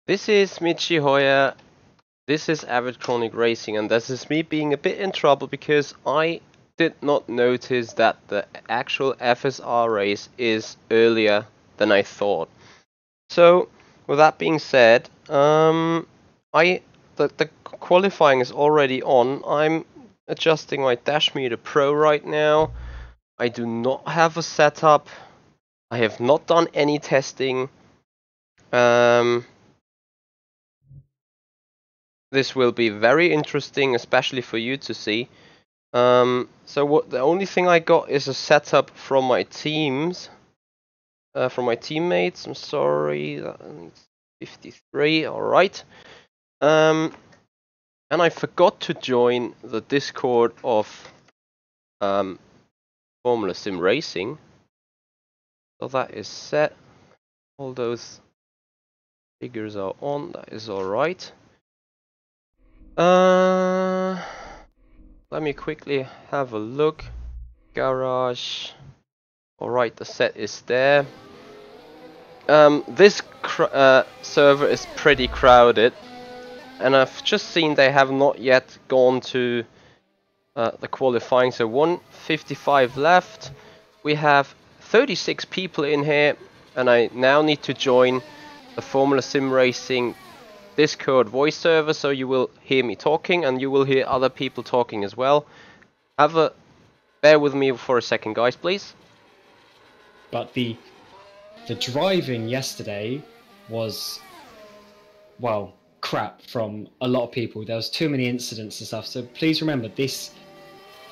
This is Michi Hoyer, this is Avid Chronic Racing, and this is me being a bit in trouble because I did not notice that the actual FSR race is earlier than I thought. So, with that being said, the qualifying is already on. I'm adjusting my Dash Meter Pro right now. I do not have a setup. I have not done any testing. This will be very interesting, especially for you to see. So the only thing I got is a setup from my teams, from my teammates. I'm sorry, that's 53. All right. And I forgot to join the Discord of Formula Simracing. So that is set. All those figures are on. That is all right. Let me quickly have a look. Garage. Alright, the set is there. This server is pretty crowded, and I've just seen they have not yet gone to the qualifying, so 155 left. We have 36 people in here, and I now need to join the Formula Simracing Discord voice server, so you will hear me talking and you will hear other people talking as well. Bear with me for a second, guys, please. But the driving yesterday was, well, crap from a lot of people. There was too many incidents and stuff. So please remember, this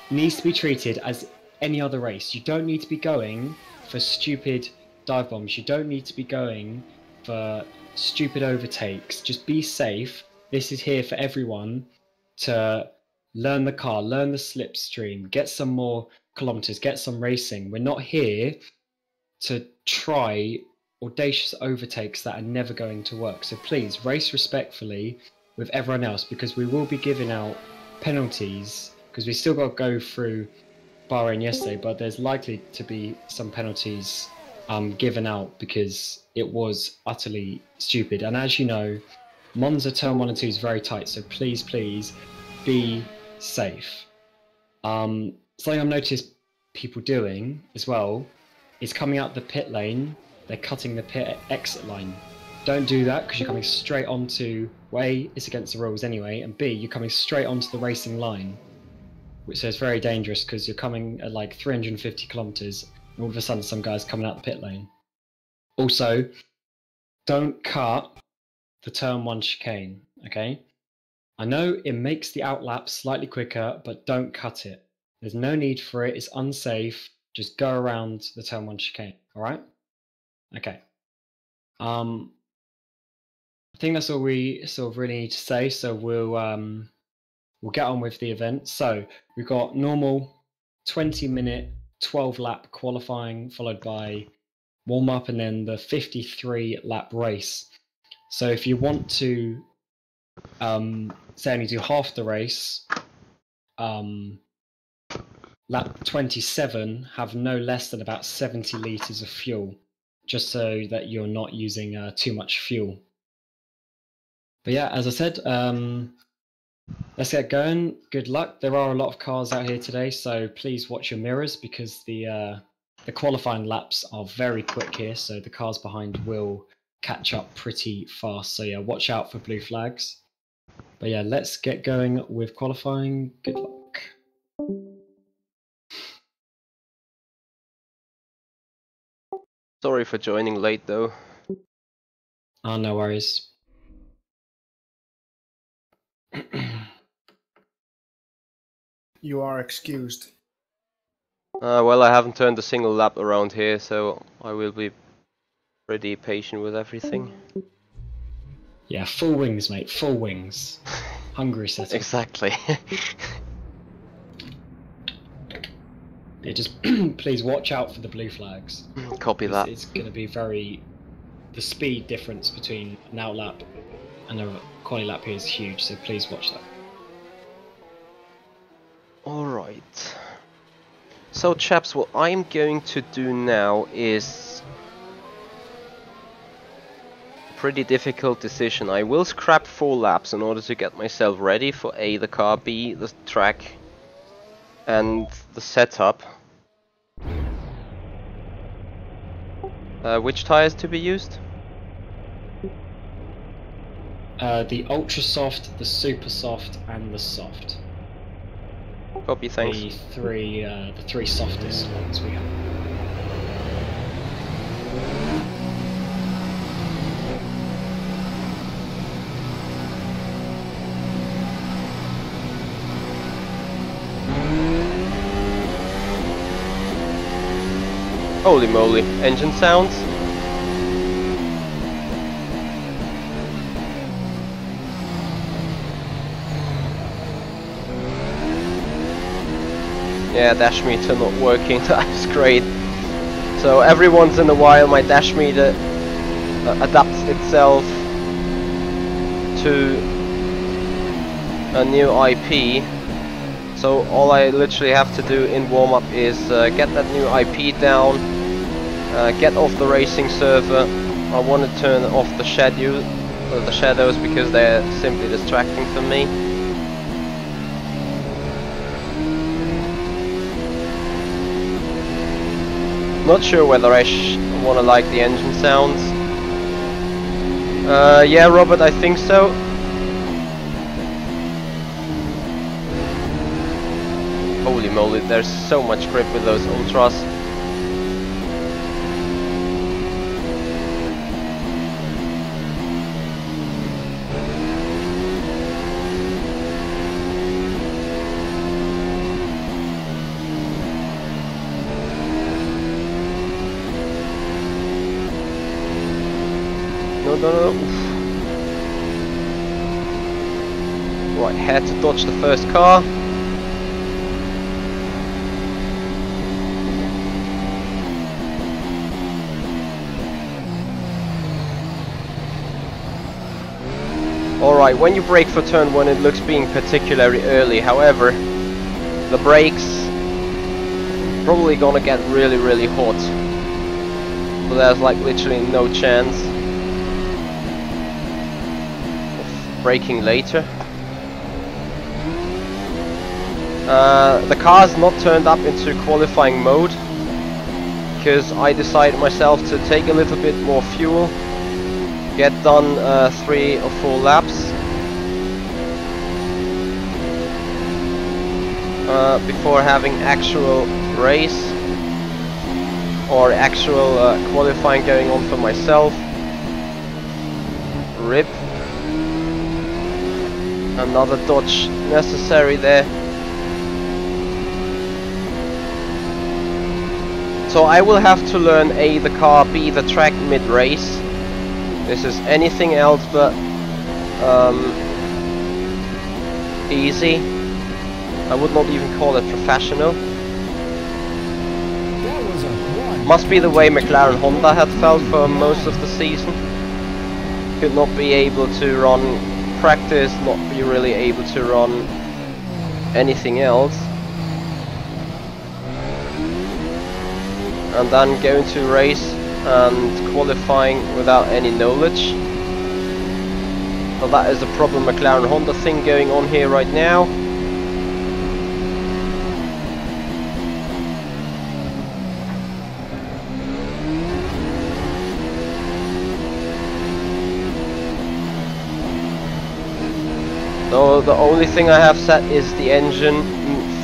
needs to be treated as any other race. You don't need to be going for stupid dive bombs. You don't need to be going for stupid overtakes. Just be safe. This is here for everyone to learn the car, learn the slipstream, get some more kilometers, get some racing. We're not here to try audacious overtakes that are never going to work. So please race respectfully with everyone else, because we will be giving out penalties, because we still got to go through Bahrain yesterday, but there's likely to be some penalties given out because it was utterly stupid. And as you know, Monza turn 1 and 2 is very tight, so please be safe. Something I've noticed people doing as well is coming out the pit lane. They're cutting the pit exit line. Don't do that, because you're coming straight onto, well, A, it's against the rules anyway, and B, you're coming straight onto the racing line, which is very dangerous because you're coming at like 350 kilometers and all of a sudden some guy's coming out the pit lane. Also, don't cut the turn 1 chicane, okay? I know it makes the outlap slightly quicker, but don't cut it. There's no need for it. It's unsafe. Just go around the turn 1 chicane, all right? Okay. I think that's all we sort of really need to say. So we'll get on with the event. So we've got normal 20-minute 12-lap qualifying, followed by warm-up, and then the 53-lap race. So if you want to say only do half the race, lap 27 have no less than about 70 litres of fuel, just so that you're not using too much fuel. But yeah, as I said, let's get going. Good luck. There are a lot of cars out here today, so please watch your mirrors, because the qualifying laps are very quick here, so the cars behind will catch up pretty fast. So yeah, watch out for blue flags. But yeah, let's get going with qualifying. Good luck. Sorry for joining late though. Oh, no worries. You are excused. Well, I haven't turned a single lap around here, so I will be pretty patient with everything. Yeah, full wings, mate. Full wings. Hungry setup. Exactly. Yeah, just please watch out for the blue flags. Copy that. It's going to be the speed difference between an outlap and a quali lap here is huge, so please watch that. Alright. So chaps, what I'm going to do now is pretty difficult decision. I will scrap 4 laps in order to get myself ready for A, the car, B, the track, and the setup. Which tires to be used? The ultra soft, the super soft, and the soft. Copy, thanks. The three softest ones we have. Holy moly, engine sounds. Yeah, dash meter not working, that's great. So every once in a while my dash meter adapts itself to a new IP. So all I literally have to do in warm-up is get that new IP down, get off the racing server. I want to turn off the shadows because they're simply distracting for me. Not sure whether I want to like the engine sounds. Yeah, Robert, I think so. Holy moly, there's so much grip with those ultras. No. Right, had to dodge the first car. Alright, when you brake for turn 1 it looks being particularly early, however the brakes probably gonna get really hot. So there's like literally no chance of braking later. The car's not turned up into qualifying mode because I decided myself to take a little bit more fuel, get done 3 or 4 laps before having actual race or actual qualifying going on for myself. RIP. Another dodge necessary there. So I will have to learn A, the car, B, the track mid-race. This is anything else but easy. I would not even call it professional. Must be the way McLaren Honda had felt for most of the season. Could not be able to run practice, not be really able to run anything else. And then going to race and qualifying without any knowledge. So that is the problem McLaren Honda thing going on here right now. So the only thing I have set is the engine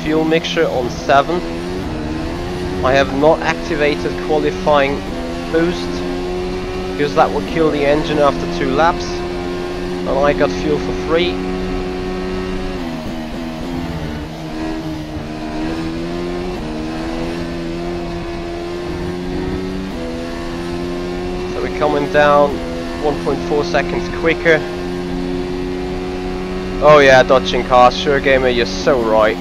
fuel mixture on 7. I have not activated qualifying boost because that will kill the engine after 2 laps, and I got fuel for free. So we're coming down 1.4 seconds quicker. Oh yeah, dodging cars, sure gamer, you're so right.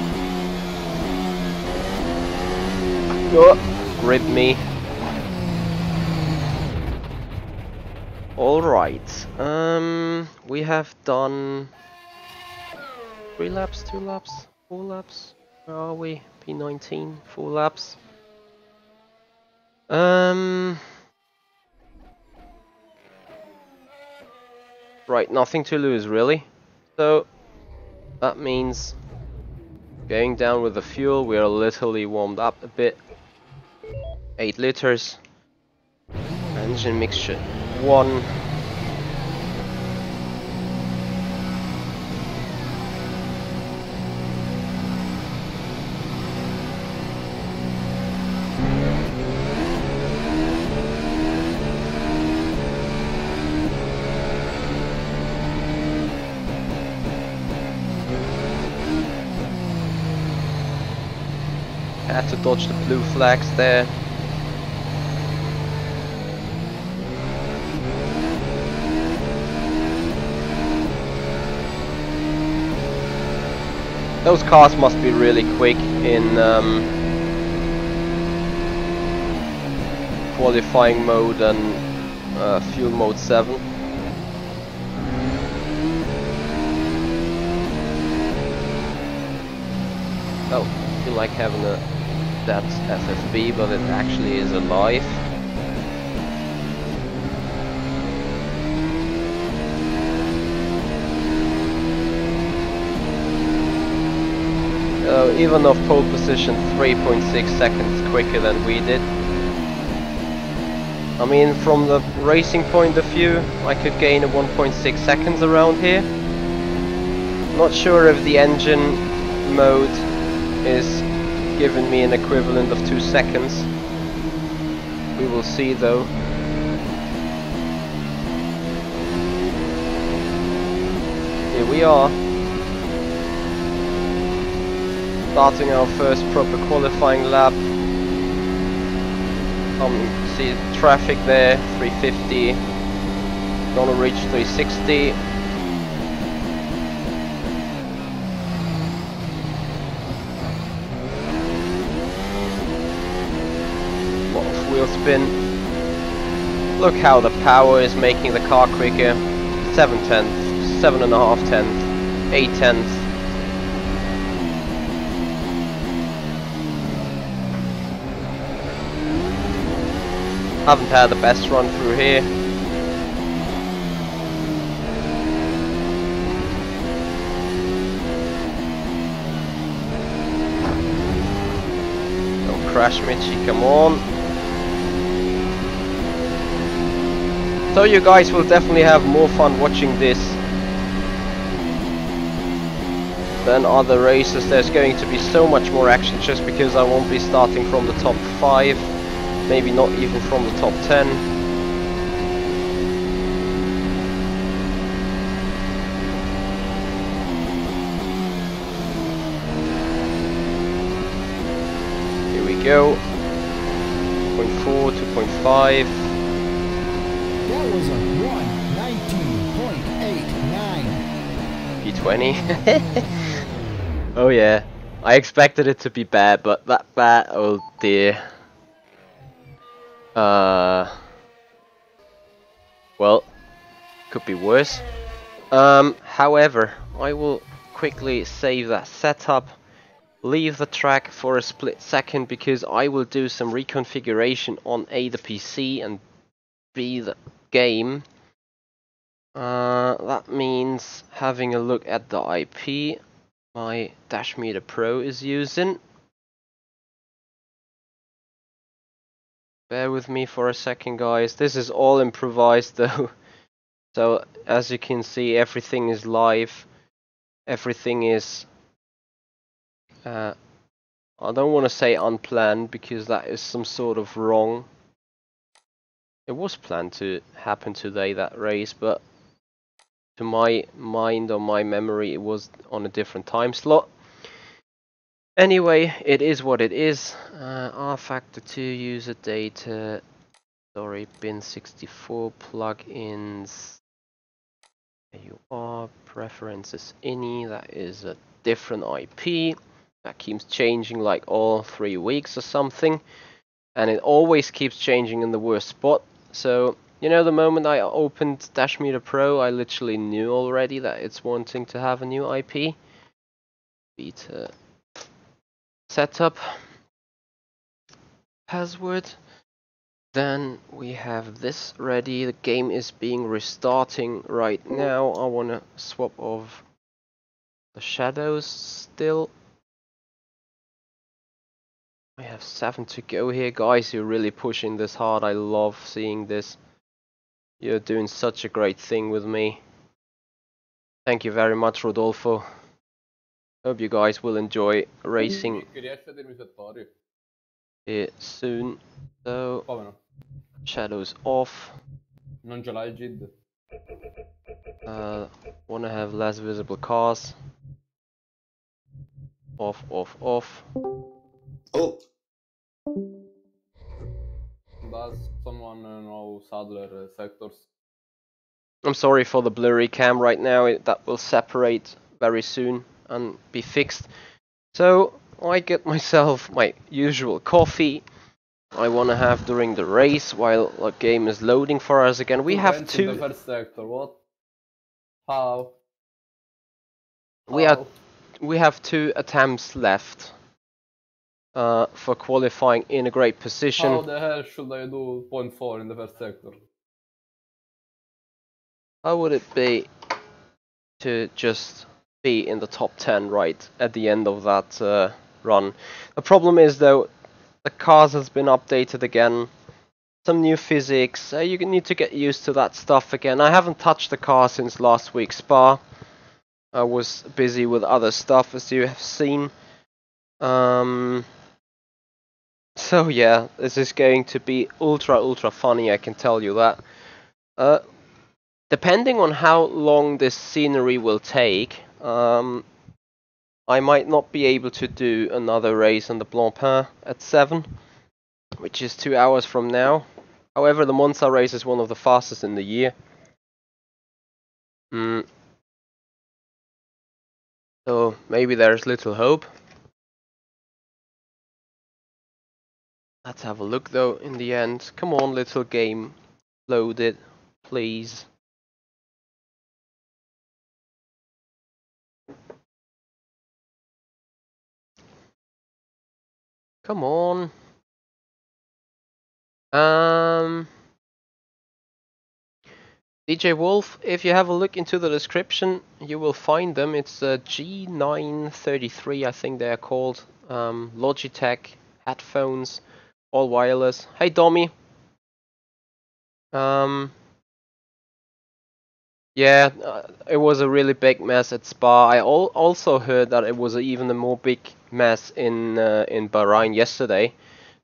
Oh, rib me. Alright, we have done 3 laps, 2 laps, 4 laps. Where are we? P19, 4 laps. Right, nothing to lose really. So that means going down with the fuel. We are literally warmed up a bit. 8 liters. Engine mixture 1. Had to dodge the blue flags there. Those cars must be really quick in qualifying mode and fuel mode 7. Oh, I feel like having that FFB, but it actually is alive. Even off pole position, 3.6 seconds quicker than we did. I mean, from the racing point of view, I could gain a 1.6 seconds around here. Not sure if the engine mode is giving me an equivalent of 2 seconds. We will see though. Here we are. Starting our first proper qualifying lap. See traffic there, 350. Gonna reach 360. Lot of wheel spin. Look how the power is making the car quicker. 7 tenths, 7.5 tenths, 8 tenths. Haven't had the best run through here. Don't crash, Michi, come on. So you guys will definitely have more fun watching this than other races. There's going to be so much more action just because I won't be starting from the top 5. Maybe not even from the top 10. Here we go. 0.4, 2.5. That was a 1:19.89. P20. Oh yeah. I expected it to be bad, but that bad, oh dear. Well, could be worse. However, I will quickly save that setup, leave the track for a split second because I will do some reconfiguration on A, the PC, and B, the game. That means having a look at the IP my Dash Meter Pro is using. Bear with me for a second, guys. This is all improvised though. So as you can see, everything is live. Everything is I don't want to say unplanned because that is some sort of wrong. It was planned to happen today, that race, but to my mind or my memory it was on a different time slot. Anyway, it is what it is. rFactor 2 user data, sorry, bin 64 plugins. There you are, preferences ini, that is a different IP. That keeps changing like all 3 weeks or something. And it always keeps changing in the worst spot. So, you know, the moment I opened Dash Meter Pro, I literally knew already that it's wanting to have a new IP. Beta setup password. Then we have this ready. The game is being restarting right now. I want to swap off the shadows still. I have 7 to go here. Guys, you're really pushing this hard. I love seeing this. You're doing such a great thing with me. Thank you very much, Rodolfo. Hope you guys will enjoy racing here soon. So, shadows off. Non ce l'hai, Gid? Wanna have less visible cars. Off, off, off. Oh, Does someone know Sadler sectors? I'm sorry for the blurry cam right now. That will separate very soon and be fixed. So I get myself my usual coffee I want to have during the race while the game is loading for us again. We have in two. the first sector. What? How? We have 2 attempts left for qualifying in a great position. How the hell should I do 0.4 in the first sector? How would it be to just be in the top 10 right at the end of that run? The problem is though, the cars has been updated again. Some new physics. You need to get used to that stuff again. I haven't touched the car since last week's Spa. I was busy with other stuff, as you have seen. So yeah, this is going to be ultra funny, I can tell you that. Depending on how long this scenery will take, I might not be able to do another race on the Blancpain at 7, which is 2 hours from now. However, the Monza race is one of the fastest in the year. So maybe there's little hope. Let's have a look though in the end. Come on, little game. Load it, please. Come on. DJ Wolf, if you have a look into the description, you will find them. It's G933, I think they are called. Logitech headphones, all wireless. Hey, Dommy. Yeah, it was a really big mess at Spa. I also heard that it was even a more big mess in Bahrain yesterday.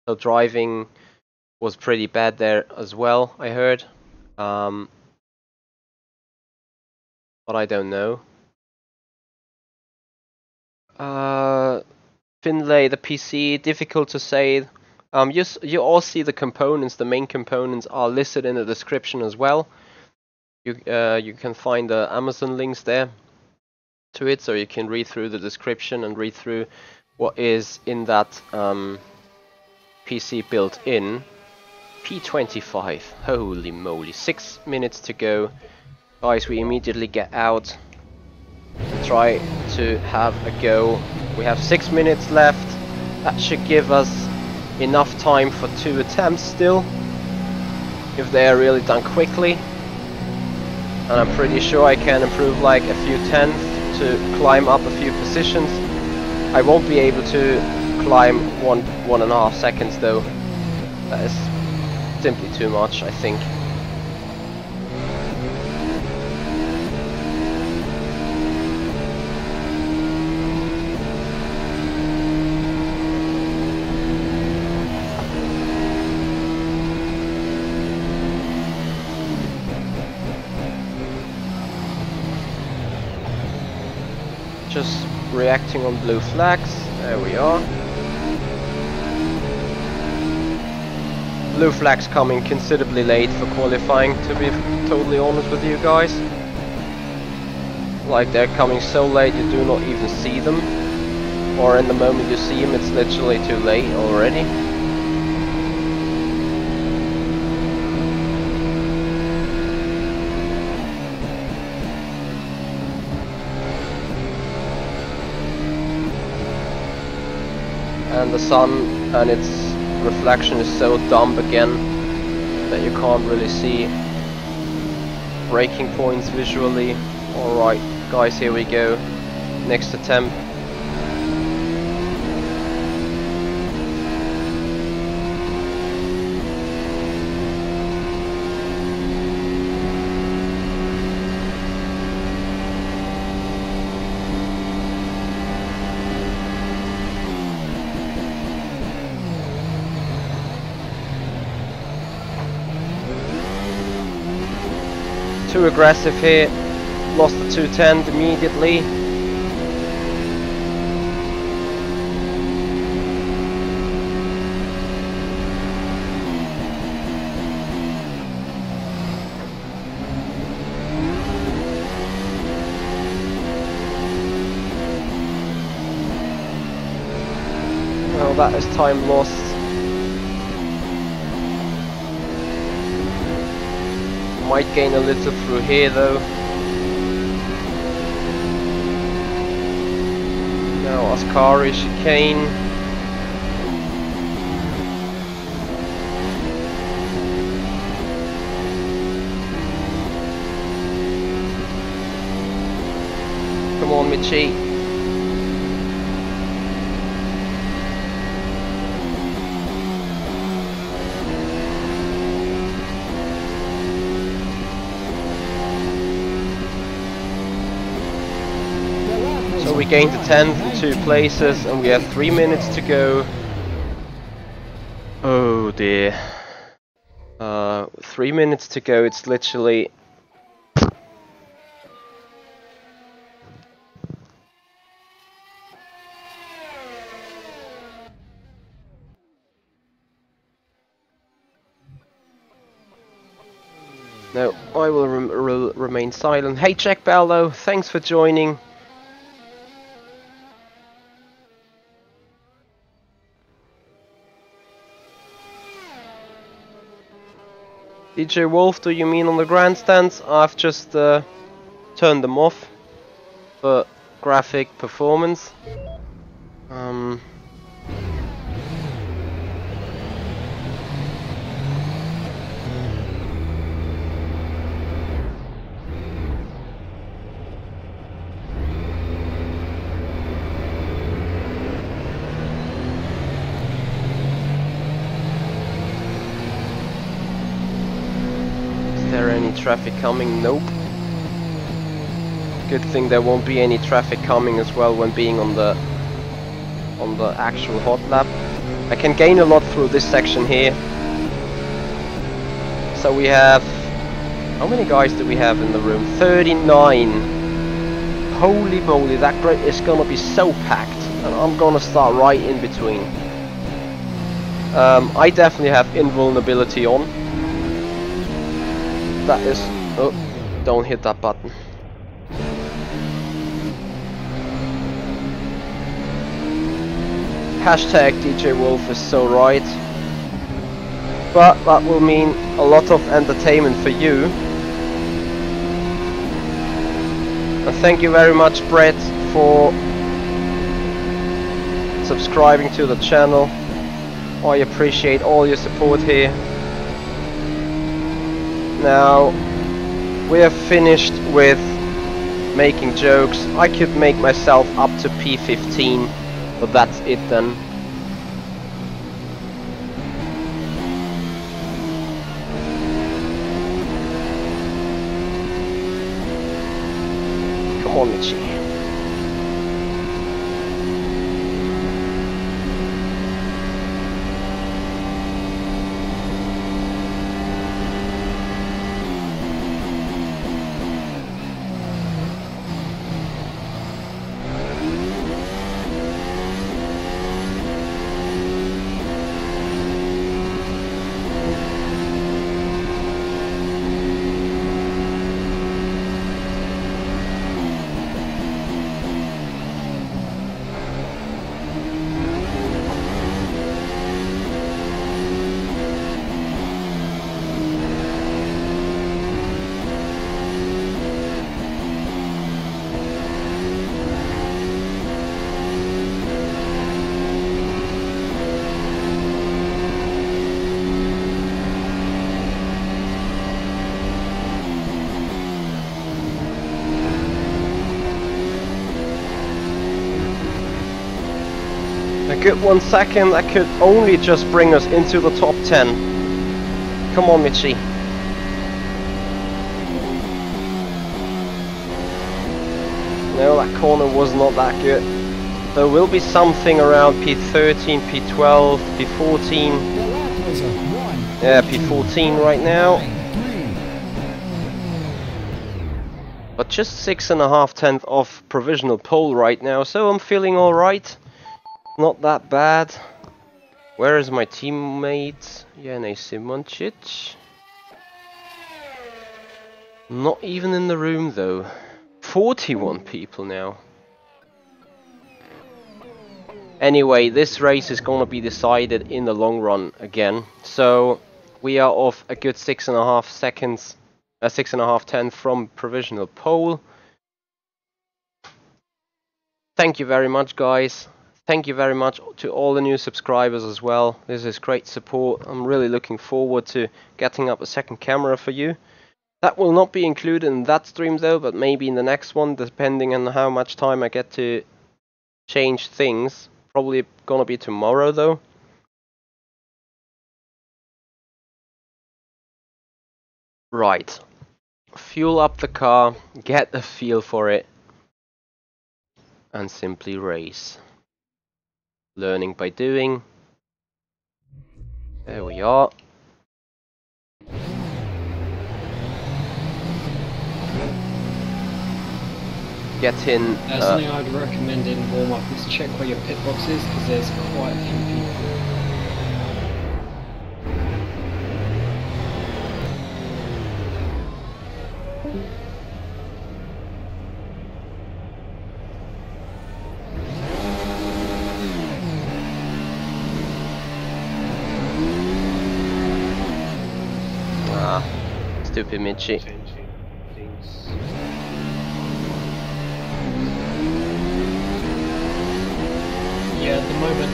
So driving was pretty bad there as well, I heard. But I don't know. Finlay, the PC, difficult to say. You all see the components. The main components are listed in the description as well. You can find the Amazon links there to it, so you can read through the description and read through what is in that PC built in. P25. Holy moly! 6 minutes to go. Guys, we immediately get out, try to have a go. We have 6 minutes left. That should give us enough time for 2 attempts still, if they are really done quickly. And I'm pretty sure I can improve like a few tenths to climb up a few positions. I won't be able to climb 1.5 seconds though. That is simply too much, I think. Just reacting on blue flags. There we are. Blue flags coming considerably late for qualifying, to be totally honest with you guys. Like, they're coming so late you do not even see them. Or in the moment you see them, it's literally too late already. And the sun and its reflection is so dumb again. that you can't really see braking points visually. Alright guys, here we go. Next attempt. Too aggressive here, lost the 210 immediately. Well, that is time lost. Might gain a little through here though. Now Ascari chicane. Come on, Michi. So we gained the 10th in 2 places and we have 3 minutes to go. Oh dear. 3 minutes to go, it's literally... No, I will remain silent. Hey Jack Bello, thanks for joining. DJ Wolf, do you mean on the grandstands? I've just turned them off for graphic performance. Is there any traffic coming? Nope. Good thing there won't be any traffic coming as well when being on the actual hot lap. I can gain a lot through this section here. So we have... How many guys do we have in the room? 39. Holy moly, that grid is gonna be so packed. And I'm gonna start right in between. I definitely have invulnerability on. That is... Oh, don't hit that button. Hashtag DJ Wolf is so right. But that will mean a lot of entertainment for you. And thank you very much, Brett, for subscribing to the channel. I appreciate all your support here. Now, we have finished with making jokes. I could make myself up to P15, but that's it then. Come on, Michi. good 1 second. That could only just bring us into the top 10. Come on, Michi. No, that corner was not that good. There will be something around P13, P12, P14. Yeah, P14 right now. But just 6.5 off provisional pole right now, so I'm feeling alright. Not that bad. Where is my teammate? Jene Simoncic. Not even in the room though. 41 people now. Anyway, this race is gonna be decided in the long run again. So we are off a good 6.5 seconds. 6.5 from provisional pole. Thank you very much, guys. Thank you very much to all the new subscribers as well. This is great support. I'm really looking forward to getting up a second camera for you. That will not be included in that stream though, but maybe in the next one, depending on how much time I get to change things. Probably gonna be tomorrow though. Right. Fuel up the car, get a feel for it, and simply race. Learning by doing. There we are. Get in. Something I'd recommend in warm-up is check where your pit box is, because there's quite a few people. Stupid Michi. Yeah, at the moment.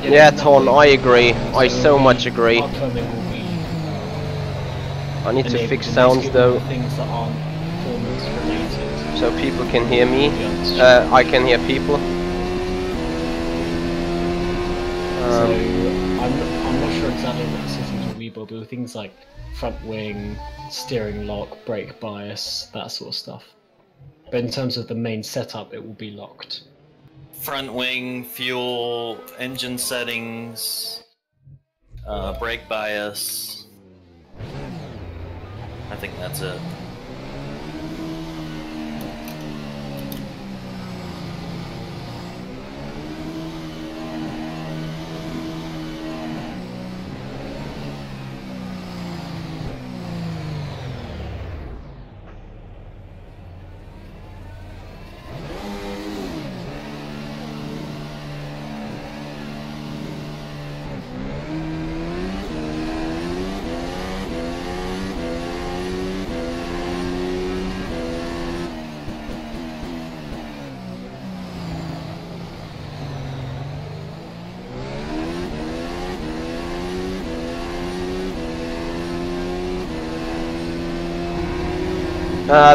Yeah, Ton, I agree. I so much agree. I need to fix sounds though, things that aren't performance related, so people can hear me. I can hear people. So I'm not sure exactly what the settings will be, but there will be things like front wing, steering lock, brake bias, that sort of stuff. But in terms of the main setup, it will be locked. Front wing, fuel, engine settings, brake bias. I think that's it.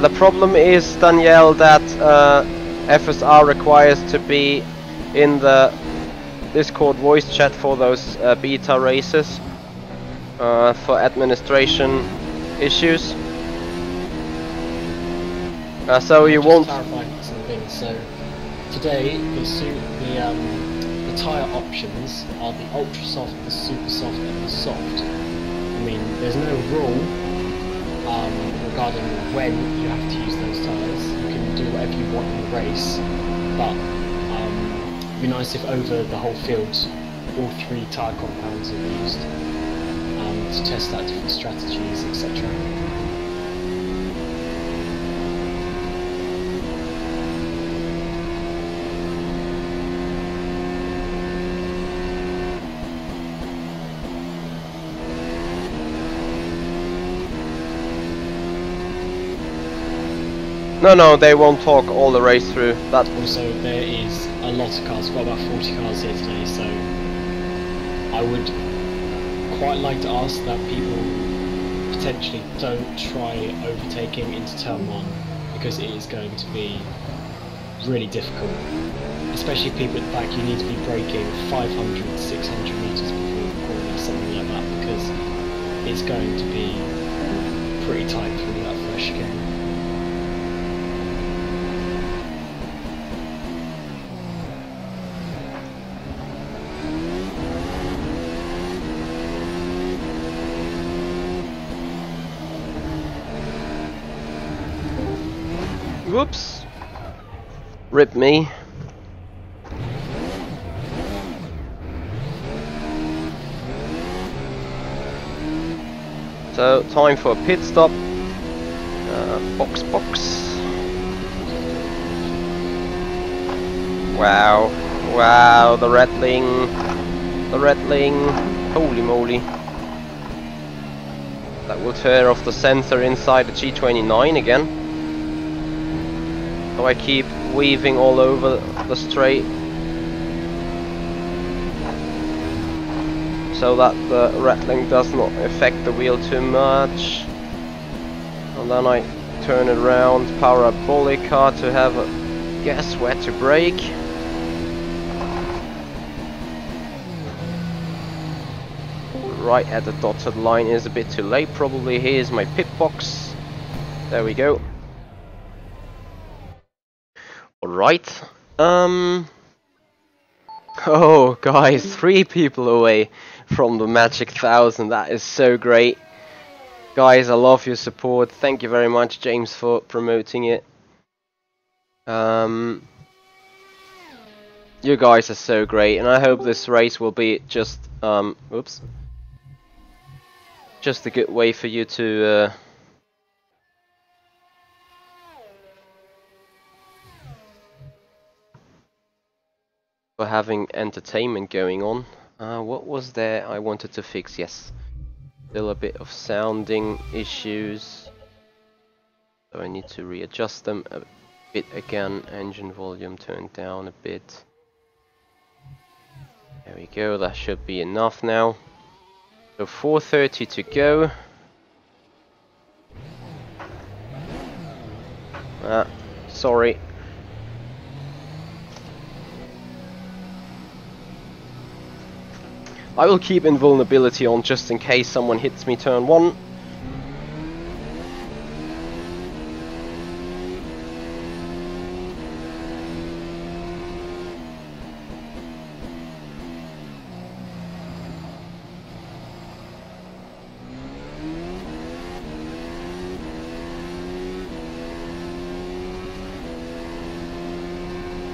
The problem is, Danielle, that FSR requires to be in the Discord voice chat for those beta races for administration issues. So you won't. Clarify something. So today, the tyre options are the ultra soft, the super soft, and the soft. I mean, there's no rule regarding when you have to use those tyres. You can do whatever you want in the race, but it'd be nice if over the whole field all three tyre compounds are used to test out different strategies, etc. No, they won't talk all the race through. That also, there is a lot of cars. We've got about 40 cars here today, so I would quite like to ask that people potentially don't try overtaking into turn 1, because it is going to be really difficult, especially people at the back, you need to be braking 500, 600 meters before the corner, something like that, because it's going to be pretty tight through that fresh chicane. Whoops! Rip me. So, time for a pit stop. Box. Wow. Wow, the rattling. Holy moly. That will tear off the sensor inside the G29 again. So I keep weaving all over the straight, so that the rattling does not affect the wheel too much. And then I turn it around parabolica to have a guess where to brake. Right at the dotted line is a bit too late probably. Here's my pit box. There we go. Alright. Oh guys, 3 people away from the magic 1000. That is so great. Guys, I love your support. Thank you very much, James, for promoting it. You guys are so great, and I hope this race will be just just a good way for you to for having entertainment going on. What was there I wanted to fix? Yes, still a bit of sounding issues, so I need to readjust them a bit again. Engine volume turned down a bit. There we go, that should be enough now. So 4:30 to go. Sorry. I will keep invulnerability on just in case someone hits me turn 1.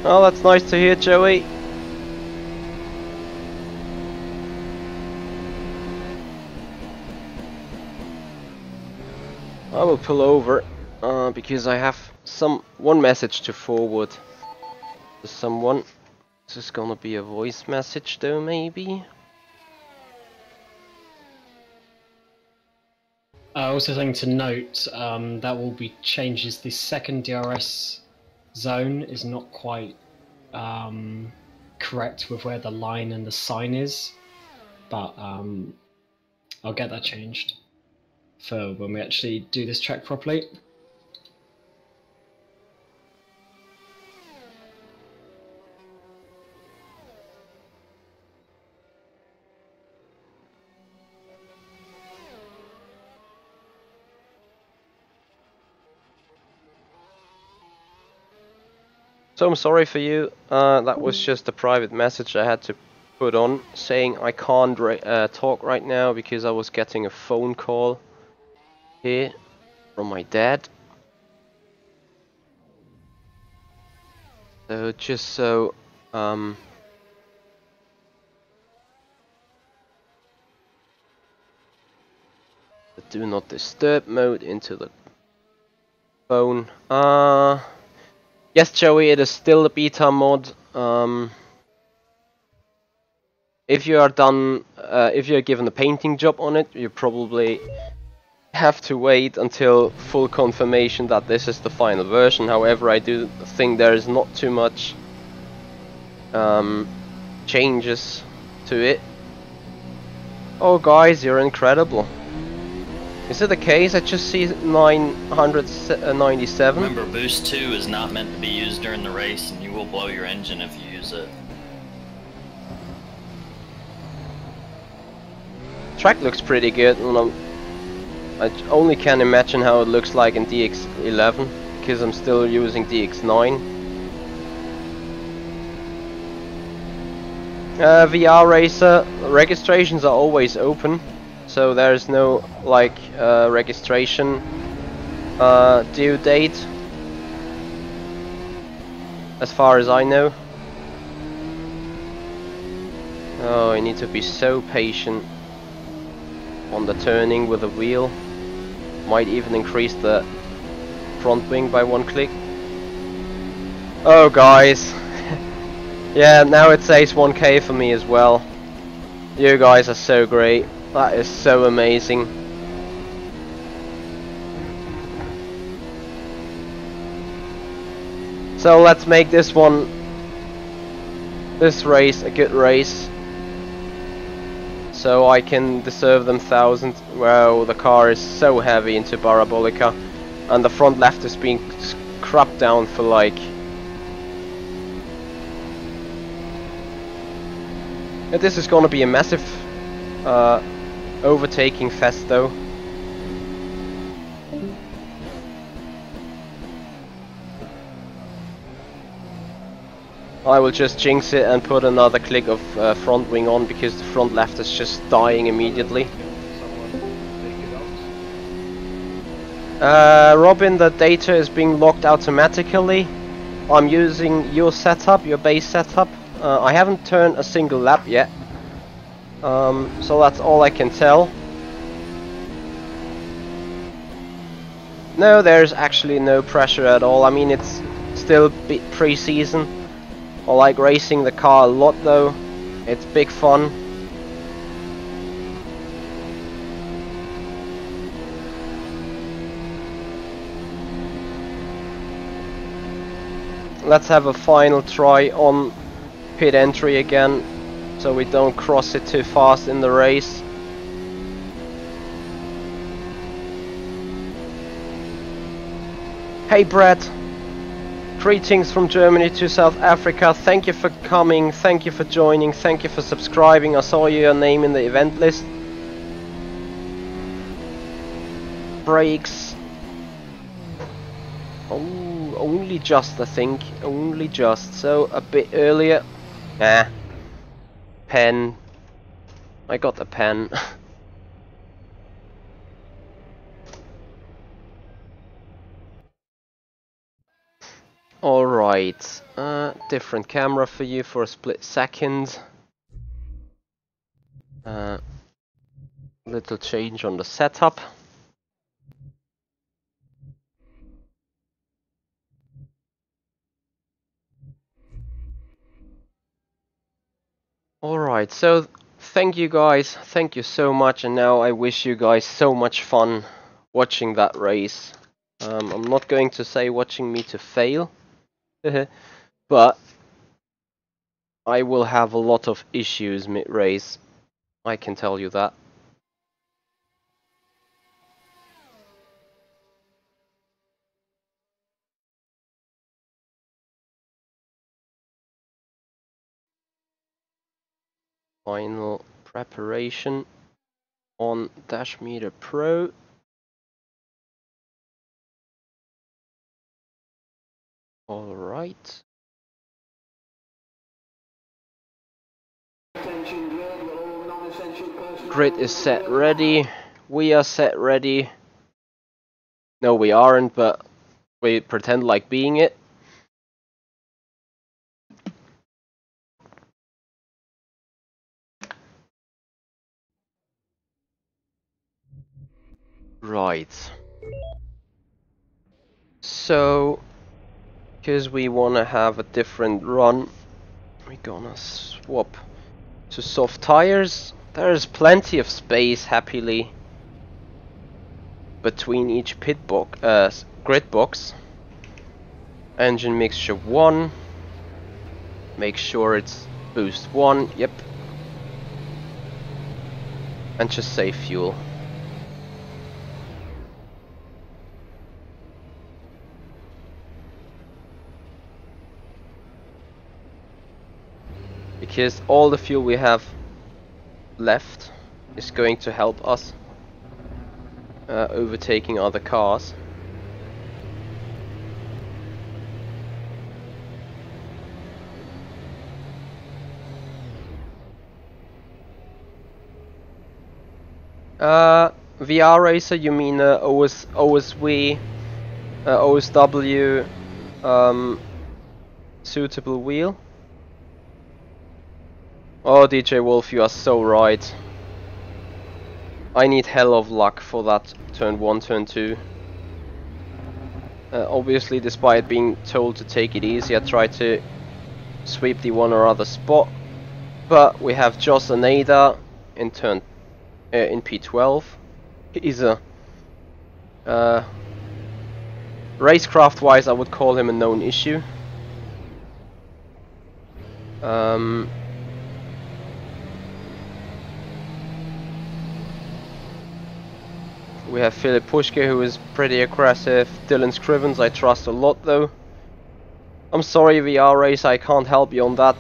Oh, that's nice to hear, Joey. I will pull over because I have one message to forward to someone. This is gonna be a voice message though, maybe. Also something to note, that will be changes. The second DRS zone is not quite correct with where the line and the sign is, but I'll get that changed for when we actually do this track properly. So I'm sorry for you, that was just a private message I had to put on saying I can't talk right now because I was getting a phone call here from my dad. So just so the do not disturb mode into the phone. Yes, Joey, it is still a beta mod. If you are done, if you are given a painting job on it, you probably have to wait until full confirmation that this is the final version. However, I do think there is not too much changes to it. Oh guys, you're incredible. Is it the case? I just see 997. Remember, boost 2 is not meant to be used during the race, and you will blow your engine if you use it. Track looks pretty good, and I only can imagine how it looks like in DX11 because I'm still using DX9. VR Racer registrations are always open, so there's no like registration due date as far as I know. Oh, I need to be so patient on the turning with the wheel. Might even increase the front wing by 1 click. Oh guys. Yeah, now it says 1k for me as well. You guys are so great. That is so amazing. So let's make this race a good race, so I can deserve them 1000. Wow, the car is so heavy into Parabolica, and the front left is being scrubbed down for like... This is gonna be a massive overtaking fest though. I will just jinx it and put another click of front wing on, because the front left is just dying immediately. Robin, the data is being locked automatically. I'm using your setup, your base setup. I haven't turned a single lap yet, so that's all I can tell. No, there's actually no pressure at all. I mean, it's still pre-season. I like racing the car a lot though. It's big fun. Let's have a final try on pit entry again, so we don't cross it too fast in the race. Hey Brett, greetings from Germany to South Africa. Thank you for coming, thank you for joining, thank you for subscribing. I saw your name in the event list. Brakes. Oh, only just, I think, only just, so a bit earlier. Nah. Pen. I got the pen. Alright. Different camera for you for a split second. Little change on the setup. Alright, so thank you guys, thank you so much, and now I wish you guys so much fun watching that race. I'm not going to say watching me to fail, but I will have a lot of issues mid-race, I can tell you that. Final preparation on Dash Meter Pro. Alright. Grid is set ready. We are set ready. No, we aren't, but we pretend like being it. Right. So, because we want to have a different run, we're gonna swap to soft tires. There's plenty of space, happily, between each grid box. Engine mixture 1. Make sure it's boost 1. Yep. And just save fuel. because all the fuel we have left is going to help us overtaking other cars. VR racer, you mean OSW suitable wheel? Oh, DJ Wolf, you are so right. I need hell of luck for that turn 1, turn 2. Obviously, despite being told to take it easy, I tried to sweep the one or other spot. But we have Joss and Ada in in P12. He's a racecraft wise, I would call him a known issue. We have Philip Pushke, who is pretty aggressive. Dylan Scrivens I trust a lot though. I'm sorry VR Race, I can't help you on that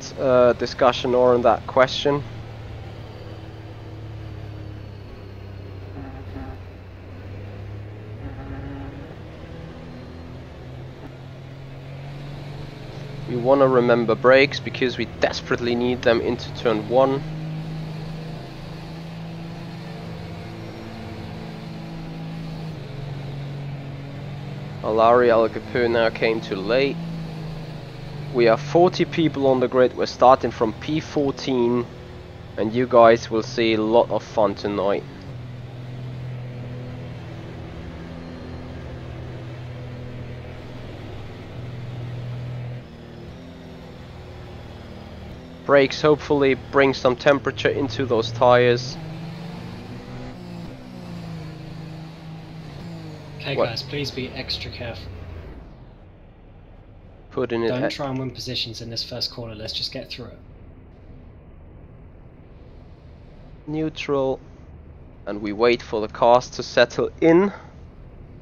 discussion or on that question. We want to remember brakes because we desperately need them into turn 1. Alari Al Capur now came too late. We are 40 people on the grid. We're starting from P14 and you guys will see a lot of fun tonight. Brakes hopefully bring some temperature into those tires. Okay What? guys, please be extra careful. Put in it. Don't try and win positions in this first corner, let's just get through it. Neutral, and we wait for the cars to settle in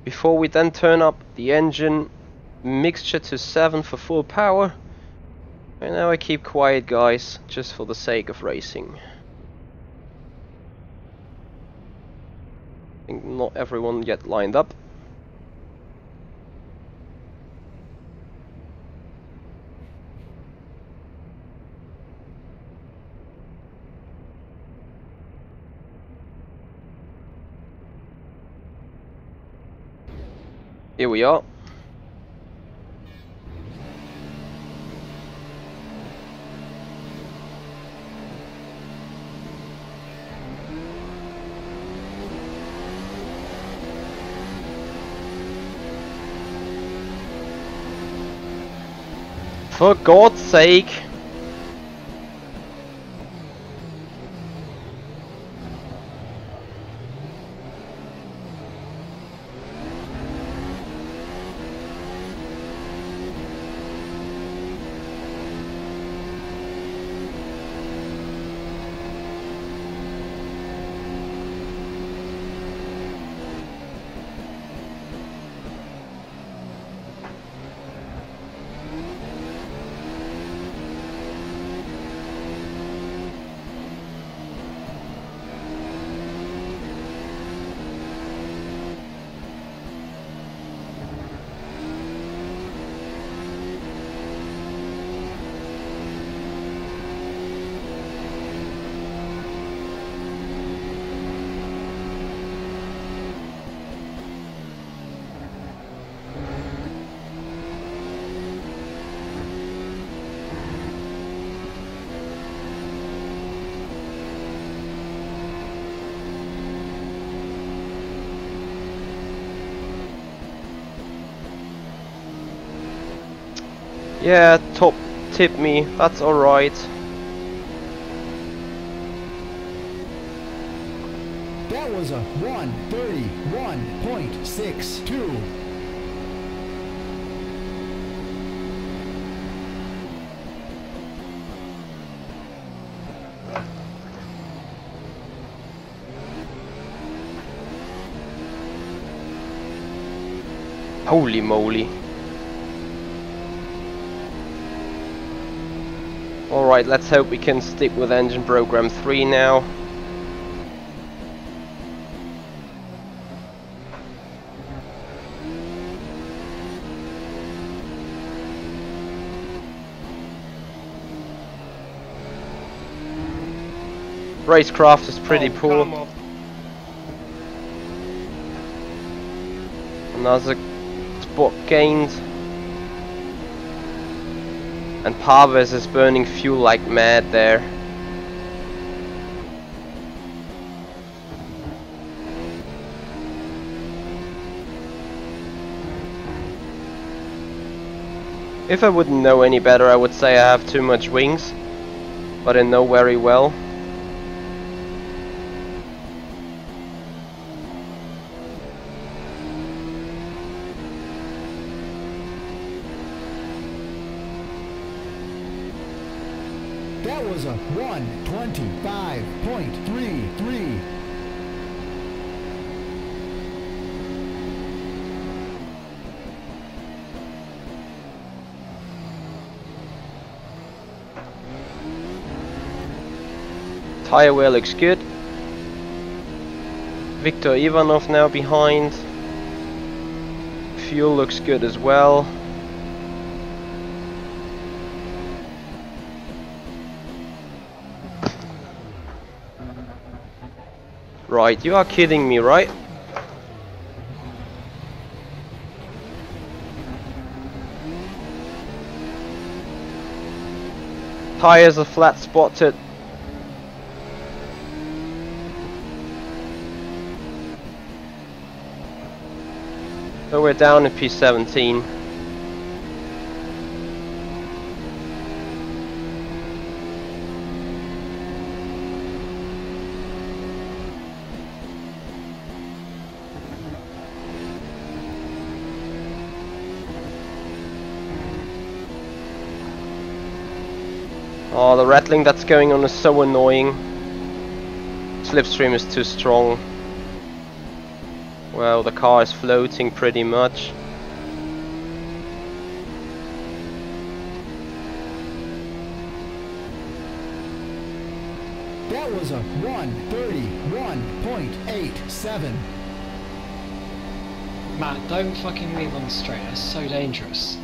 before we then turn up the engine mixture to 7 for full power. And now I keep quiet, guys, just for the sake of racing. I think not everyone yet lined up. Here we are. For God's sake! Yeah, top tip me, that's alright. That was a 1:31.62. Holy moly. Alright, let's hope we can stick with engine program 3 now. Racecraft is pretty poor. Come on. Another spot gained. And Paves is burning fuel like mad there. If I wouldn't know any better, I would say I have too much wings, but I know very well. That was a 1:25.33. Tire wear looks good. Viktor Ivanov now behind. Fuel looks good as well. Right, you are kidding me, right? Tires are flat spotted. So we're down in P17. Oh, the rattling that's going on is so annoying. Slipstream is too strong. Well, the car is floating pretty much. That was a 1:31.87. Matt, don't fucking leave on the straight. That's so dangerous.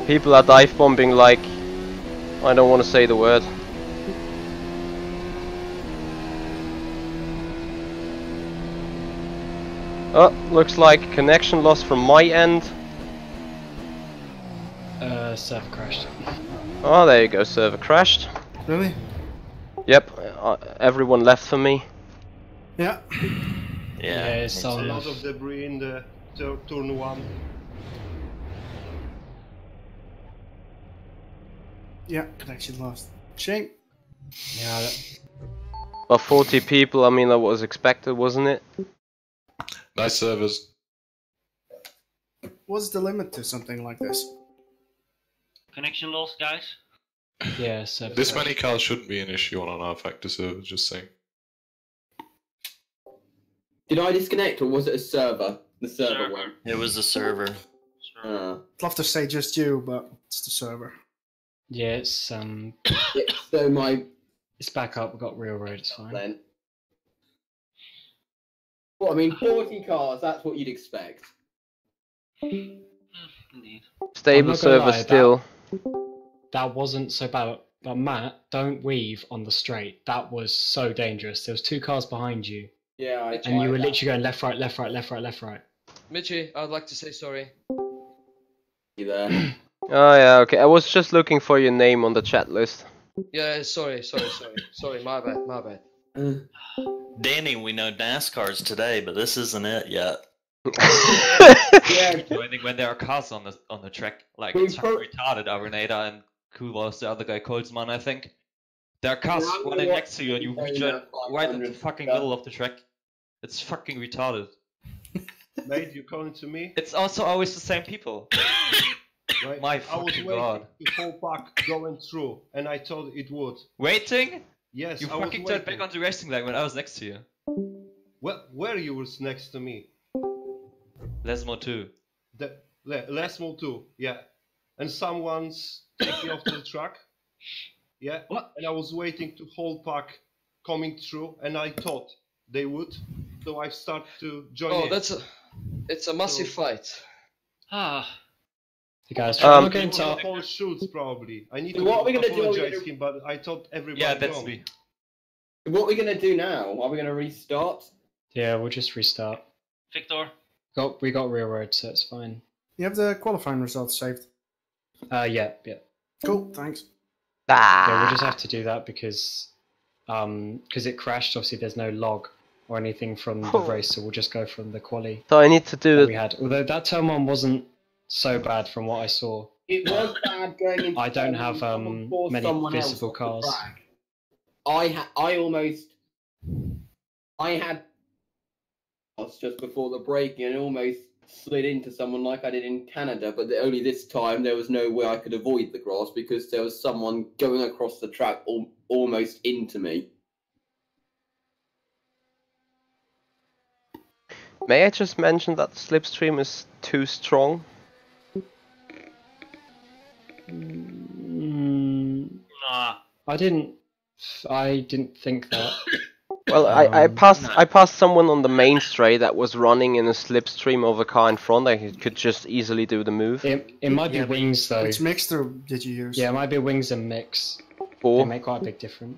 People are dive bombing like... I don't want to say the word. Oh, looks like connection loss from my end. Server crashed. Oh, there you go, server crashed. Really? Yep, everyone left for me. Yeah. Yeah, it's A on. lot of debris in the turn 1. Yeah, connection lost. Shame. Yeah, But 40 people, I mean, that was expected, wasn't it? Nice servers. What's the limit to something like this? Connection loss, guys. yeah, server This crashed. many cars shouldn't be an issue on an rFactor server, just saying. Did I disconnect or was it a server? The server Server. one. It was a server. I'd love to say just you, but it's the server. Yeah, it's So my it's back up. We've got real road. It's fine. then. Well, I mean, 40 cars. That's what you'd expect. Indeed. Stable I'm not gonna server lie, still. That wasn't so bad. But Matt, don't weave on the straight. That was so dangerous. There was 2 cars behind you, Yeah, I and you were tried that. literally going left, right, left, right, left, right, left, right. Michi, I'd like to say sorry. You there? Oh yeah, okay. I was just looking for your name on the chat list. Yeah, sorry, my bad. Danny, we know NASCAR's today, but this isn't it yet. Yeah. Joining when there are cars on the track, like We it's fucking pro- retarded. Arenada and who was the other guy, Colesman, I think. There are cars Yeah, I know running what next to you and you you're saying, rejoin that right in the 500 fucking stuff. middle of the track. It's fucking retarded. Mate, you calling to me? It's also always the same people. Right? My I was fucking waiting god. the whole pack going through, and I thought it would. Waiting? Yes, You I was fucking turned waiting. back onto racing line when I was next to you. Where you was next to me? Lesmo 2. Lesmo 2, yeah. And someone's taking off the track. Yeah. What? And I was waiting to whole pack coming through, and I thought they would. So I started to join in. It's a massive fight. Ah. You guys try not It getting was to. a Paul Schultz probably. I need So to what are we gonna do? apologize him, but I thought everybody. Yeah, that's wrong. me. What are we gonna do now? Are we gonna restart? Yeah, we'll just restart. Victor. We got real road, so it's fine. You have the qualifying results saved. Yeah. Cool, thanks. Yeah, we'll just have to do that because it crashed. Obviously, there's no log or anything from the race, so we'll just go from the quali. So I need to do that it. we had. Although that turn one wasn't so bad from what I saw. It was bad going into. I don't have many visible cars. I had just before the break and almost slid into someone like I did in Canada, but only this time there was no way I could avoid the grass because there was someone going across the track almost into me. May I just mention that the slipstream is too strong? Nah. I didn't think that. Well, I passed someone on the main straight that was running in a slipstream of a car in front. I could just easily do the move. It might be wings though. Which mixture did you use? Yeah, it might be wings and mix. Or They make quite a big difference.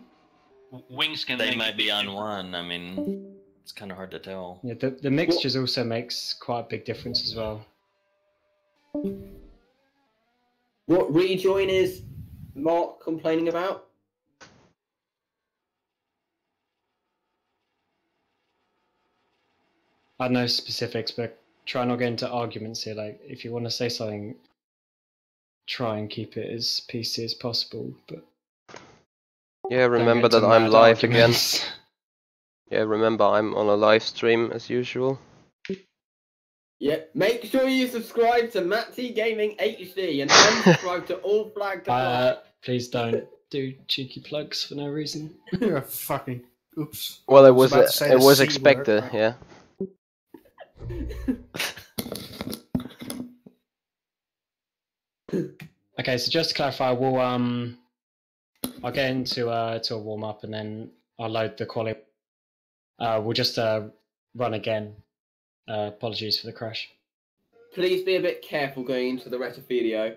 Wings can. They make might a be big on difference. one. I mean, it's kind of hard to tell. Yeah, the mixtures also makes quite a big difference as well. What rejoin is Mark complaining about? I know specifics, but try not get into arguments here. Like, if you want to say something, try and keep it as PC as possible. But yeah, remember don't get that into I'm mad live arguments. again. Yeah, remember I'm on a live stream as usual. Yep. Make sure you subscribe to Matty Gaming HD and unsubscribe to All Flag to Flag. Please don't do cheeky plugs for no reason. You're fucking. Oops. Well, I it was about to say the C expected, word. yeah. Okay, so just to clarify, I'll get into a warm up and then I'll load the quali. We'll just run again. Apologies for the crash. Please be a bit careful going into the Retifidio.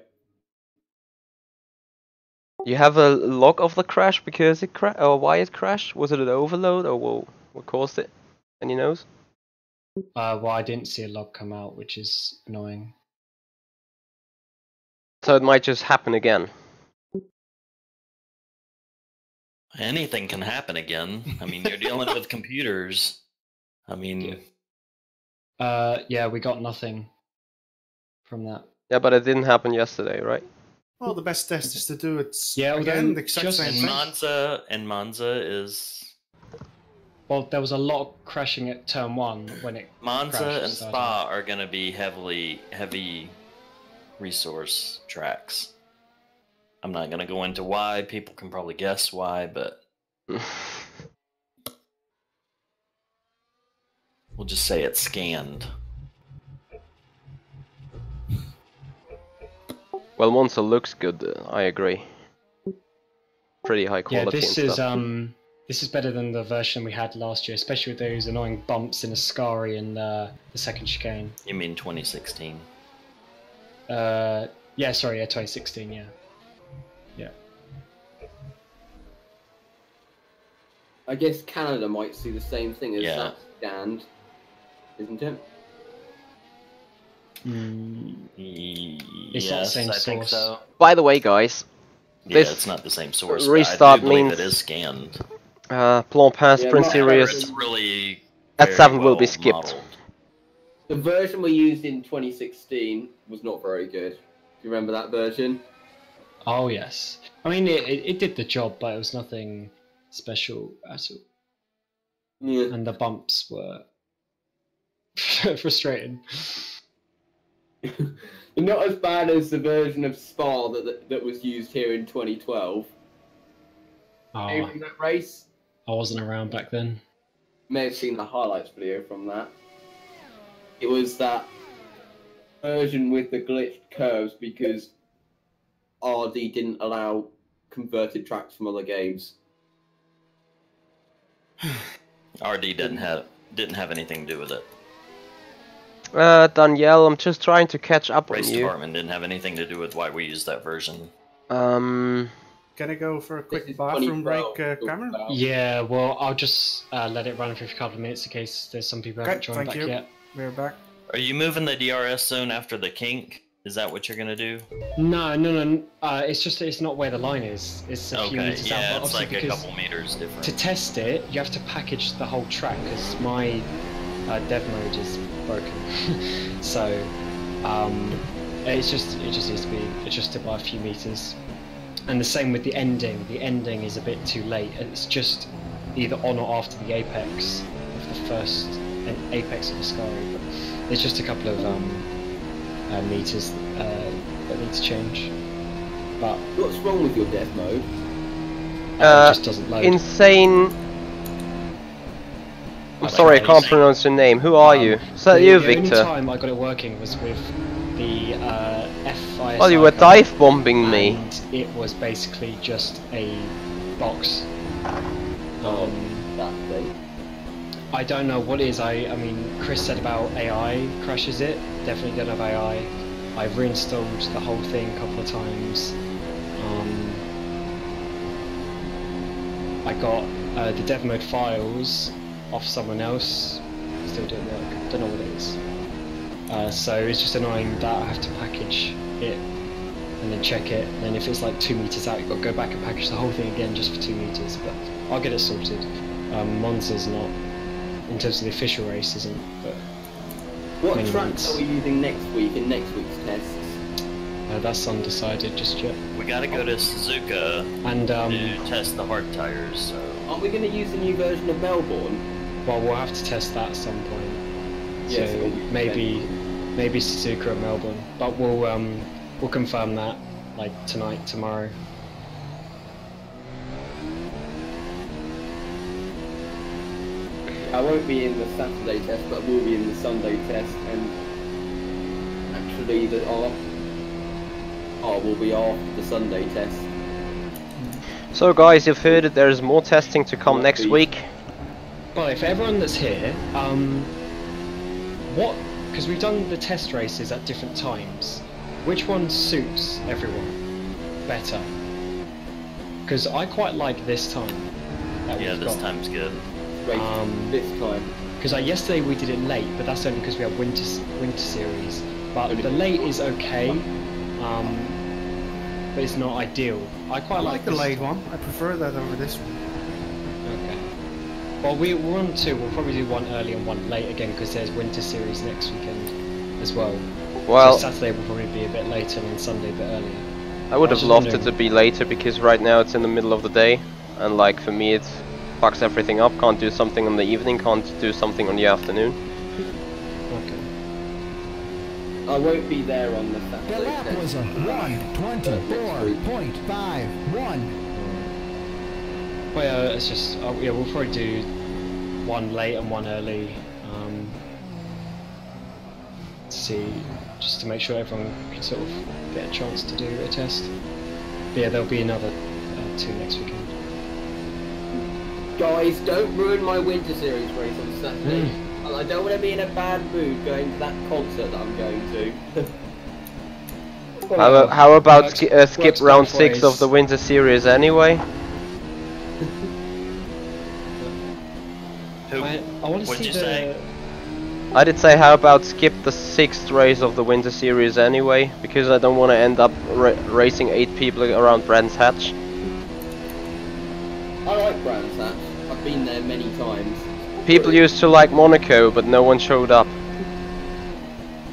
You have a log of the crash because it or why it crashed? Was it an overload or what caused it? Any knows? Well, I didn't see a log come out, which is annoying. So it might just happen again. Anything can happen again. I mean, you're dealing with computers. I mean, yeah, we got nothing from that. Yeah, but it didn't happen yesterday, right? Well, the best test is to do it Yeah, again, the exact just same thing. Monza is. Well, there was a lot of crashing at turn one when it. Monza crashed, and so I Spa are going to be heavy resource tracks. I'm not going to go into why. People can probably guess why, but we'll just say it's scanned. Well, Monza looks good. I agree. Pretty high quality. Yeah, this is better than the version we had last year, especially with those annoying bumps in Ascari and the second chicane. You mean 2016? Yeah, sorry, yeah, 2016, yeah. Yeah. I guess Canada might see the same thing as Yeah. that scanned, isn't it? It's not the same I think source. so. By the way, guys, Yeah, this it's not the same source. restart but I do believe means it is scanned. Plan Sprint Yeah, Series It's really at very 7 will be well skipped. modeled. The version we used in 2016 was not very good. Do you remember that version? Oh, yes. I mean, it did the job, but it was nothing special at all. Yeah. And the bumps were frustrating. Not as bad as the version of Spa that was used here in 2012. Oh, Maybe that race. I wasn't around back then. May have seen the highlights video from that. It was that version with the glitched curves because RD didn't allow converted tracks from other games. RD didn't have anything to do with it. Danielle, I'm just trying to catch up on Race you. department didn't have anything to do with why we used that version. Can I go for a quick bathroom break, Cameron? Yeah, well, I'll just let it run for a couple of minutes in case there's some people who haven't joined back yet. We're back. Are you moving the DRS zone after the kink? Is that what you're gonna do? No. It's just that it's not where the line is. It's a few meters out. Yeah, But it's like a because couple meters different. to test it, you have to package the whole track because my dev mode is broken. So it just needs to be adjusted by a few meters. And the same with the ending. The ending is a bit too late. It's just either on or after the apex of the first apex of the Ascari. But there's just a couple of meters that need to change. But what's wrong with your dev mode? It just doesn't load. Insane. I'm sorry, I can't pronounce your name. Who are you? Is that you, Victor? The only time I got it working was with the FSR. Oh, you were dive bombing me. And it was basically just a box. That thing. I don't know what it is. I mean, Chris said about AI crashes it. Definitely don't have AI. I've reinstalled the whole thing a couple of times. I got the dev mode files off someone else. Still don't work. Don't know what it is. So it's just annoying that I have to package it and then check it. And then if it's like 2 meters out, you've got to go back and package the whole thing again just for 2 meters. But I'll get it sorted. Monza's not, in terms of the official race, isn't. But what tracks are we using next week in next week's tests? That's undecided just yet. We gotta go to Suzuka and to test the hard tires. So. Aren't we going to use the new version of Melbourne? Well, we'll have to test that at some point. Yes, so maybe Suzuka or Melbourne, but we'll confirm that like tonight, tomorrow. I won't be in the Saturday test, but I will be in the Sunday test, and actually the will be after the Sunday test. So guys, you've heard that there's more testing to come next week. Well, if everyone that's here, because we've done the test races at different times, which one suits everyone better? Because I quite like this time. Yeah, this time's good. This time. Because yesterday we did it late, but that's only because we have winter series. But the late is okay, but it's not ideal. I quite like the late one. I prefer that over this one. Okay. Well, we're on 2. We'll probably do one early and one late again because there's winter series next weekend as well. Well, so Saturday will probably be a bit later and then Sunday a bit earlier. I would have loved it to be later because right now it's in the middle of the day, and like for me it fucks everything up. Can't do something in the evening, can't do something on the afternoon. Okay. I won't be there on the Saturday. The lap was a 1:24.51. Well, yeah, it's just yeah, we'll probably do one late and one early. See, just to make sure everyone can sort of get a chance to do a test. But yeah, there'll be another 2 next weekend. Guys, don't ruin my winter series race on Saturday. I don't want to be in a bad mood going to that concert that I'm going to. How about skip round 6 of the winter series anyway? I want to see the. I did say how about skip the 6th race of the winter series anyway, because I don't want to end up racing 8 people around Brands Hatch. I like Brands Hatch. I've been there many times. People used to like Monaco, but no one showed up.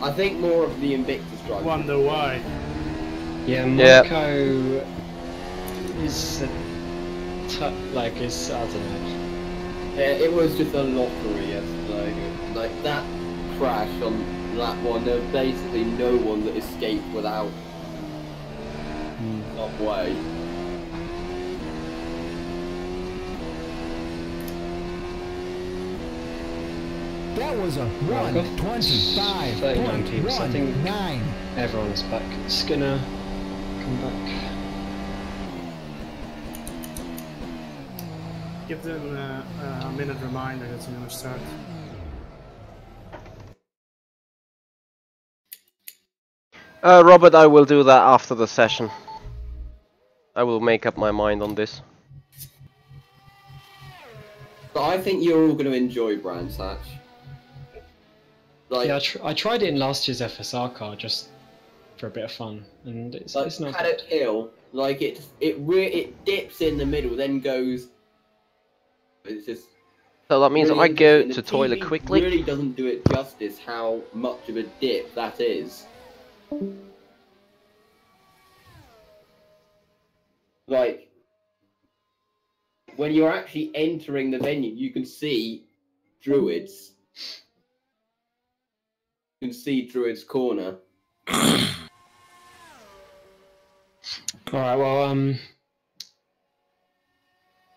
I think more of the Invictus drivers. Wonder why. Yeah, Monaco is like it's I don't know. Yeah, it was just a lottery yesterday. Like that crash on that one, there was basically no one that escaped without some way. That was a Monaco. 1:25. 39 teams. I think 9. everyone's back. Skinner, come back. Give them a minute reminder that you're going to start. Robert, I will do that after the session. I will make up my mind on this. But I think you're all going to enjoy Brands Hatch. Like, Yeah, I tried it in last year's FSR car just for a bit of fun, and it's not Paddock bad. Hill, like it dips in the middle, then goes. It's just. So that means really I go interesting. to The toilet TV quickly. Really doesn't do it justice how much of a dip that is. Like, when you're actually entering the venue, you can see Druids. You can see Druids Corner. Alright, well,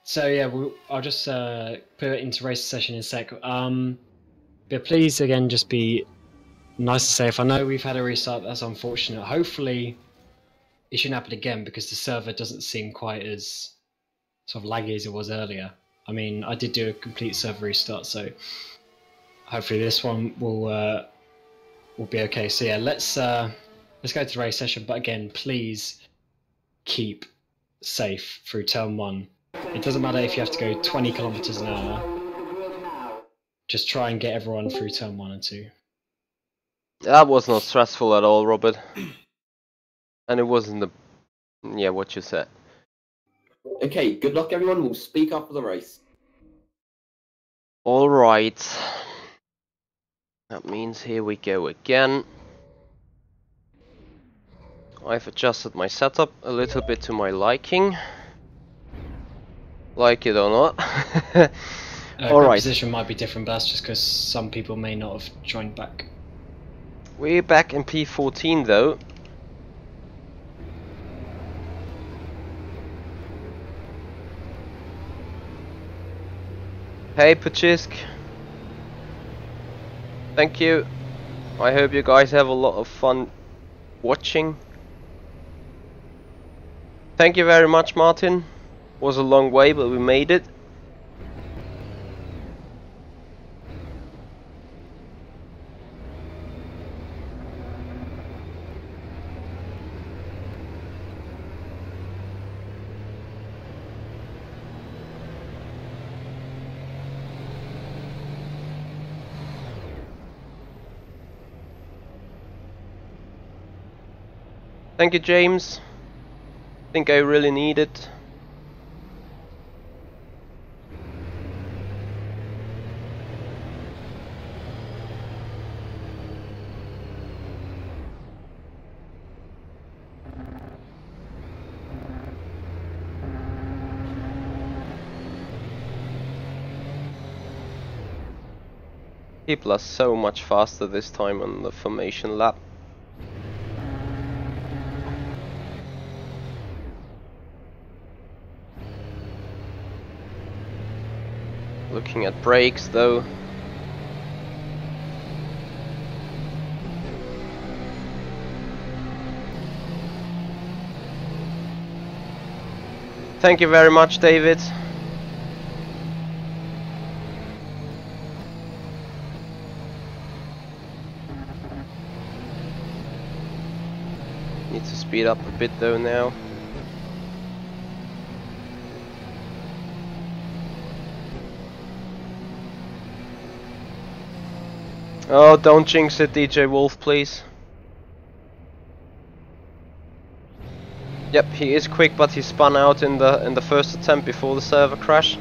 so yeah, I'll just put it into race session in a sec. But please, again, just be nice and safe. I know we've had a restart, that's unfortunate. Hopefully, it shouldn't happen again because the server doesn't seem quite as sort of laggy as it was earlier. I mean, I did do a complete server restart, so hopefully this one will be okay. So yeah, let's go to the race session. But again, please keep safe through turn 1. It doesn't matter if you have to go 20 kilometers an hour. Just try and get everyone through turn 1 and 2. That was not stressful at all, Robert. And it wasn't the... Yeah, what you said. Okay, good luck everyone, we'll speak after the race. Alright. That means here we go again. I've adjusted my setup a little bit to my liking. Like it or not. Alright. Position might be different, but that's just because some people may not have joined back. We're back in P14 though. Hey Pachisk. Thank you. I hope you guys have a lot of fun watching. Thank you very much, Martin. Was a long way, but we made it. Thank you, James. Think I really need it. People are so much faster this time on the formation lap. Looking at brakes though. Thank you very much, David. Need to speed up a bit though now. Oh, don't jinx it, DJ Wolf, please. Yep, he is quick, but he spun out in the first attempt before the server crash.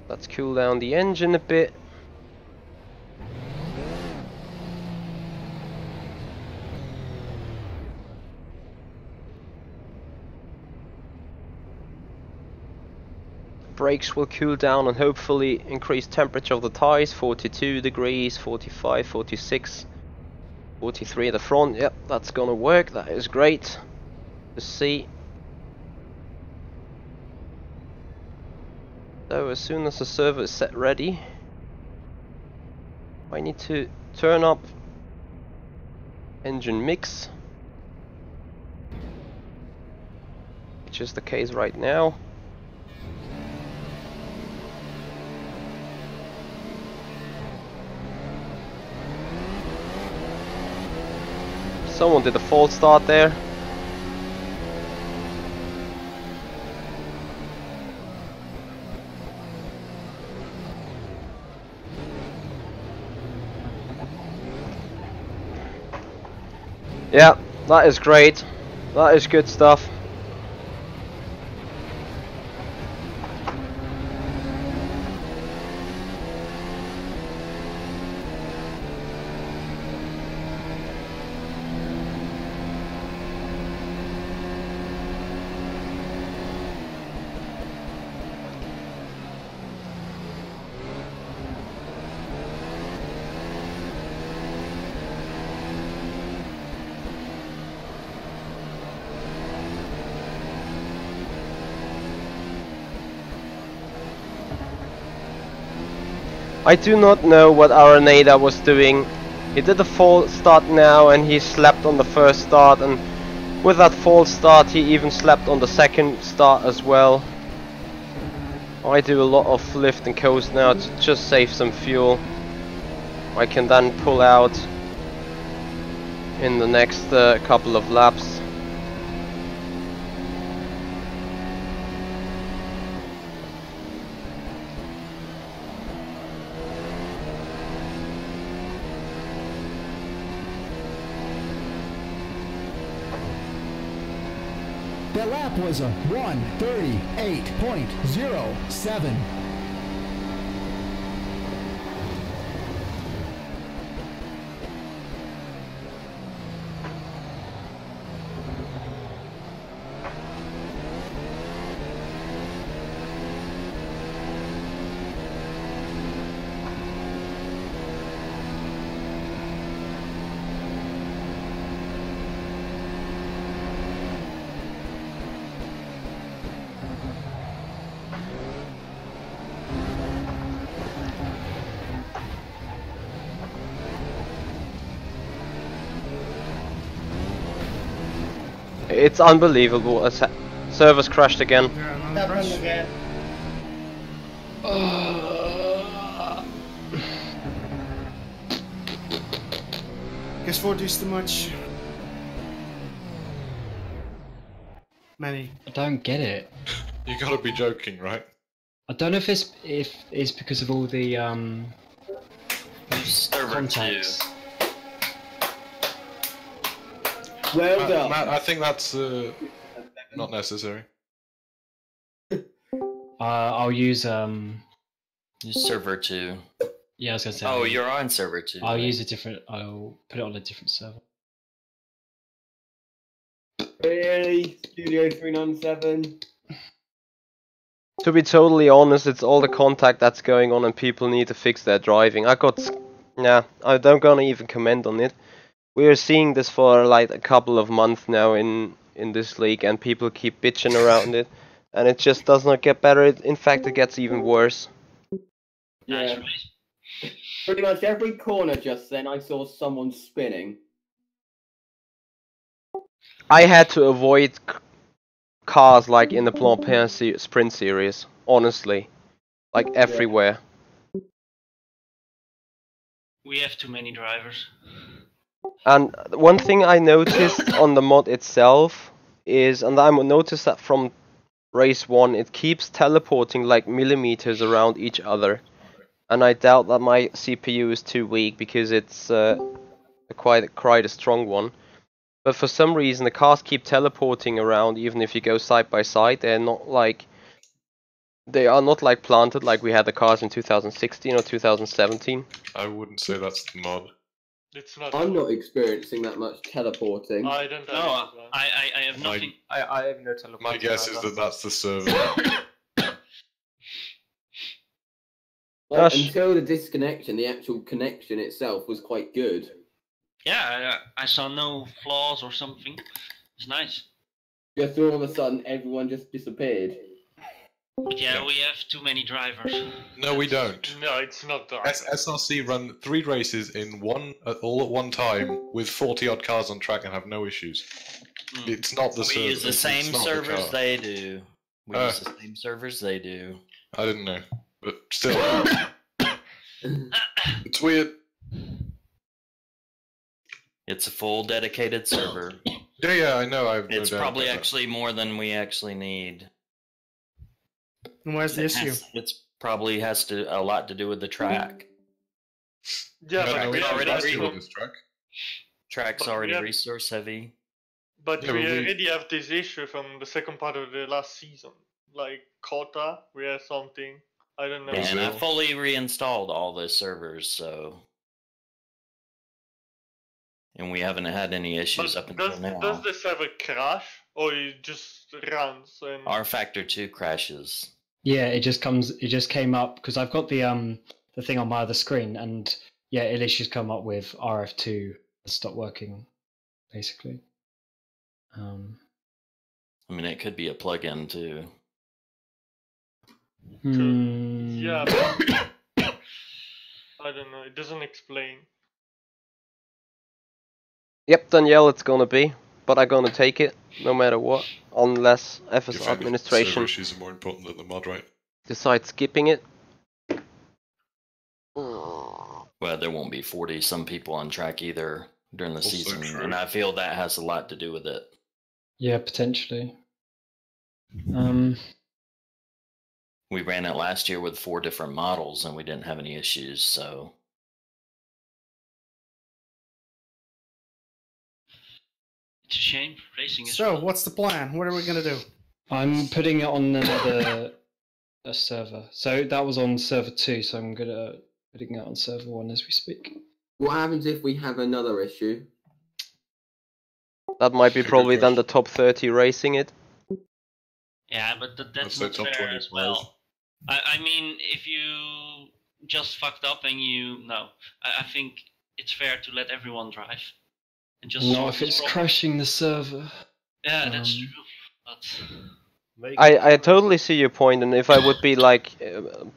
Let's cool down the engine a bit. brakes will cool down and hopefully increase temperature of the tires. 42 degrees, 45, 46, 43 at the front. Yep, that's gonna work. That is great to see. So as soon as the servo is set ready, I need to turn up engine mix, which is the case right now. Someone did a false start there. Yeah, that is great. That is good stuff. I do not know what Araneda was doing. He did a false start now and he slept on the first start, and with that false start he even slept on the second start as well. I do a lot of lift and coast now to just save some fuel. I can then pull out in the next couple of laps. That lap was a 1:38.07. It's unbelievable. Servers crashed again. Yeah, Guess 40 is too much. Many. I don't get it. You gotta be joking, right? I don't know if it's because of all the contacts. Well done. Matt, I think that's not necessary. I'll use Use server 2. Yeah, I was gonna say. Oh, you're on server 2. I'll use a different. I'll put it on a different server. Really? Studio 397? To be totally honest, it's all the contact that's going on and people need to fix their driving. I don't gonna even comment on it. We are seeing this for like a couple of months now in this league, and people keep bitching around it, and it just does not get better. In fact, it gets even worse. Yeah. Pretty much every corner just then I saw someone spinning. I had to avoid cars like in the Blancpain Sprint Series, honestly, like everywhere. We have too many drivers. And one thing I noticed on the mod itself is, and I noticed that from race 1, it keeps teleporting like millimeters around each other. And I doubt that my CPU is too weak because it's quite a strong one. But for some reason the cars keep teleporting around even if you go side by side. They are not like planted like we had the cars in 2016 or 2017. I wouldn't say that's the mod. It's not. I'm not experiencing that much teleporting. I don't know. No, I have nothing. I have no teleporting. My guess is that that's the server. Like, until the disconnection, the actual connection itself was quite good. Yeah, I saw no flaws or something. It's nice. Just all of a sudden, everyone just disappeared. But yeah, we have too many drivers. No, we don't. No, it's not that. SRC run 3 races in all at one time with 40-odd cars on track and have no issues. It's not the server. We use the same servers they do. We use the same servers they do. I didn't know, but still. It's weird. It's a full dedicated server. Yeah, I know. It's probably actually more than we actually need. And where's the issue? It's probably has a lot to do with the track. Yeah, but we already Track's already resource heavy. But we already have this issue from the second part of the last season. Like Kota, we have something. I don't know. Yeah, and I fully reinstalled all the servers, so. And we haven't had any issues up until now. Does the server crash, or it just runs? And... rFactor 2 crashes. Yeah, it just came up because I've got the thing on my other screen, and yeah, it issues come up with RF2 stop working, basically. I mean, it could be a plugin too. Yeah, but I don't know. It doesn't explain. Yep, Danielle, it's gonna be, but I'm gonna take it no matter what, unless FSR administration server issues are more important than the mod, right? decides skipping it. Well, there won't be 40-some people on track either during the season, true. and I feel that has a lot to do with it. Yeah, potentially. We ran it last year with 4 different models, and we didn't have any issues, so... It's a shame. Racing is So, what's the plan? What are we going to do? I'm putting it on another server. So that was on server 2, so I'm putting it on server 1 as we speak. What happens if we have another issue? That might be probably then the top 30 racing it. Yeah, but that's not fair as well. I mean, if you just fucked up and I think it's fair to let everyone drive. And just not if it's crashing the server. Yeah, that's true. But I totally see your point, and if I would be like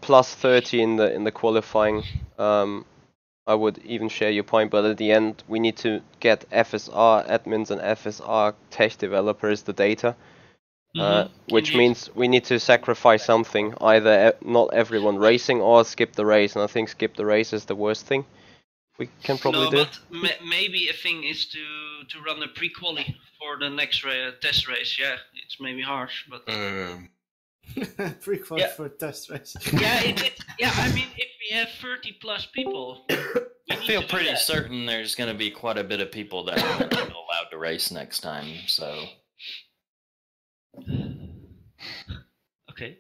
plus 30 in the qualifying, I would even share your point. But at the end, we need to get FSR admins and FSR tech developers the data, which means we need to sacrifice something. Either not everyone racing or skip the race, and I think skip the race is the worst thing we can probably do. But maybe a thing is to run a pre-quali for the next test race. Yeah, it's maybe harsh, but Pre-quali for test race. Yeah, I mean, if we have 30+ people, I feel pretty certain there's going to be quite a bit of people that aren't allowed to race next time. So. Okay.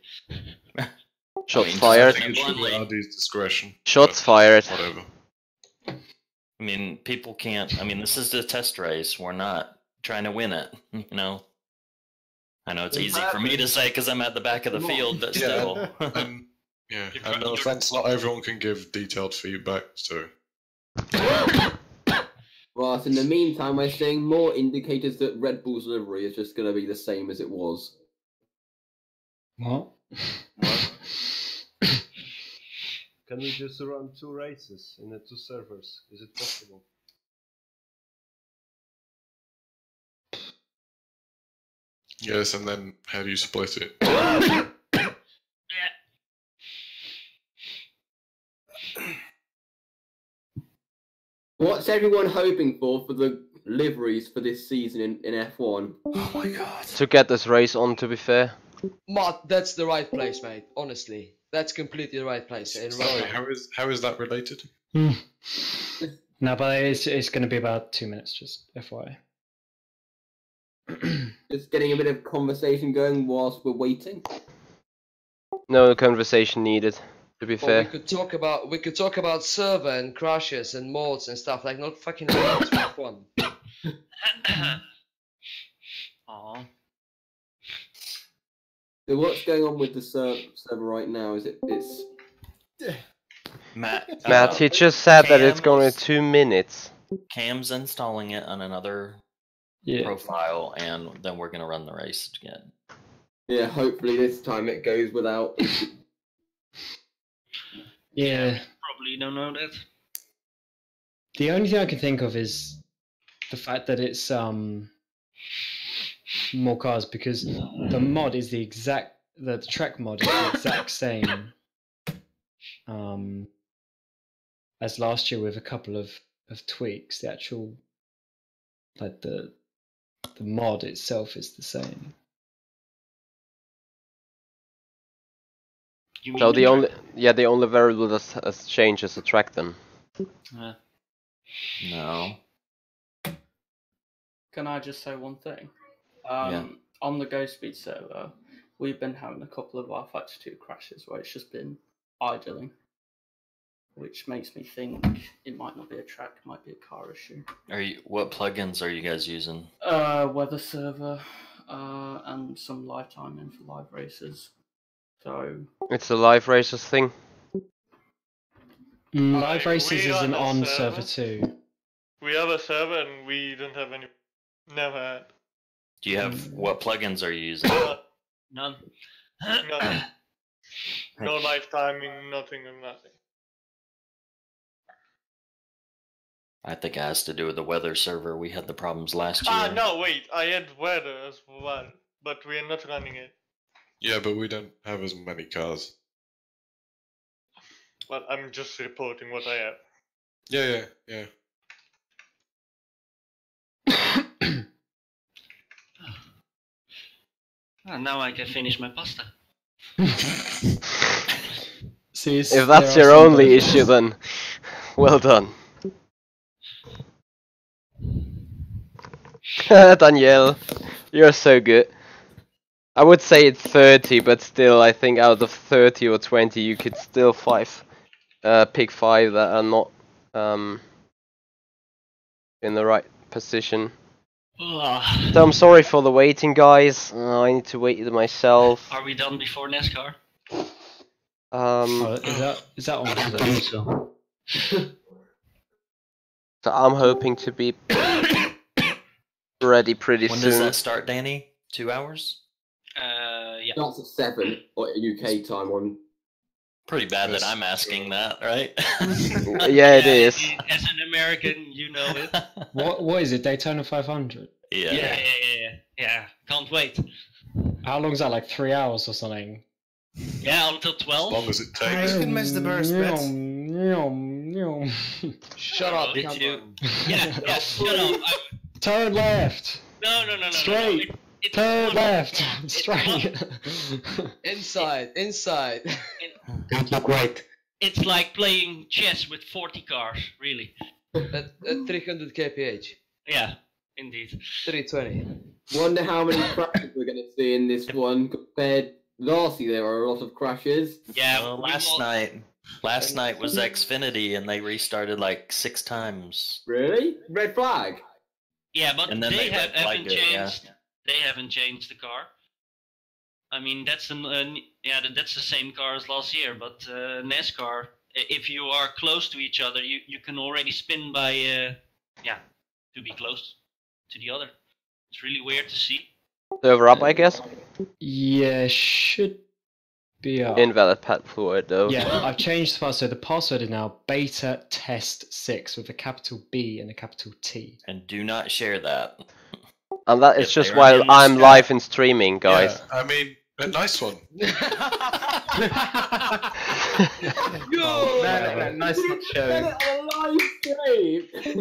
Shots fired. RD's discretion. Shots fired. Whatever. I mean, people can't. I mean, this is the test race. We're not trying to win it. You know. I know it's easy for me to say because I'm at the back of the field, but still. Yeah, and no offense, not everyone can give detailed feedback, so. Right, in the meantime, we're seeing more indicators that Red Bull's livery is just going to be the same as it was. What? Can we just run 2 races in the 2 servers? Is it possible? Yes, and then how do you split it? What's everyone hoping for the liveries for this season in F1? Oh my god. To get this race on, to be fair. Mott, that's the right place, mate. Honestly, that's completely the right place. Sorry, how is that related? No, but it's going to be about 2 minutes, just FYI. Just getting a bit of conversation going whilst we're waiting. No conversation needed, to be fair. We could talk about server and crashes and mods and stuff, like not fucking F1. Aww. So what's going on with the server right now? Is it's Matt, he just said that it's going to 2 minutes. Cam's installing it on another profile, and then we're gonna run the race again. Yeah, hopefully this time it goes without. Yeah. Probably don't know that. The only thing I can think of is the fact that it's more cars, because the mod is the track mod is the exact same as last year with a couple of tweaks. The actual the mod itself is the same. So the only variable that has changed is the track then. No. Can I just say one thing? Yeah. On the GoSpeed server, we've been having a couple of rFactor 2 crashes where it's just been idling, which makes me think it might not be a track, it might be a car issue. What plugins are you guys using? Weather server, and some live timing for live races. So it's a live races thing. Live races is an on server too. We have a server and we don't have any. Never had. Do you have what plugins are you using? None. None. No live timing, nothing and nothing. I think it has to do with the weather server. We had the problems last year. No, wait. I had weather as well, but we are not running it. Yeah, but we don't have as many cars. Well, I'm just reporting what I have. Yeah. Now I can finish my pasta. See, if that's your only issue, then well done. Danielle, you're so good. I would say it's 30, but still, I think out of 30 or 20, you could still pick 5 that are not in the right position. So I'm sorry for the waiting, guys. I need to wait myself. Are we done before NASCAR? Is that on? I think so. So I'm hoping to be ready pretty soon. When does that start, Danny? 2 hours? Yeah. Starts at 7 or UK time on. Pretty bad that I'm asking that, right? Yeah, it is. As an American, you know it. What is it? Daytona 500? Yeah. Can't wait. How long is that? Like 3 hours or something? Yeah, until 12. As long as it takes. You can miss the burst bits. Shut up. Did you? Yeah, shut up. Turn left. No. Straight. Turn left. Straight. Inside. Don't look right. It's like playing chess with 40 cars, really. At 300 kph. Yeah, indeed. 320. Wonder how many crashes we're going to see in this one compared. Last year there were a lot of crashes. Yeah, well, last night was Xfinity, and they restarted like 6 times. Really? Red flag? Yeah, but and then they haven't changed. Yeah. They haven't changed the car. I mean, that's that's the same car as last year. But NASCAR, if you are close to each other, you can already spin by to be close to the other. It's really weird to see. Server up, I guess. Yeah, should be up. Invalid password though. Yeah, I've changed the password. The password is now beta test 6 with a capital B and a capital T. And do not share that. And that is just while I'm live and streaming, guys. Yeah, I mean, a nice one. Nice not showing.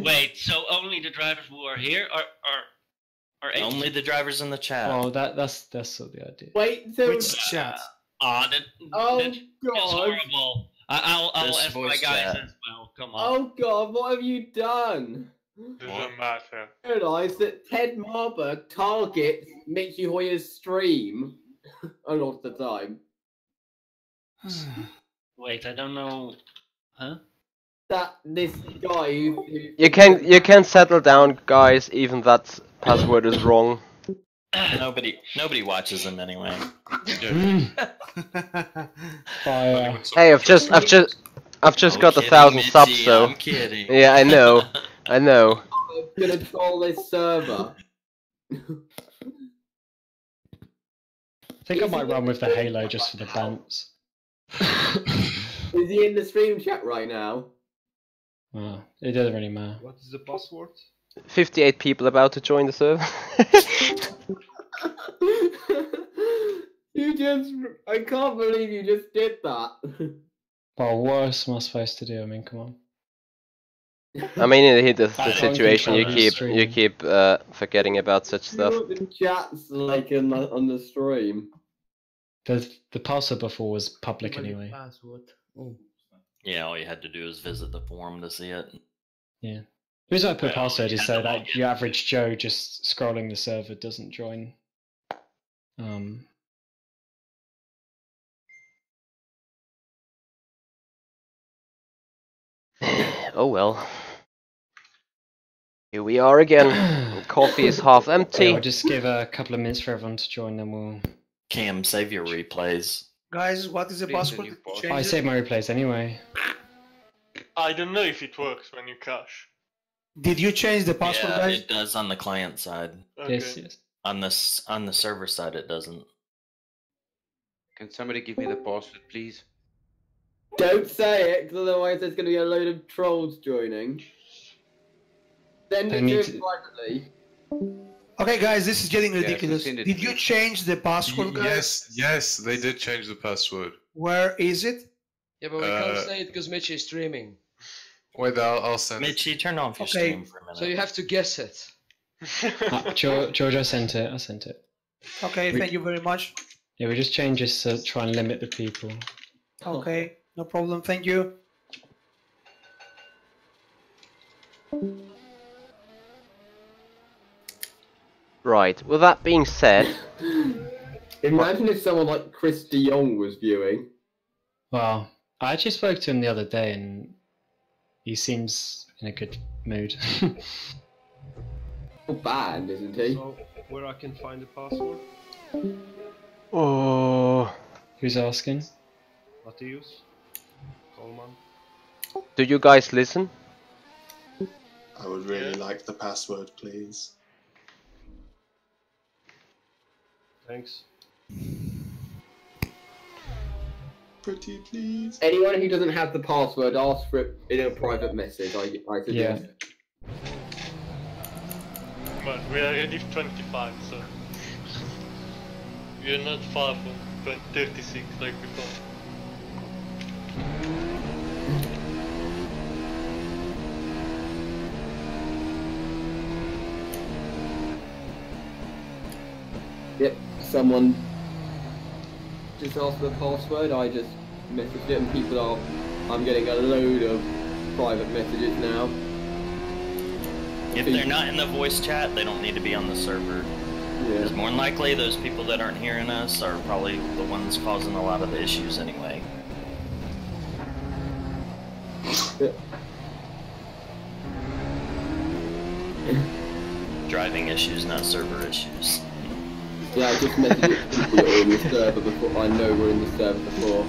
Wait, so only the drivers who are here are only the drivers in the chat. Oh, that's sort of the idea. Wait, so which chat? That's horrible. I'll ask my guys as well. Come on. Oh God, what have you done? Doesn't matter. I realised that Ted Marburg targets Michi Hoyer's stream a lot of the time. Wait, I don't know. Huh? That this guy who You can settle down, guys. Even that password is wrong. Nobody watches them anyway. Fire. Hey, I've just got 1,000 subs, so. I'm kidding. Yeah, I know. I know. I'm gonna troll this server. I think I might run with the Halo just for the bounce. Is he in the stream chat right now? Oh, it doesn't really matter. What is the password? 58 people about to join the server. You just... I can't believe you just did that. Well, what else am I supposed to do? I mean, come on. I mean, in the I situation, you control keep forgetting about such stuff. The chat's like on the stream. The password before was public anyway. Password. Oh. Yeah, all you had to do is visit the forum to see it. Yeah. The reason I put Well, password you is had so to log that your average Joe just scrolling the server doesn't join. Oh well. Here we are again. Coffee is half empty. Yeah, I'll just give a couple of minutes for everyone to join, then we'll... Cam, save your replays. Guys, what is the password? I saved my replays anyway. I don't know if it works when you cache. Did you change the password, Yeah, guys? it does on the client side. Okay. Yes. On the server side, it doesn't. Can somebody give me the password, please? Don't say it, because otherwise there's going to be a load of trolls joining. Send it to him privately. Okay, guys, this is getting Yeah, ridiculous. send it Did to you me. change the password, guys? Yes, they did change the password. Where is it? Yeah, but we can't say it because Michi is streaming. Wait, I'll send it. Michi, turn off your Okay. stream for a minute. So you have to guess it. George, I sent it. Okay, thank you very much. Yeah, we just changed this to try and limit the people. Okay, no problem, thank you. Right. With that being said, Imagine if someone like Chris de Jong was viewing. Well, I actually spoke to him the other day, and he seems in a good mood. Banned, isn't he? So, where I can find the password? oh, Who's asking? What to use? Coleman. do you guys listen? I would really like the password, please. Thanks. Pretty please. Anyone who doesn't have the password, ask for it in a private message. I suggest. But we are already 25, so we are not far from 36 like before. Yep, someone just asked for the password. I just messaged it, and people are. I'm getting a load of private messages now. If they're not in the voice chat, they don't need to be on the server. Because more than likely, those people that aren't hearing us are probably the ones causing a lot of the issues anyway. Driving issues, not server issues. Yeah, I just messaged it to people that are in the server before. I know we're in the server before.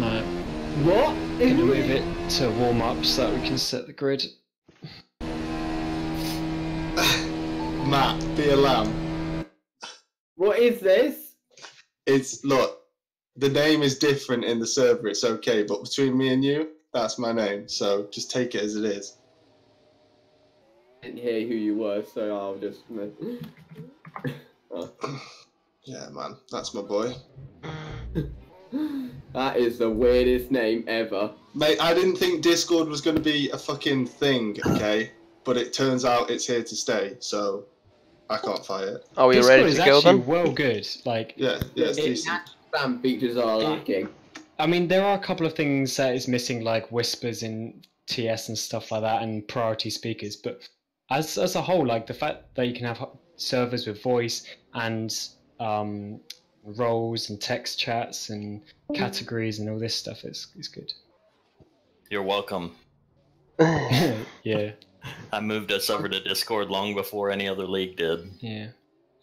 Alright. What? Gonna move it to warm up so that we can set the grid. Matt, be a lamb. What is this? It's, look, the name is different in the server, it's okay, but between me and you, that's my name, so just take it as it is. I didn't hear who you were, so I'll just. Oh. Yeah, man, that's my boy. That is the weirdest name ever. Mate, I didn't think Discord was going to be a fucking thing, okay? But it turns out it's here to stay, so I can't fight it. Are we Discord ready is to go actually then? well good. Like, yeah, it's decent. Spam features are lacking. I mean, there are a couple of things that is missing, like whispers in TS and stuff like that, and priority speakers. But as a whole, like the fact that you can have servers with voice and roles and text chats and categories and all this stuff is good. You're welcome. Yeah. I moved us over to Discord long before any other league did. Yeah.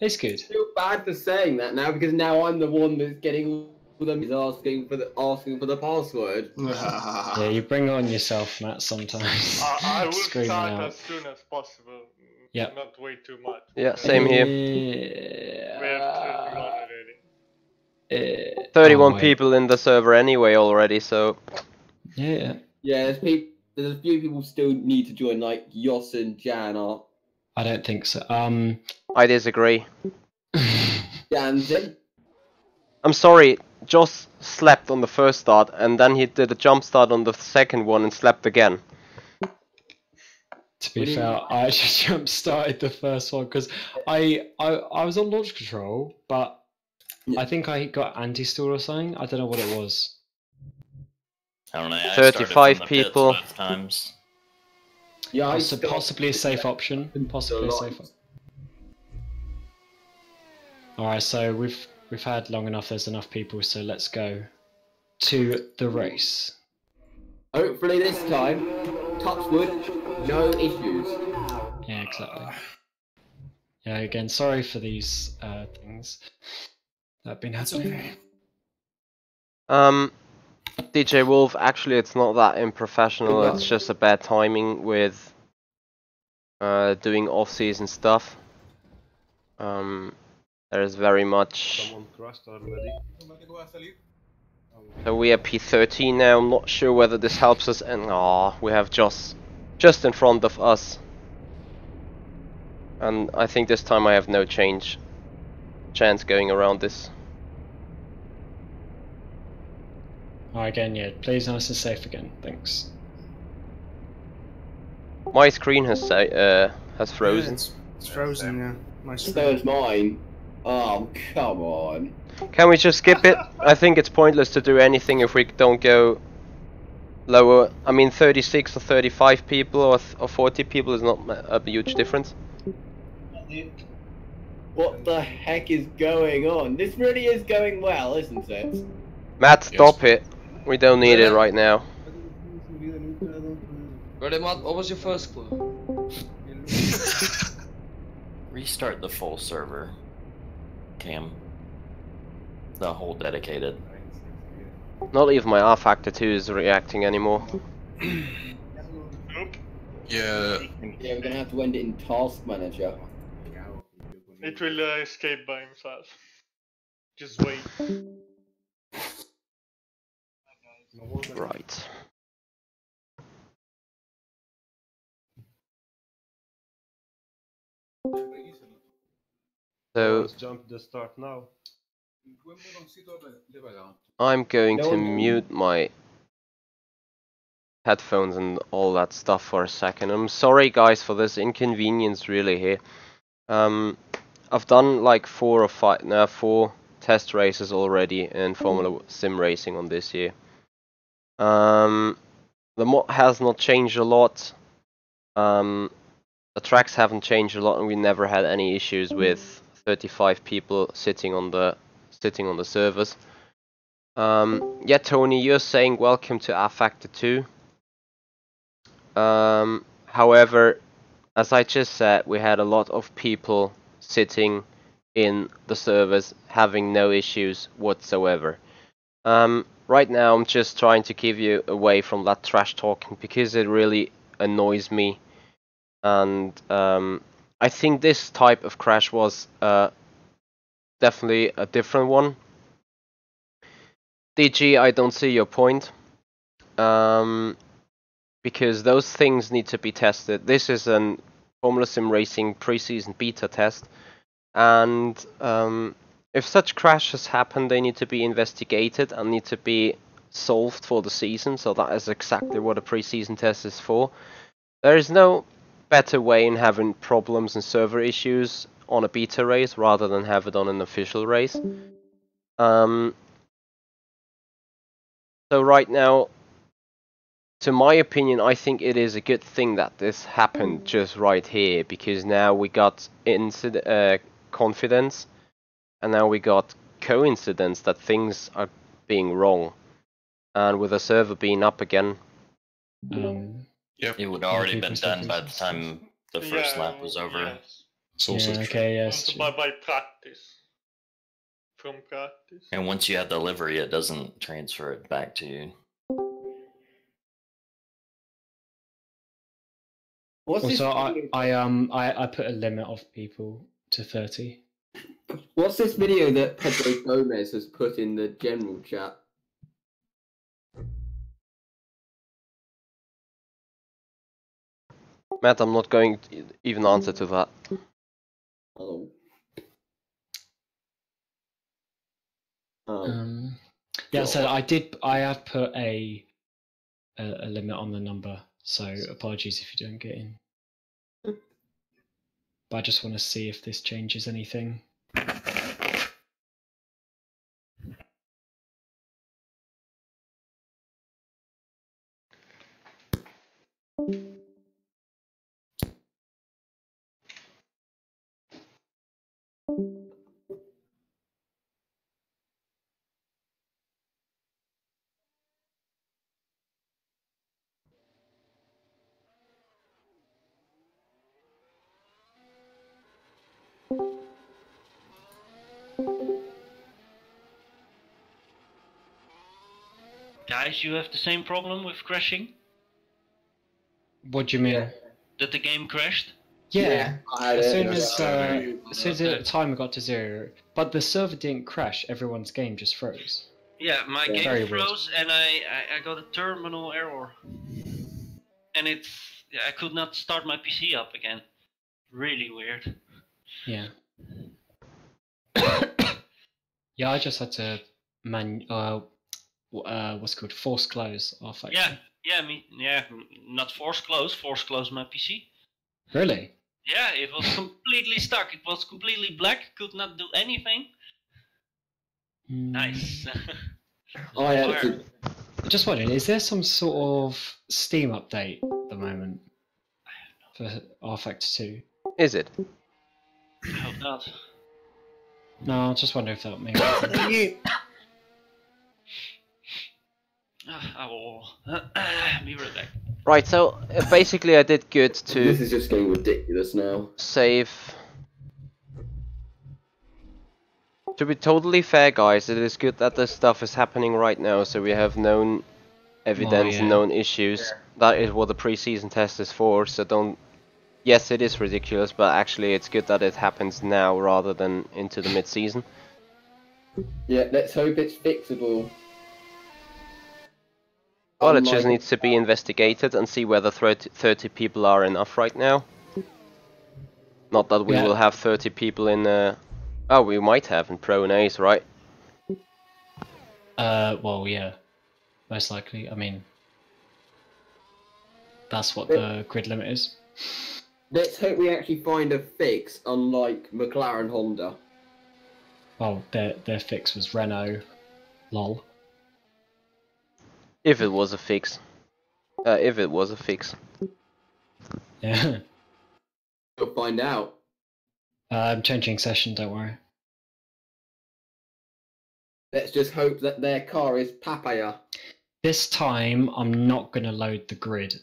It's good. I feel bad for saying that now because now I'm the one that's getting all them asking for the password. Yeah, you bring it on yourself, Matt. Sometimes. I will Screaming start out. as soon as possible. Yep. Not wait too much. Yeah, same here. We have 31 already. 31 people in the server anyway already, so... Yeah. Yeah, there's a few people still need to join, like Yoss and Jan are. I don't think so. I disagree. Jan's in. I'm sorry, Joss slept on the first start, and then he did a jump start on the second one and slept again. To be fair, I actually jump started the first one because I was on launch control, but I think I got anti-stall or something. I don't know what it was. I don't know. I 35 people. Both times. Yeah, so possibly a safe option. Possibly a safe option. Alright, so we've had long enough. There's enough people, so let's go to the race. Hopefully this time, touch wood, no issues. Yeah, exactly. Yeah, again, sorry for these things that have been happening. DJ Wolf, actually it's not that unprofessional, it's just a bad timing with doing off-season stuff. There is very much... Someone crashed already. So we are P13 now, I'm not sure whether this helps us, and we have just in front of us. And I think this time I have no chance going around this. Again, yeah, please nice and safe again, thanks. My screen has frozen. Yeah, it's frozen, yeah. My So screen. is mine. Oh, come on. Can we just skip it? I think it's pointless to do anything if we don't go lower. I mean, 36 or 35 people or 40 people is not a huge difference. What the heck is going on? This really is going well, isn't it? Matt, stop it. We don't need it right now. Really, Matt, what was your first clue? Restart the full server. Cam. The whole dedicated. Not even my rFactor 2 is reacting anymore. Yeah. Yeah, we're gonna have to end it in Task Manager. It will escape by himself. Just wait. Right. So Let's jump the start now. I'm going to mute my headphones and all that stuff for a second. I'm sorry guys for this inconvenience really here. I've done like 4 test races already in Formula Sim Racing on this year. The mod has not changed a lot. The tracks haven't changed a lot, and we never had any issues with 35 people sitting on the servers. Yeah, Tony, you're saying welcome to rFactor 2. However, as I just said, we had a lot of people sitting in the servers having no issues whatsoever. Right now I'm just trying to keep you away from that trash talking because it really annoys me, and I think this type of crash was definitely a different one. DG, I don't see your point, because those things need to be tested. This is an Formula Sim Racing pre-season beta test, and if such crashes happen, they need to be investigated and need to be solved for the season, so that is exactly what a pre-season test is for. There is no better way in having problems and server issues on a beta race rather than have it on an official race. So right now, to my opinion, I think it is a good thing that this happened just right here, because now we got confidence, and now we got coincidence that things are being wrong, and with the server being up again. It would already been done by the time the first lap was over. Yes. It's also true. Okay, yes. Also by practice. From practice. And once you have the livery, it doesn't transfer it back to you. Also, I put a limit of people to 30. What's this video that Pedro Gomez has put in the general chat? Matt, I'm not going to even answer to that. Oh. Yeah, so I have put a limit on the number, so apologies if you don't get in. But I just want to see if this changes anything. Guys, you have the same problem with crashing? What do you mean? That the game crashed? Yeah, as soon as Okay. the timer got to 0, but the server didn't crash, everyone's game just froze. Yeah, my Very game weird. froze and I got a terminal error. And I could not start my PC up again. Really weird. Yeah. Yeah, I just had to what's it called, force close rFactor. Not force close my PC. Really? Yeah, it was completely stuck. It was completely black, could not do anything. Nice. Just wondering, is there some sort of Steam update at the moment for rFactor 2? Is it? I hope not. No, I just wonder if that maybe. I will be right back. Right, so basically I did good to... This is just getting ridiculous now. Save... To be totally fair, guys, it is good that this stuff is happening right now, so we have known evidence, known issues. That is what the pre-season test is for, so don't... Yes, it is ridiculous, but actually it's good that it happens now rather than into the mid-season. Yeah, let's hope it's fixable. Well, it just needs to be investigated and see whether 30 people are enough right now. Not that we will have 30 people in... Oh, we might have in Pro and Ace, right? Well, yeah. Most likely. I mean... That's what the grid limit is. Let's hope we actually find a fix, unlike McLaren Honda. Well, their fix was Renault. Lol. If it was a fix. If it was a fix. Yeah. We'll find out. I'm changing session, don't worry. Let's just hope that their car is papaya. This time, I'm not going to load the grid.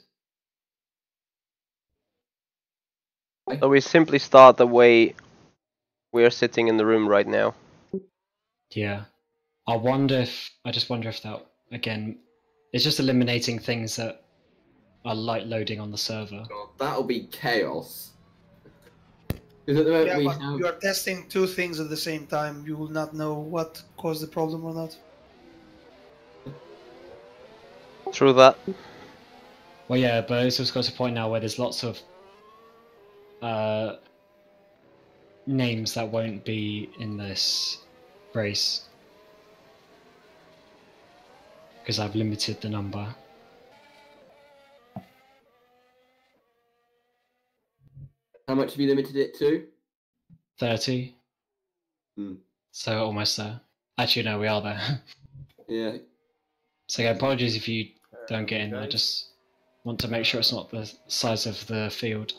So we simply start the way we're sitting in the room right now. Yeah. I just wonder if that, again, it's just eliminating things that are light loading on the server. God, that'll be chaos. Because at the moment you are testing two things at the same time. You will not know what caused the problem or not. True that. Well, yeah, but it's just got to a point now where there's lots of names that won't be in this race. Because I've limited the number. How much have you limited it to? 30. So almost there. Actually, no, we are there. Yeah. So again, apologies if you don't get in. I just want to make sure it's not the size of the field.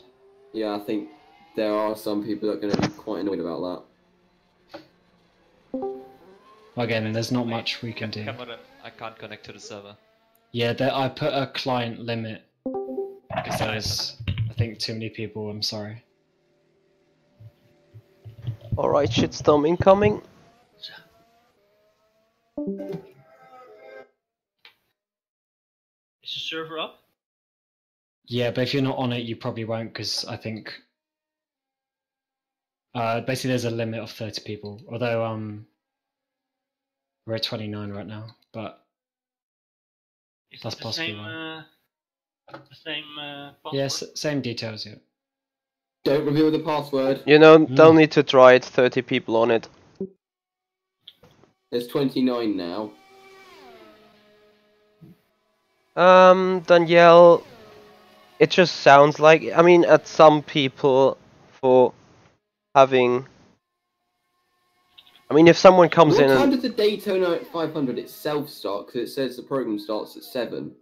Yeah, I think there are some people that are going to be quite annoyed about that. Well, again, there's not much we can do. Cameron, I can't connect to the server. Yeah, I put a client limit because there's, I think, too many people. I'm sorry. Alright, shitstorm incoming. Is the server up? Yeah, but if you're not on it, you probably won't, because I think basically there's a limit of 30 people. Although we're at 29 right now, but that's possibly why. The same password? Yes, same details. Yeah. Don't reveal the password. You know, don't need to try it. 30 people on it. There's 29 now. Danielle, it just sounds like, I mean, at some people for having, I mean, if someone comes in What time and does the Daytona 500 itself start? Because it says the program starts at 7.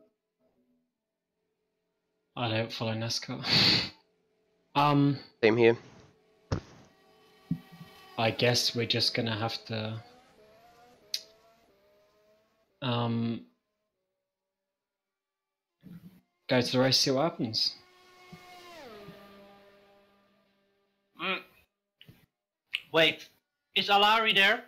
I don't follow NASCAR. Same here. I guess we're just gonna have to go to the race, see what happens. Wait, is Alari there?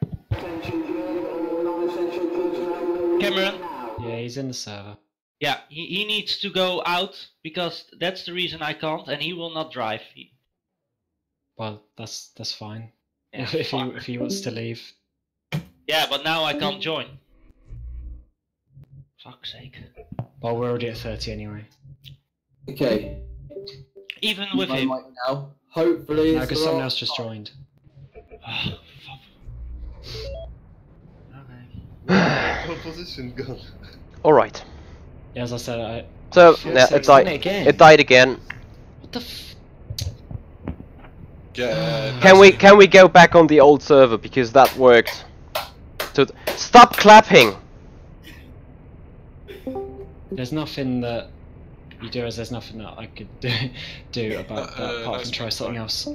Cameron? Yeah, he's in the server. Yeah, he needs to go out because that's the reason I can't, and he will not drive. Well, that's fine. Yeah, if he wants to leave. Yeah, but now I can't join. Fuck's sake. Well, we're already at 30 anyway. Okay. Even with I'm him. right now. Hopefully, No, it's because the someone last else just joined. Pole position gone. Alright. Yeah, as I said, So, yeah, it died again. What the f... Can we go back on the old server because that worked? So stop clapping. There's nothing that you do, as there's nothing that I could do about that apart from try something else.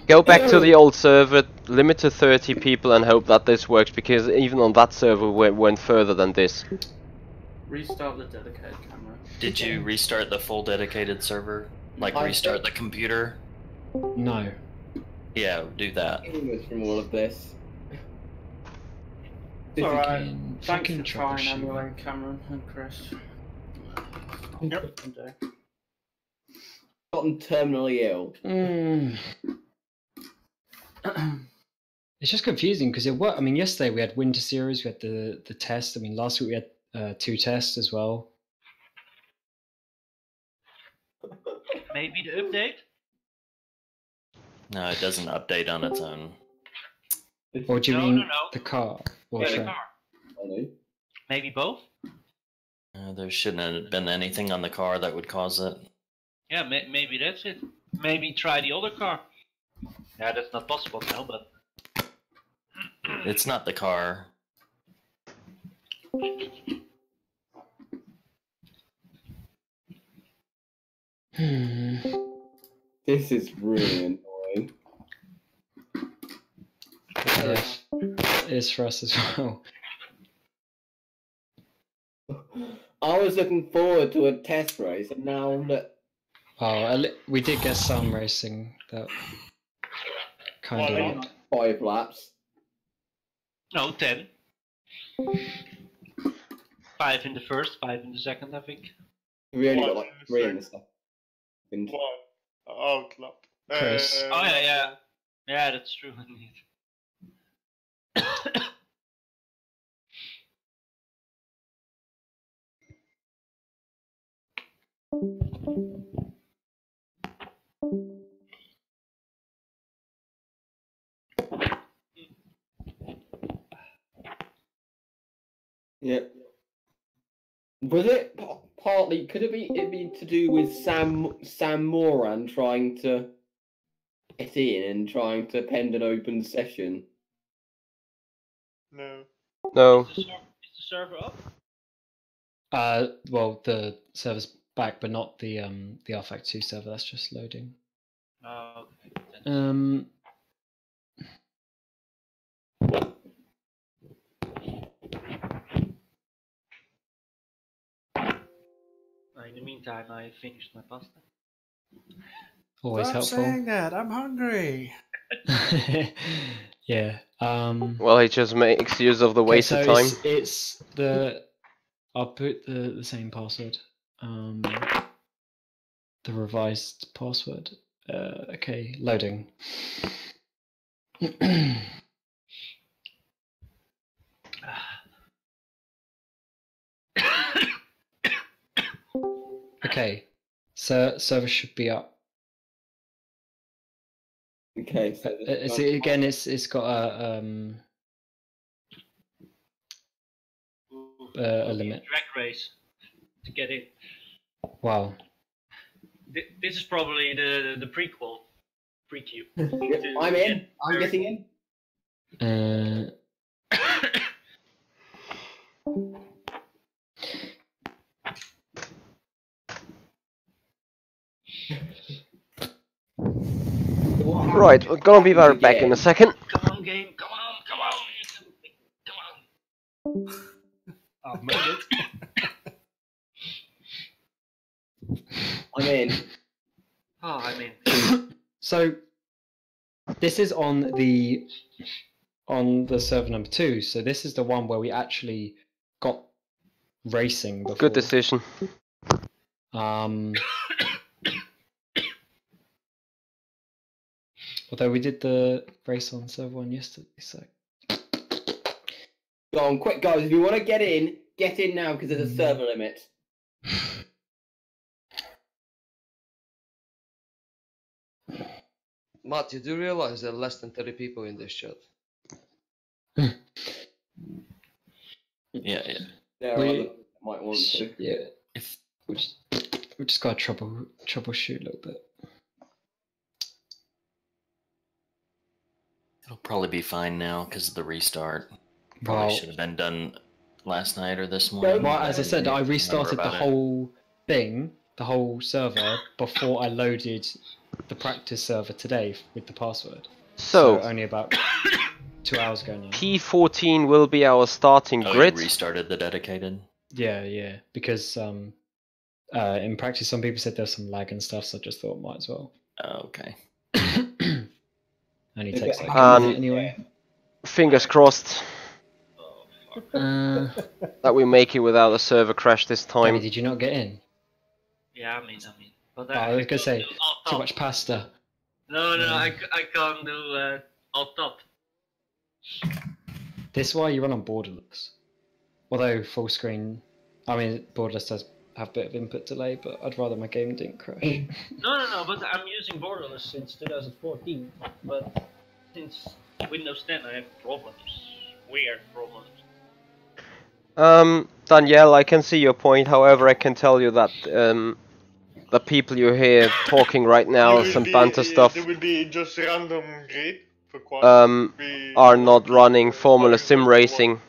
Go back to the old server, limit to 30 people, and hope that this works, because even on that server we went further than this. Restart the dedicated camera. Did you restart the full dedicated server? Like restart the computer? No. Yeah, do that. From all of this. Alright, thanks fucking for trying troubleshoot. anyway, Cameron and Chris. Yep. Gotten terminally ill. It's just confusing because I mean, yesterday we had Winter Series, we had the test. I mean, last week we had 2 tests as well. Maybe the update? No, it doesn't update on its own. Or do you mean the car? Or Yeah, the track? car. Maybe both? There shouldn't have been anything on the car that would cause it. Yeah, maybe that's it. Maybe try the other car. Yeah, that's not possible now, but... It's not the car. This is really annoying. Yeah, it is for us as well. I was looking forward to a test race, and now look. Oh, we did get some racing that kind of. 5 laps. No, 10. 5 in the first, 5 in the second, I think. We only got like 3 in the stuff. One outlap. Chris. Oh yeah. Yeah, that's true indeed. Yep. Was it partly? Could it be to do with Sam Moran trying to get in and trying to pend an open session? No. No. Is the server up? Well, the server's back, but not the rFactor 2 server. That's just loading. Oh, okay. In the meantime, I finished my pasta. Always Stop helpful. saying that. I'm hungry. Yeah. Well, he just makes use of the wasted so time. It's the. I'll put the same password. The revised password. Okay, loading. Okay, so server should be up. Okay, so See, again, it's got a limit. Drag race to get in. Wow. This is probably the prequel, pre-queue. I'm in. I'm getting in. Right, we're gonna be right back in a second. Come on, game. Come on. I've made it. I'm in. Oh, I'm in. So this is on the server number 2. So this is the one where we actually got racing before. Good decision. Although we did the race on server 1 yesterday, so. Go on, quick guys! If you want to get in now because there's a server limit. Matt, you do realize there are less than 30 people in this chat? Yeah. Might want to. Yeah. We just got to troubleshoot a little bit. It'll probably be fine now because of the restart. Probably should have been done last night or this morning. Well, as I said, I restarted the whole thing, the whole server, before I loaded the practice server today with the password. So only about 2 hours ago now. P14 will be our starting grid. You restarted the dedicated? Yeah, because in practice some people said there's some lag and stuff, so I just thought might as well. Oh, okay. Only takes like a minute anyway. Fingers crossed that we make it without a server crash this time. Danny, did you not get in? Yeah, I mean. But I was gonna say too much pasta. No, I can't do alt top. This is why you run on borderless. Although full screen, I mean borderless does have a bit of input delay, but I'd rather my game didn't crash. No, but I'm using borderless since 2014. But since Windows 10, I have problems. Weird problems. Danielle, I can see your point. However, I can tell you that the people you hear talking right now, some banter stuff, There will be just random grid for are not running Formula Simracing,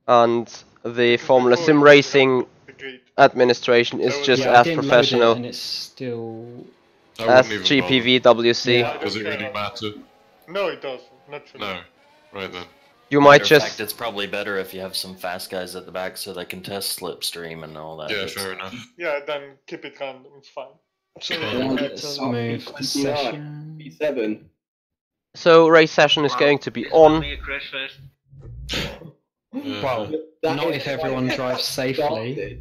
and the Formula Simracing administration is just as professional and it's still as GPVWC. Does it really matter? No, it doesn't. Not true. No. Right then. You might In just. fact, it's probably better if you have some fast guys at the back so they can test slipstream and all that. Yeah, fair enough. Yeah, then keep it random. It's fine. Let's move the session. P7. So race session is going to be on. Well, not if everyone drives safely.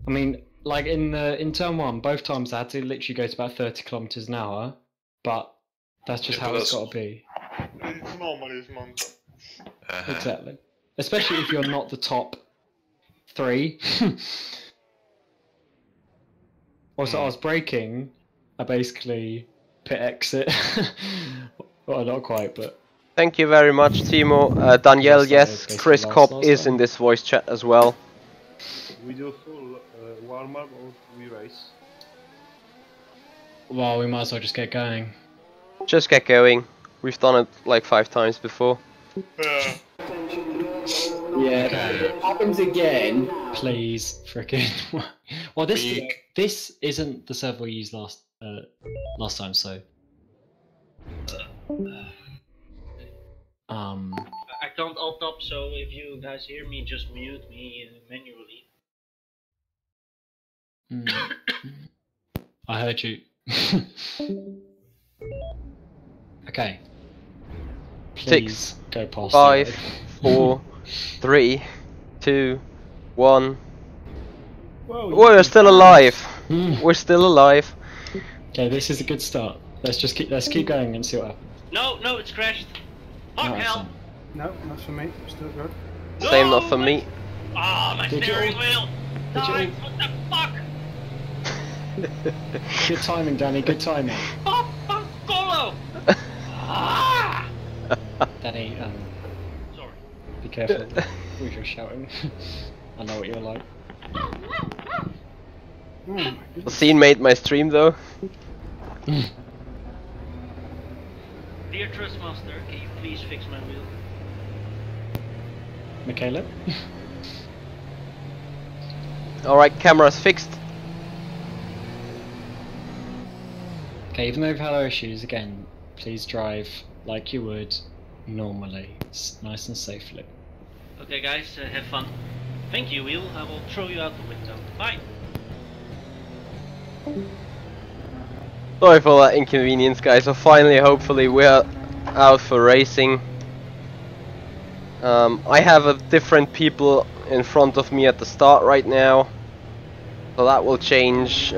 I mean, like in turn 1, both times I had to literally go to about 30 kilometers an hour, but that's just how it's got to be. It's normal, it's Monza. Exactly. Especially if you're not the top 3. Also, I was braking. I basically pit exit. Well, not quite, but. Thank you very much, Timo. Danielle, yes, Chris Kopp is in this voice chat as well. We do full warm up or we race? Well, we might as well just get going. Just get going. We've done it like 5 times before. Yeah, if it happens again. Please, frickin'. Well, this isn't the server we used last time, so. I can't alt up, so if you guys hear me, just mute me manually. I heard you. Okay. Please 6, go past 5, 0. 4, 3, 2, 1. Whoa, We're still alive. We're still alive. Okay, this is a good start. Let's keep going and see what happens. No, it's crashed. Fuck hell. No, not for me. Still good. Same not for me. Ah, my steering wheel. What the fuck? Good timing, Danny. Good timing. Golo. Danny, sorry. Be careful with your shouting. I know what you're like. The scene made my stream though. Dear Trustmaster, can you please fix my wheel? Michaela? Alright, camera's fixed. Okay, even though we've had our issues, again, please drive like you would normally, nice and safely. Okay guys, have fun. Thank you, wheel. I will throw you out the window. Bye. Sorry for that inconvenience, guys. So finally, hopefully, we're out for racing. I have different people in front of me at the start right now, so that will change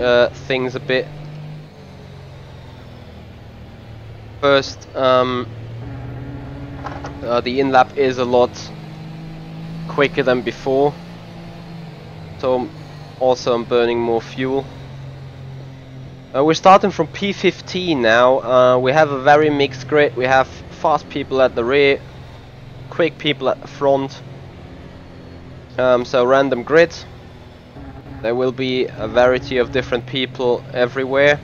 things a bit. First, the in-lap is a lot quicker than before, so also I'm burning more fuel. We're starting from P15 now. We have a very mixed grid. We have fast people at the rear, quick people at the front. So random grid. There will be a variety of different people everywhere.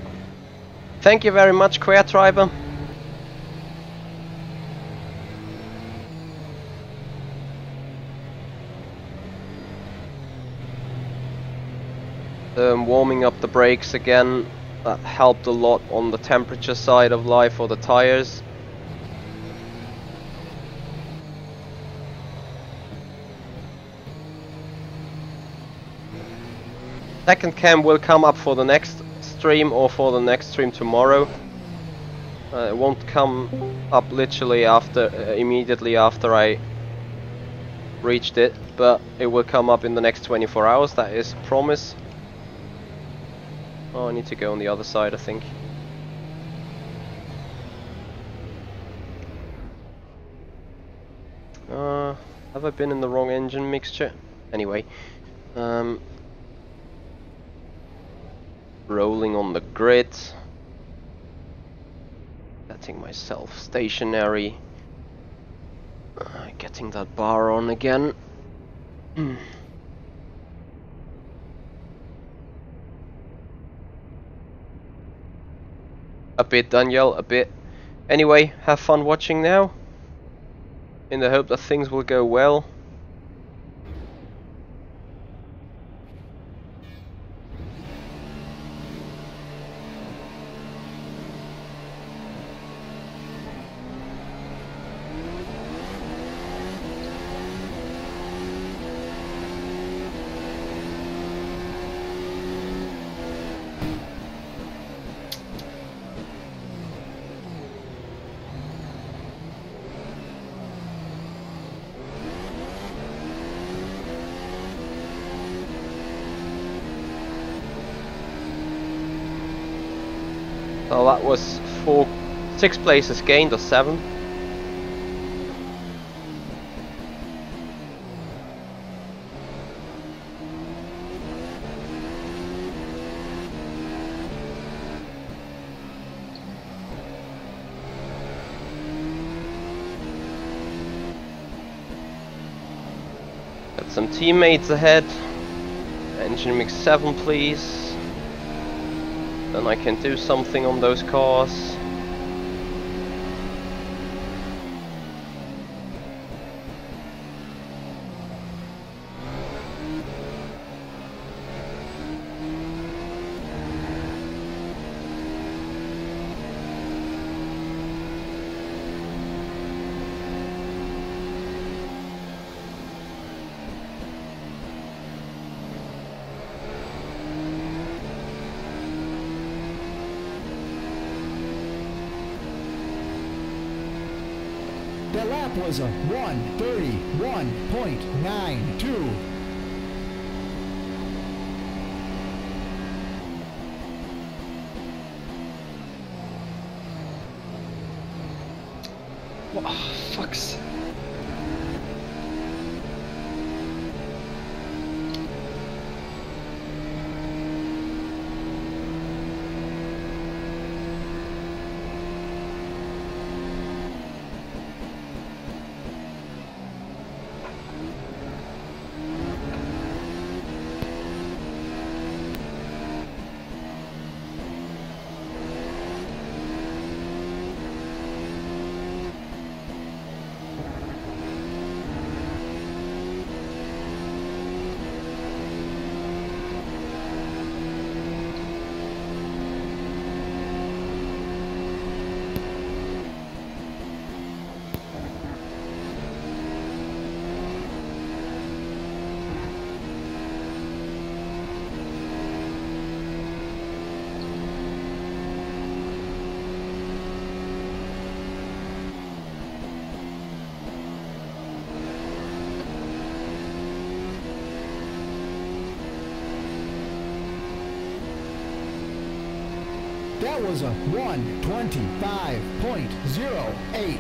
Thank you very much, Queer Driver. Warming up the brakes again. That helped a lot on the temperature side of life for the tires. Second cam will come up for the next stream or for the next stream tomorrow. It won't come up literally after, immediately after I reached it, but it will come up in the next 24 hours, that is a promise. Oh, I need to go on the other side, I think. Have I been in the wrong engine mixture? Anyway, rolling on the grid, getting myself stationary, getting that bar on again. A bit, Daniel, a bit. Anyway, have fun watching now, in the hope that things will go well. So that was 6 places gained, or 7. Got some teammates ahead. Engine mix 7, please. Then I can do something on those cars. The lap was a 1:31.92. What? Oh, fuck's. That was a 1:25.08.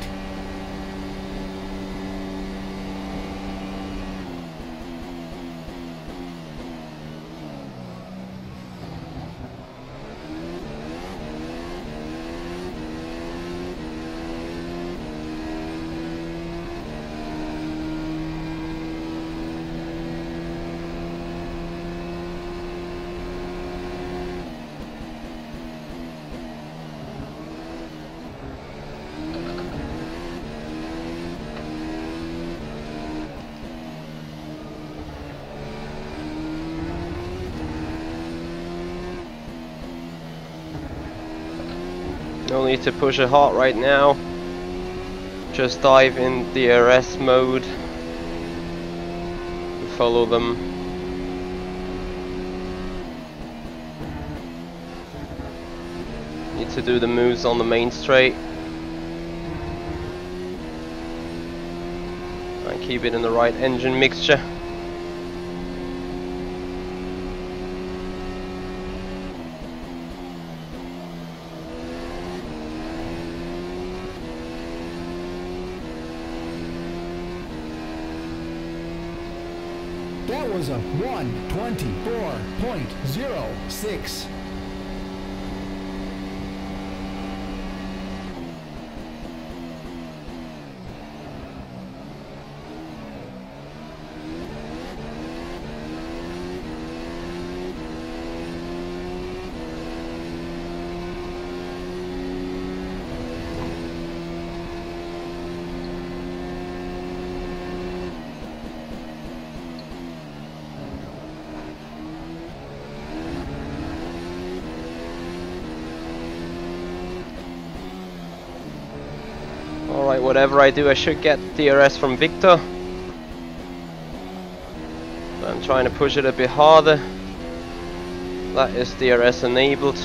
No need to push it hard right now. Just dive in DRS mode. Follow them. Need to do the moves on the main straight. And keep it in the right engine mixture. That was a 1:24.06. Alright, whatever I do, I should get DRS from Victor. I'm trying to push it a bit harder. That is DRS enabled.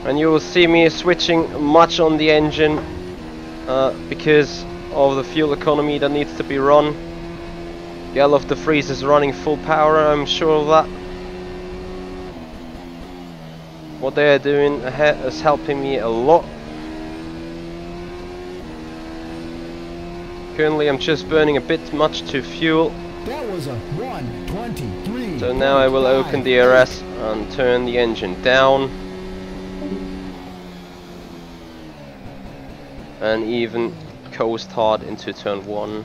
And you will see me switching much on the engine because of the fuel economy that needs to be run. Yell of the Freeze is running full power, I'm sure of that. What they are doing ahead is helping me a lot. Currently I'm just burning a bit much to fuel. That was a 1:23. So now I will open DRS and turn the engine down. And even coast hard into turn 1.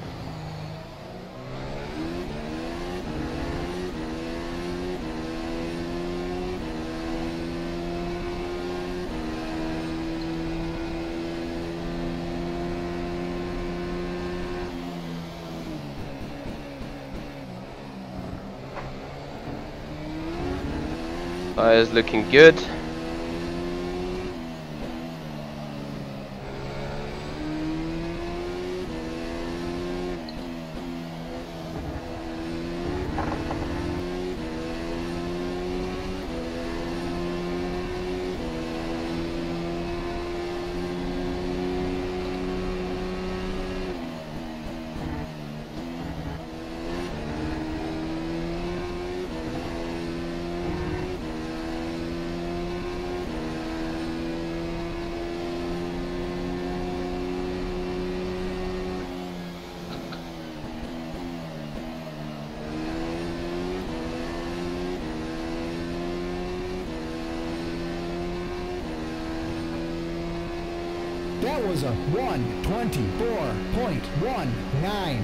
Tires looking good. That was a 1:24.19.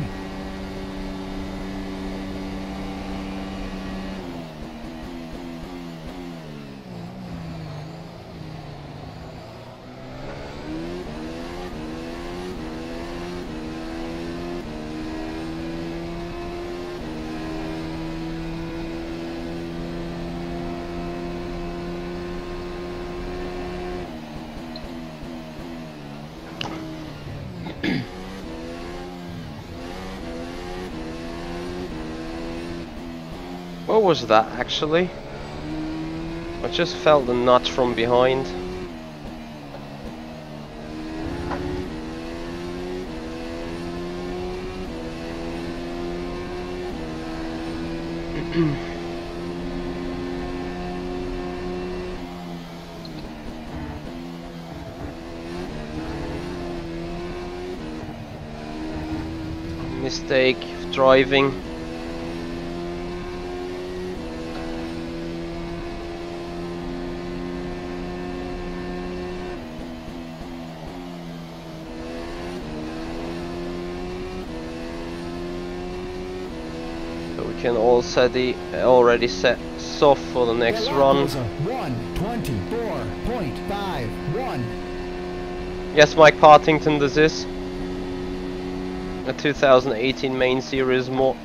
What was that actually? I just felt the nut from behind. Mistake of driving. Can already set soft for the next run. 1:24.51. Yes, Mike Partington, this is a 2018 main series mod.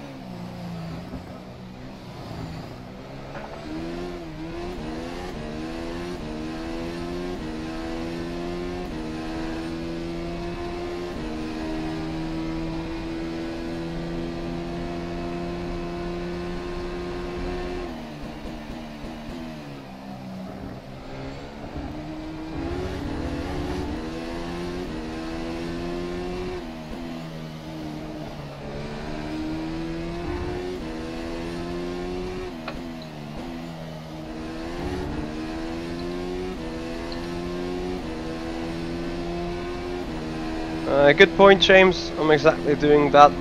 Good point, James. I'm exactly doing that.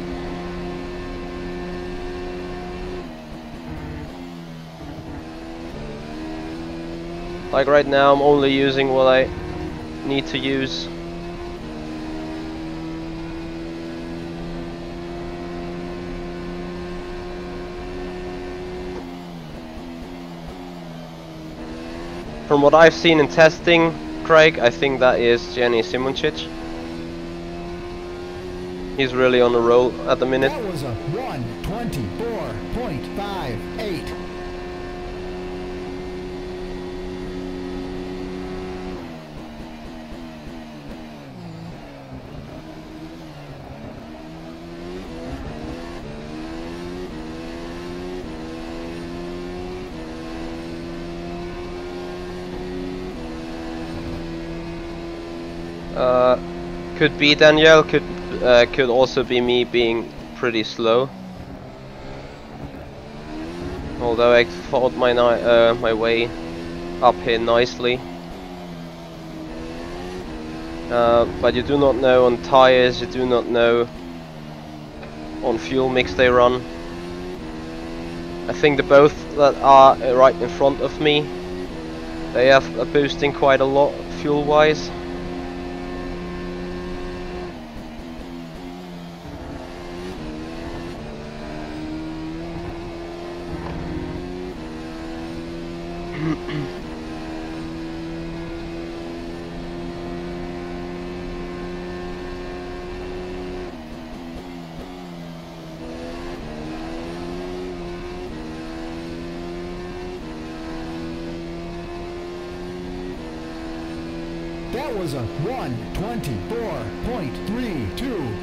Like right now, I'm only using what I need to use. From what I've seen in testing, Craig, I think that is Jenny Simoncic. He's really on a roll at the minute. That was a 1:24.58. Could be Danielle, could also be me being pretty slow. Although I fought my way up here nicely. But you do not know on tires, you do not know on fuel mix they run. I think the both that are right in front of me, they are boosting quite a lot fuel wise. That was a 1:24.32.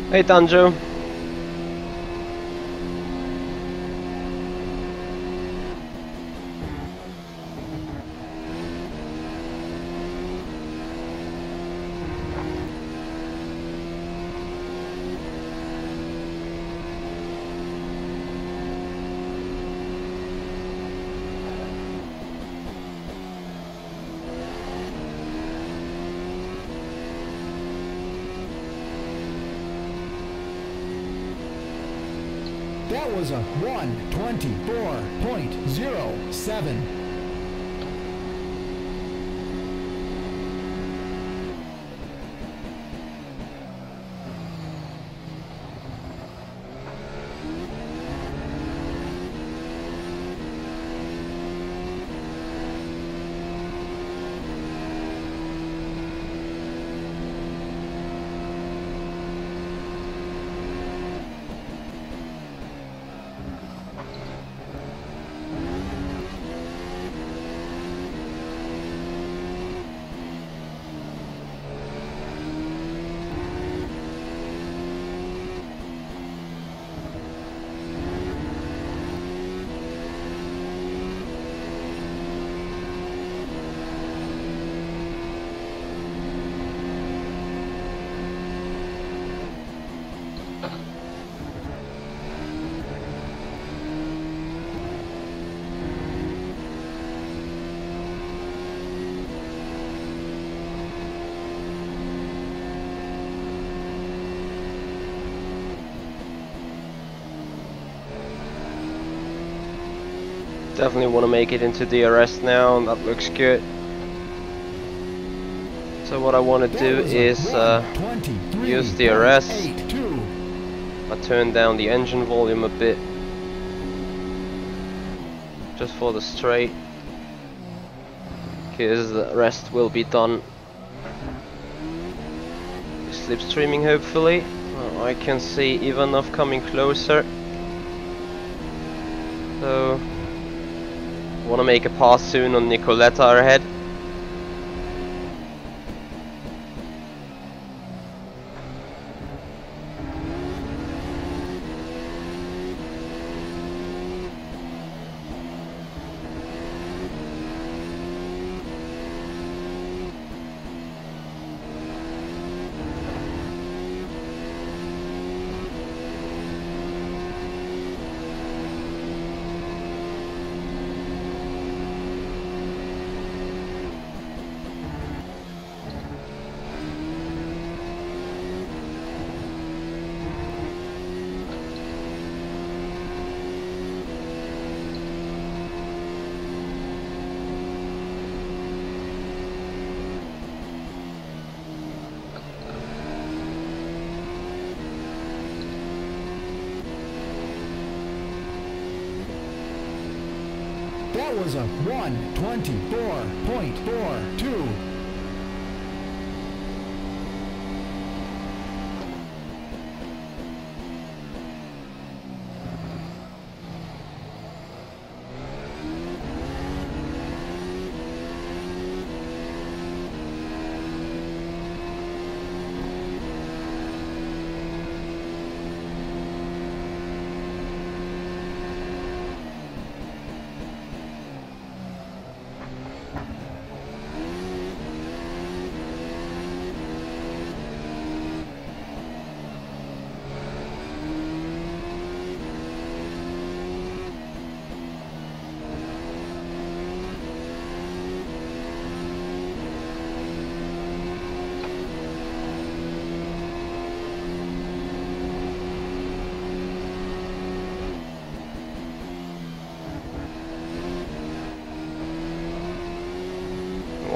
Hey Danjo. That was a 1:24.07. Definitely want to make it into DRS now, and that looks good. So what I want to do is use DRS. I turn down the engine volume a bit, just for the straight, because the rest will be done slipstreaming hopefully. I can see Ivanov coming closer, so want to make a pass soon on Nicoletta ahead. That was a 1:24.42.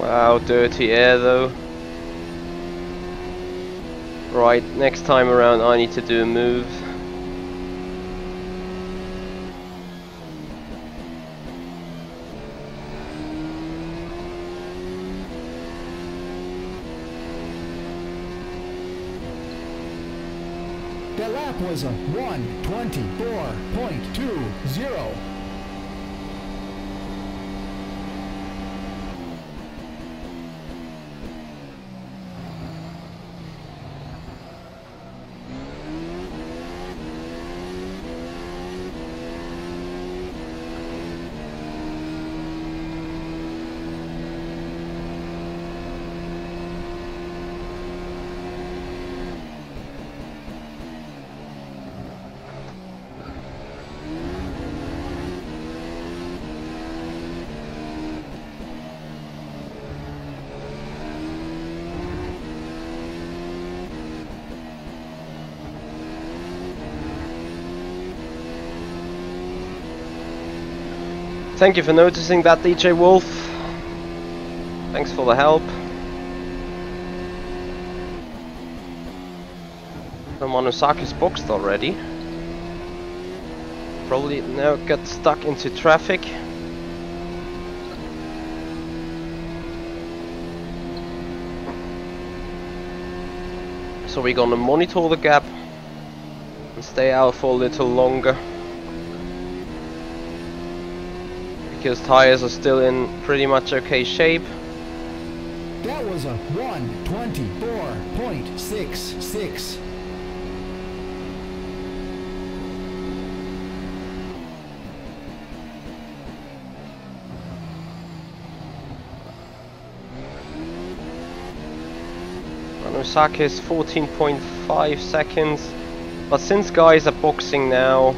Wow, dirty air though. Right, next time around I need to do a move. That lap was a 1:24.20. Thank you for noticing that, DJ Wolf. Thanks for the help. So Manosaki's boxed already. Probably now get stuck into traffic. So we're gonna monitor the gap and stay out for a little longer, because tires are still in pretty much okay shape. That was a 1:24.66. Manosaki is 14.5 seconds, but since guys are boxing now,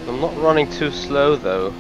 I'm not running too slow though.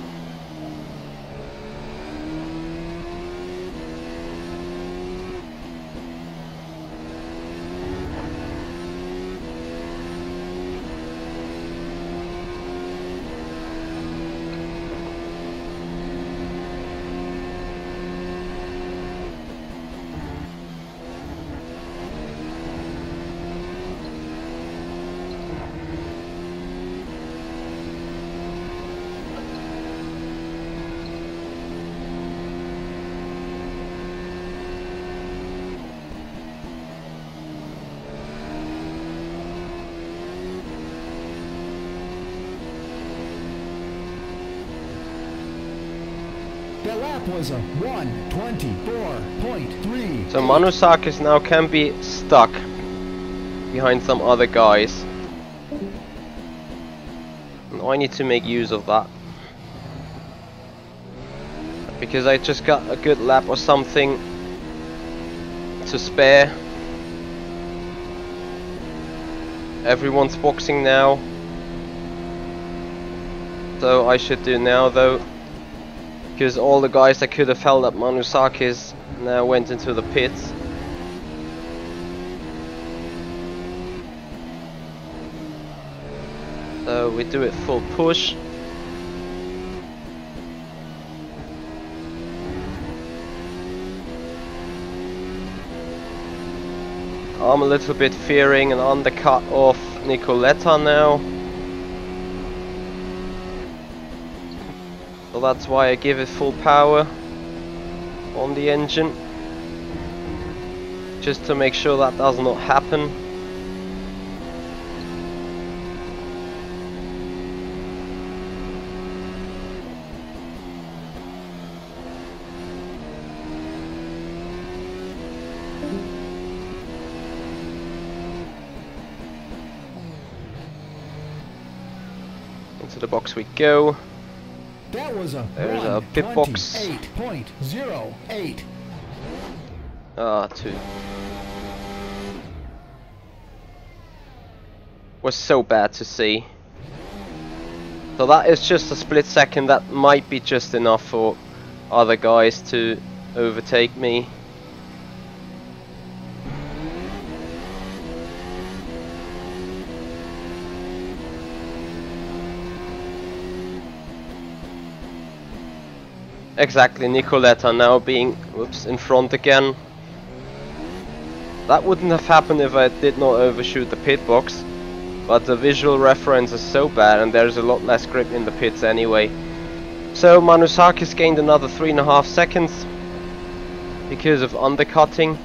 The lap was a 1:24.3. So Manusakis now can be stuck behind some other guys. And I need to make use of that, because I just got a good lap or something to spare. Everyone's boxing now, so I should do now though, because all the guys that could have held up Manusakis now went into the pits. So we do it full push. I'm a little bit fearing an undercut of Nicoletta now. So that's why I give it full power on the engine, just to make sure that does not happen. Into the box we go. That was a There's a pit box. 1:28.08. Ah, 2. Was so bad to see. So that is just a split second. That might be just enough for other guys to overtake me. Exactly, Nicoletta now being in front again. That wouldn't have happened if I did not overshoot the pit box, but the visual reference is so bad and there's a lot less grip in the pits anyway. So Manusakis gained another 3.5 seconds because of undercutting.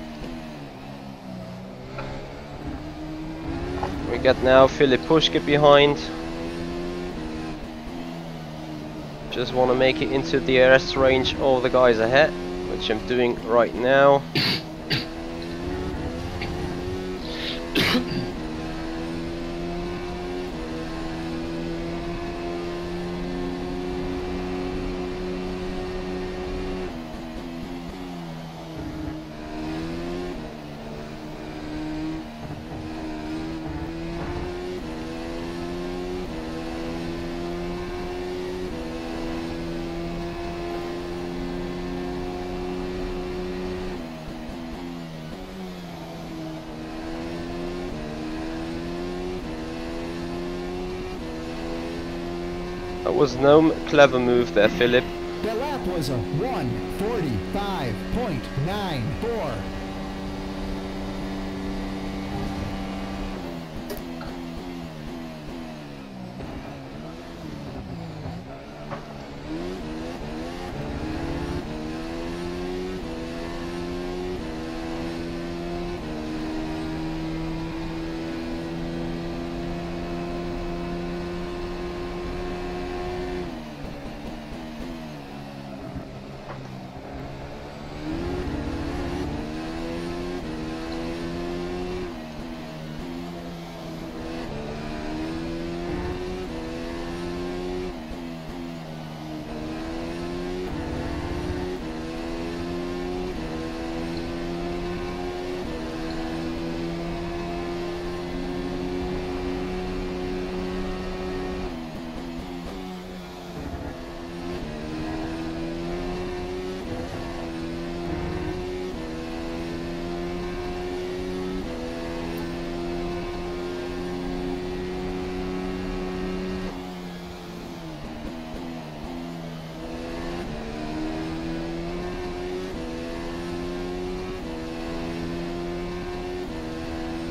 We got now Filip Puške behind. Just want to make it into the DRS range of the guys ahead, which I'm doing right now. That was no clever move there, Philip. That lap was a 1:45.94.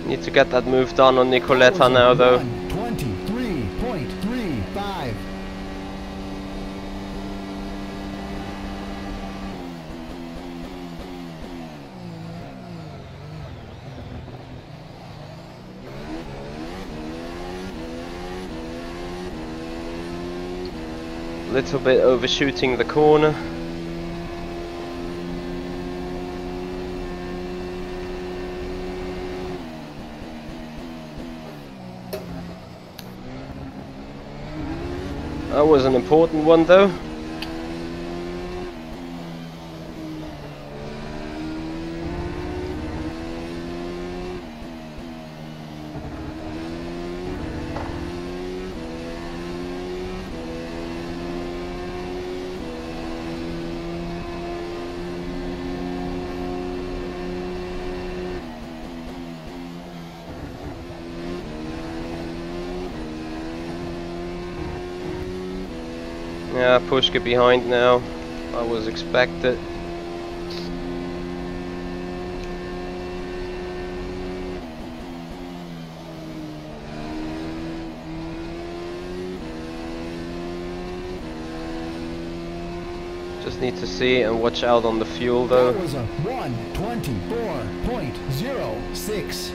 Need to get that move done on Nicoletta now, though. 23.35. Little bit overshooting the corner. That was an important one, though. Yeah, Pushka behind now. That was expected. Just need to see and watch out on the fuel, though. That was a 1:24.06.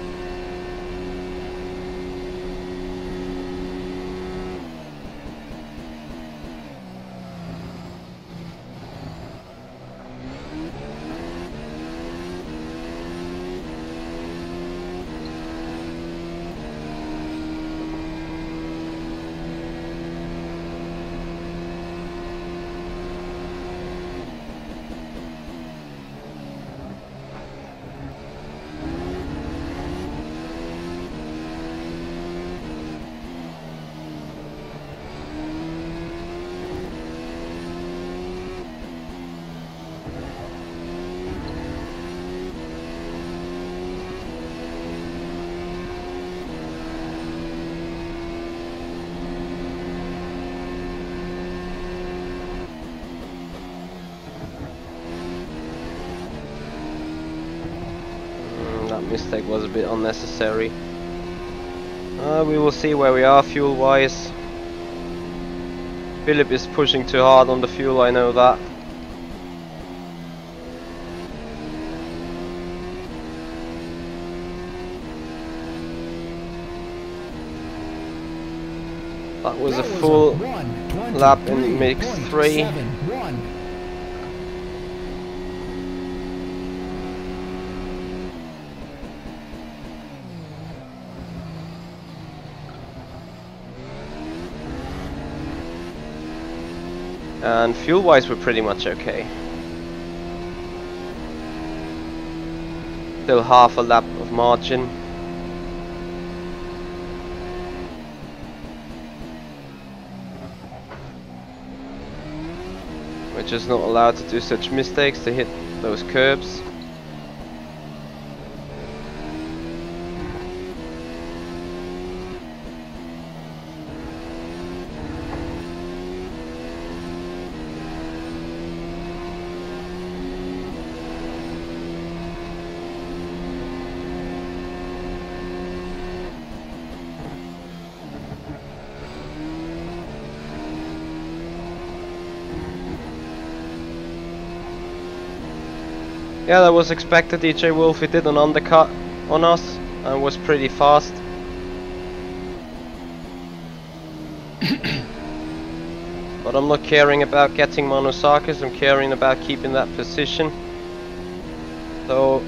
That mistake was a bit unnecessary. We will see where we are fuel wise. Philip is pushing too hard on the fuel, I know that. That was a full lap in mix 3. And fuel wise we're pretty much okay. Still half a lap of margin. We're just not allowed to do such mistakes, to hit those curbs. Yeah, that was expected. DJ Wolf, he did an undercut on us and was pretty fast. But I'm not caring about getting Manosakis, I'm caring about keeping that position. So,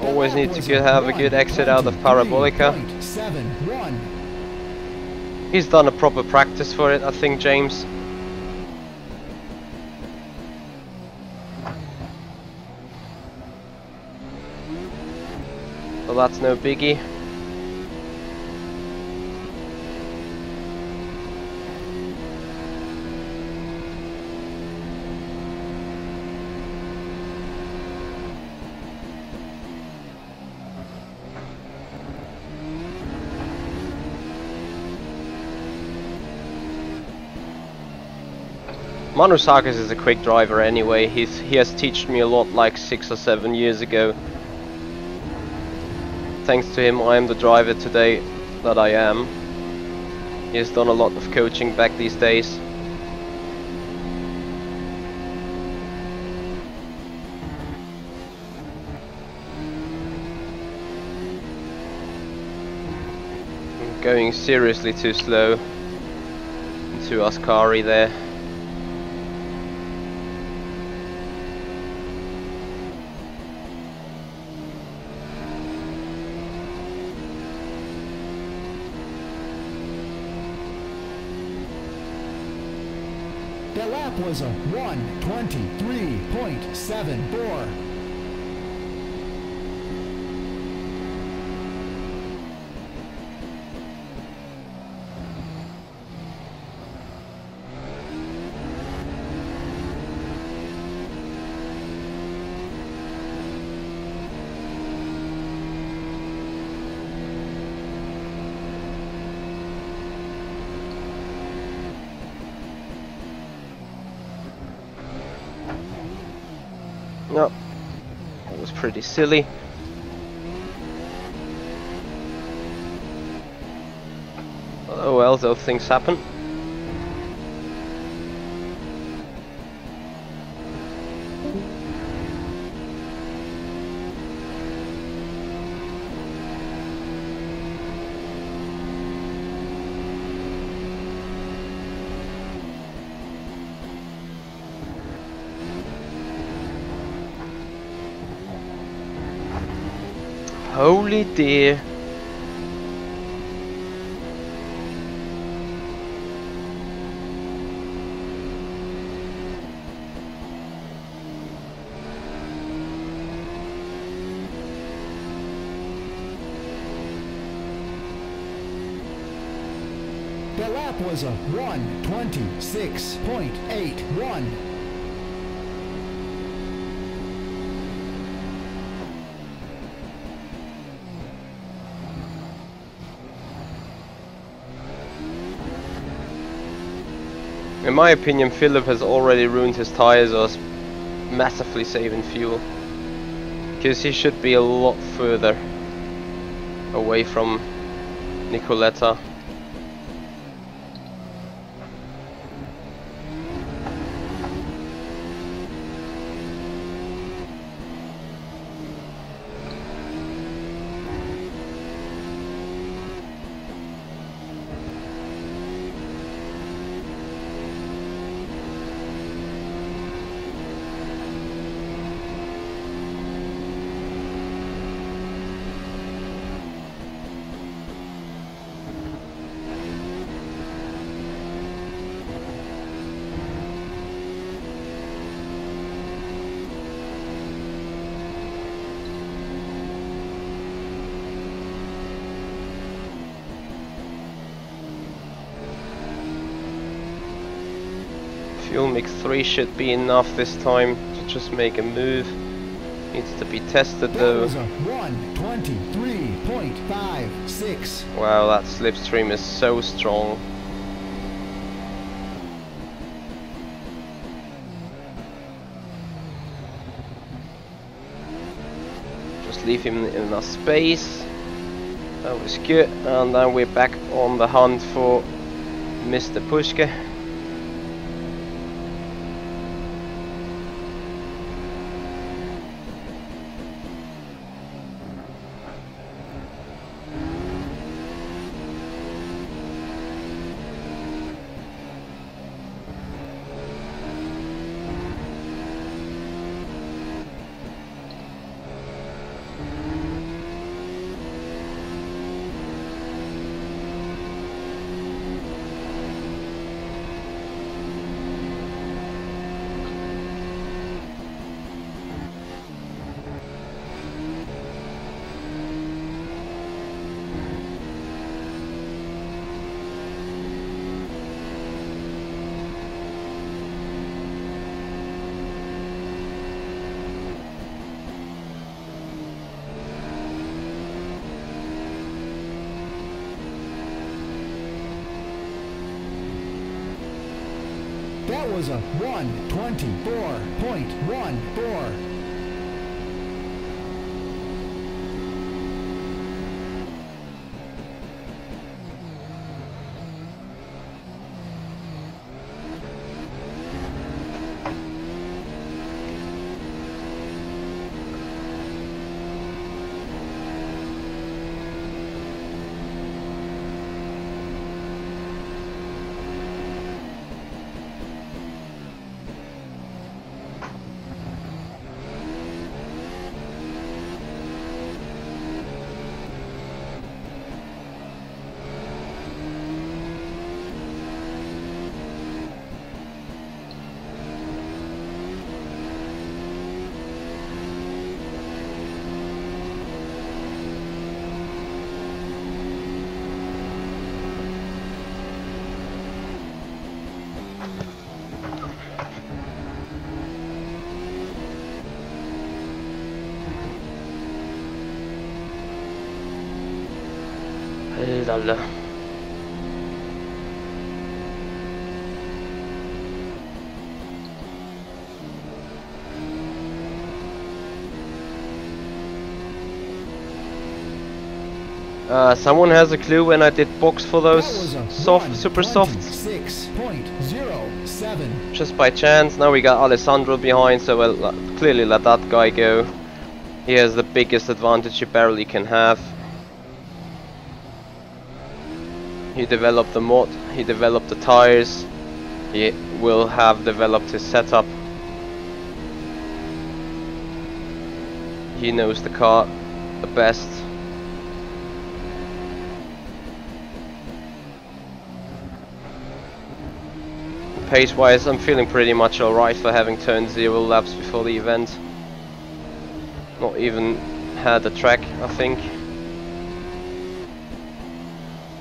always need to have a good exit out of Parabolica. He's done a proper practice for it, I think, James. So that's no biggie. Manosakis is a quick driver anyway. He has taught me a lot like 6 or 7 years ago. Thanks to him, I am the driver today that I am. He has done a lot of coaching back these days. I'm going seriously too slow into Ascari there. The lap was a 1:23.74. No, that was pretty silly. Oh well, those things happen. Holy dear. The lap was a 1:26.81. In my opinion, Philip has already ruined his tyres or is massively saving fuel. Because he should be a lot further away from Nicoletta. Fuel mix 3 should be enough this time to just make a move. Needs to be tested though. 1:23.56. Wow, that slipstream is so strong. Just leave him in enough space. That was good. And then we're back on the hunt for Mr. Pushke. That was a 1:24.14. Lalla. Someone has a clue when I did box for those super softs? 6.07. Just by chance. Now we got Alessandro behind, so we'll clearly let that guy go. He has the biggest advantage you barely can have. He developed the mod, he developed the tires, he will have developed his setup. He knows the car the best. Pace wise, I'm feeling pretty much alright for having turned 0 laps before the event. Not even had the track, I think.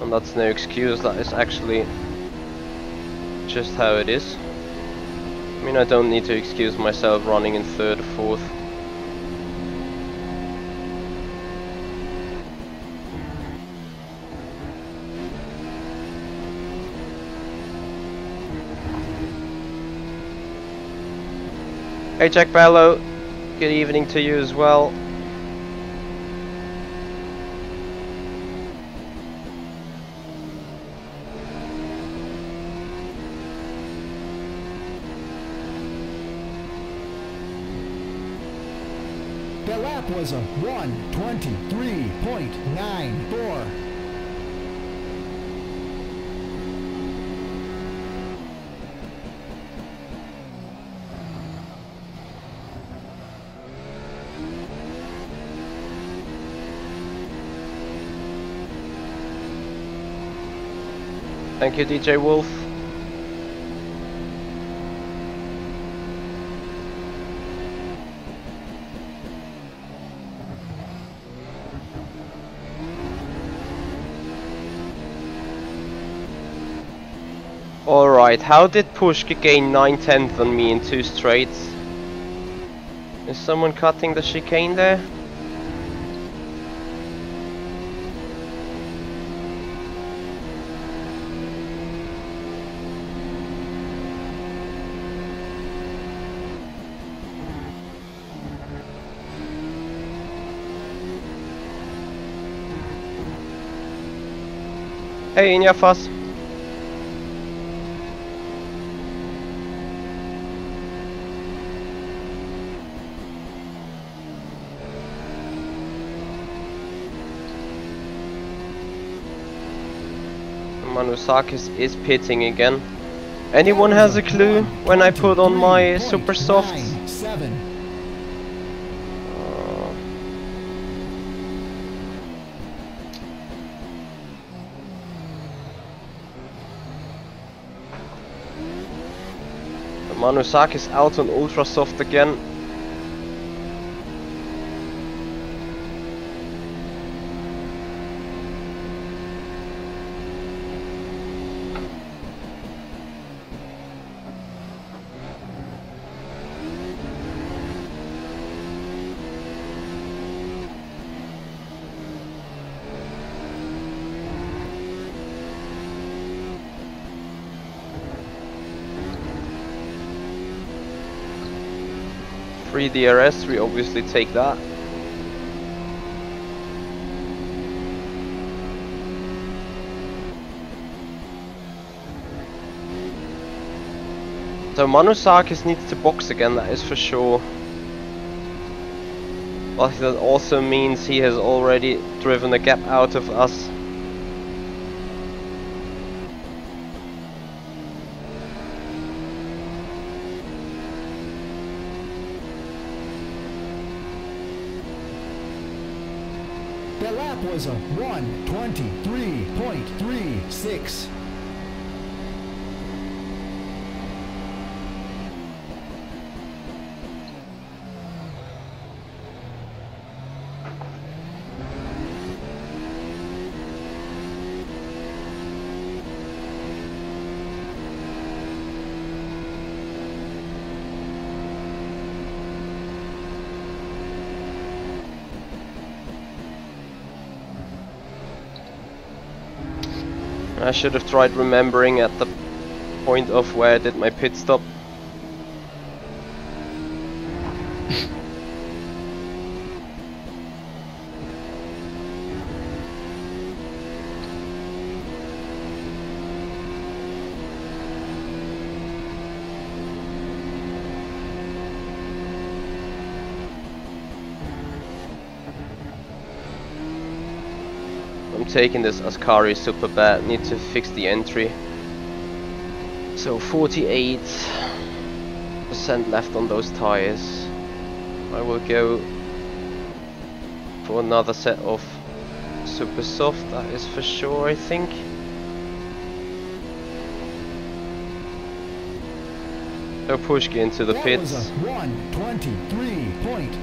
And that's no excuse, that is actually just how it is. I mean, I don't need to excuse myself running in 3rd or 4th. Hey Jack Bello, good evening to you as well. The lap was a 1:23.94. Thank you, DJ Wolf. Alright, how did Pushka gain 9/10 on me in 2 straights? Is someone cutting the chicane there? Hey Inyafas. Manusakis is pitting again. Anyone has a clue when I put on my super softs? Manusakis out on ultra soft again. Free DRS, we obviously take that. So Manusakis needs to box again, that is for sure. But that also means he has already driven a gap out of us. The lap was a 1:23.36. I should have tried remembering at the point of where I did my pit stop. I'm taking this Ascari super bad, need to fix the entry. So 48% left on those tires. I will go for another set of super soft, that is for sure, I think. So Pushki into the pits.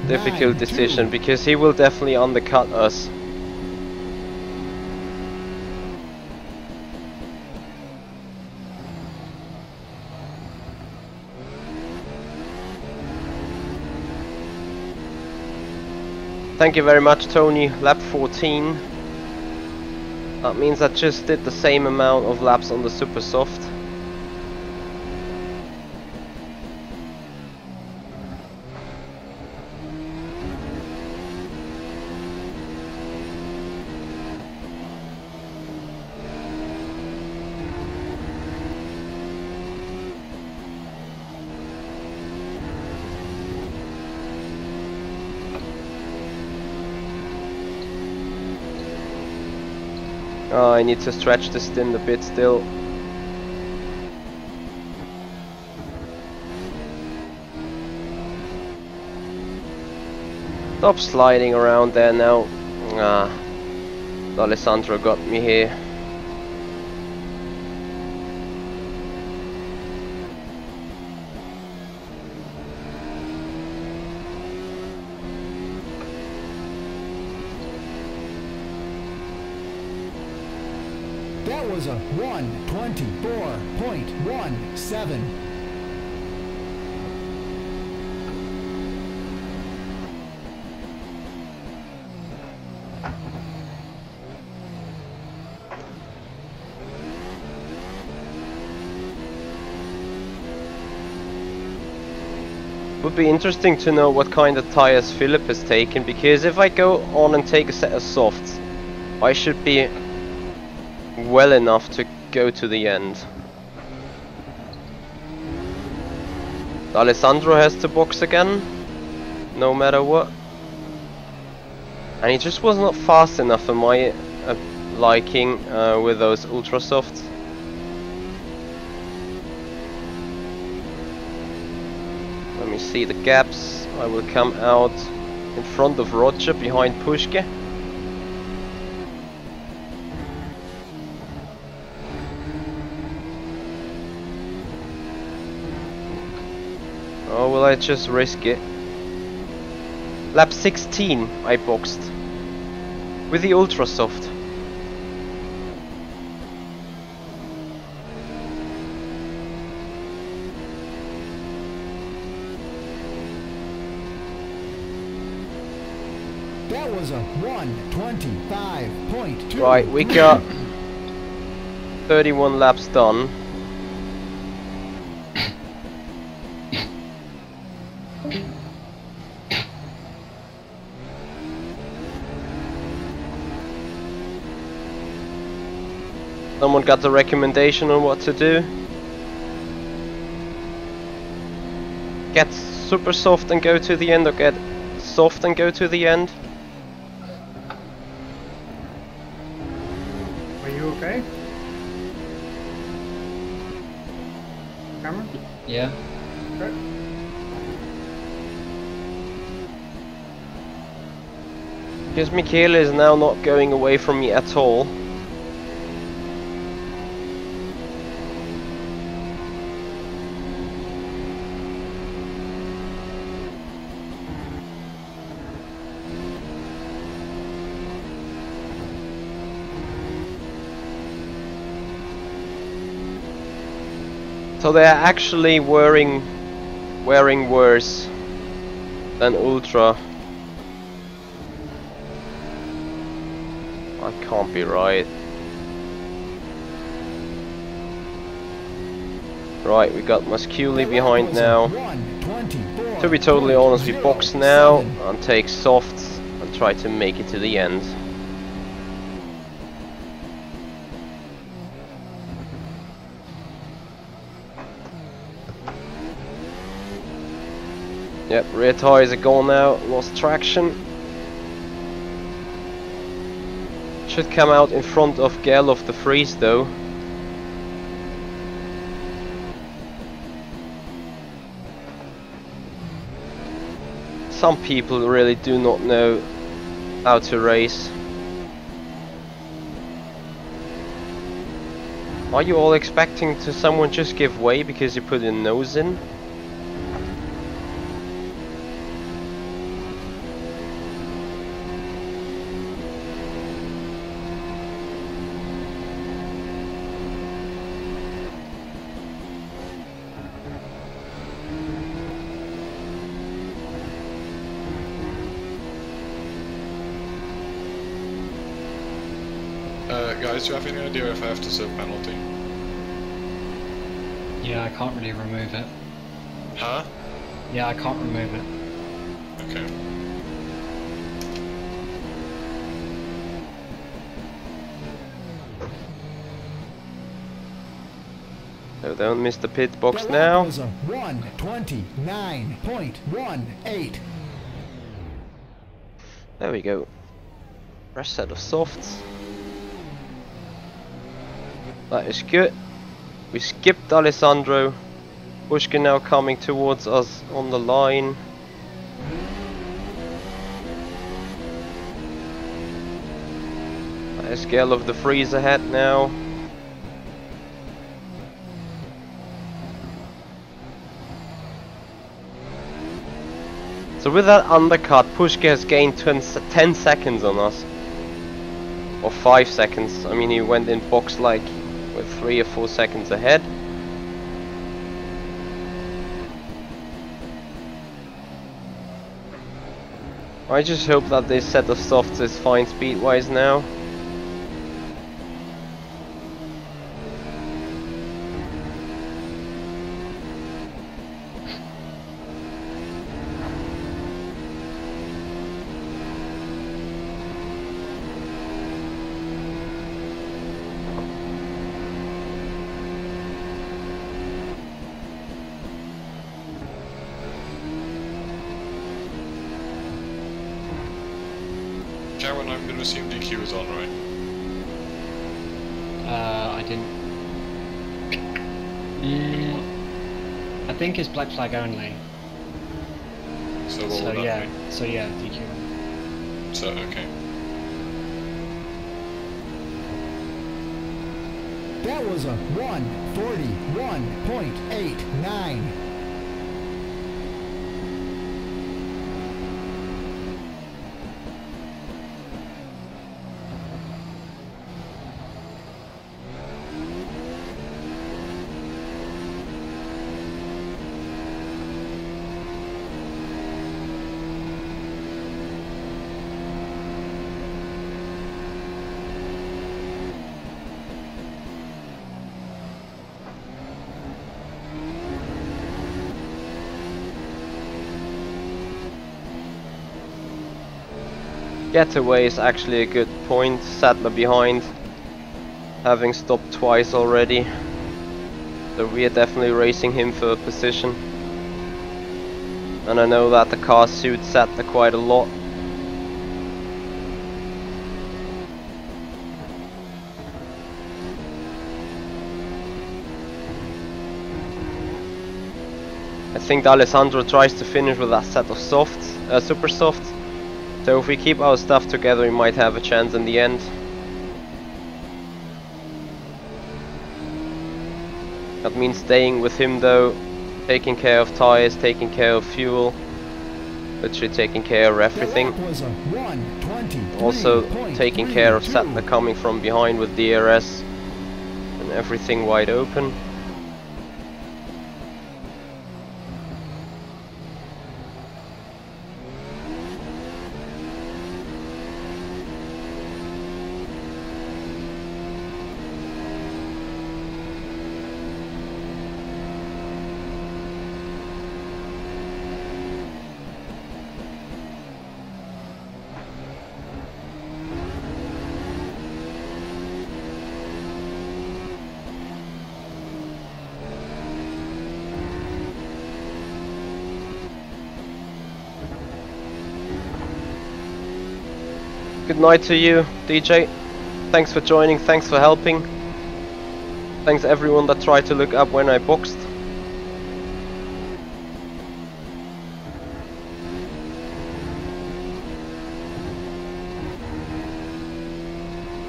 Difficult decision because he will definitely undercut us. Thank you very much, Tony. Lap 14. That means I just did the same amount of laps on the super soft. Oh, I need to stretch the stint a bit still. Stop sliding around there now. Ah, Alessandro got me here. That was a 1:24.17. Would be interesting to know what kind of tires Philip has taken, because if I go on and take a set of softs, I should be well enough to go to the end. Alessandro has to box again, no matter what. And he just was not fast enough for my liking with those ultra softs. Let me see the gaps. I will come out in front of Roger behind Pushke. Or will I just risk it? Lap 16 I boxed with the ultra soft. That was a 1:25.2. Right, we got 31 laps done. Someone got the recommendation on what to do? Get super soft and go to the end, or get soft and go to the end? Are you okay? Cameron? Yeah. Okay. Because Michele is now not going away from me at all. So they are actually wearing worse than Ultra. That can't be right. Right, we got Musculi behind now. To be totally honest, we box now and take softs and try to make it to the end. Yep, rear tires are gone now, lost traction. Should come out in front of Gerloff de Vries though. Some people really do not know how to race. Are you all expecting to someone just give way because you put your nose in? Guys, do you have any idea if I have to serve penalty? Yeah, I can't really remove it. Huh? Yeah, I can't remove it. Okay. So don't miss the pit box now. 1:29.18. There we go. Fresh set of softs. That is good. We skipped Alessandro. Pushkin now coming towards us on the line. That is Gerloff de Vries ahead now. So with that undercut, Pushkin has gained 10 seconds on us. Or 5 seconds. I mean, he went in box like with 3 or 4 seconds ahead. I just hope that this set of softs is fine speed-wise now. Karen, I'm going to assume DQ is on, right? I didn't. I think it's black flag only. So what would that yeah, be? so yeah, DQ. So, okay. That was a 1:41.89. Getaway is actually a good point. Sadler behind. having stopped twice already. So we are definitely racing him for a position. And I know that the car suits Sattler quite a lot. I think Alessandro tries to finish with that set of softs, super softs. So if we keep our stuff together, we might have a chance in the end. That means staying with him though, taking care of tires, taking care of fuel, literally taking care of everything. Also taking care of Sattler coming from behind with DRS and everything wide open. Good night to you, DJ. Thanks for joining, thanks for helping. Thanks everyone that tried to look up when I boxed.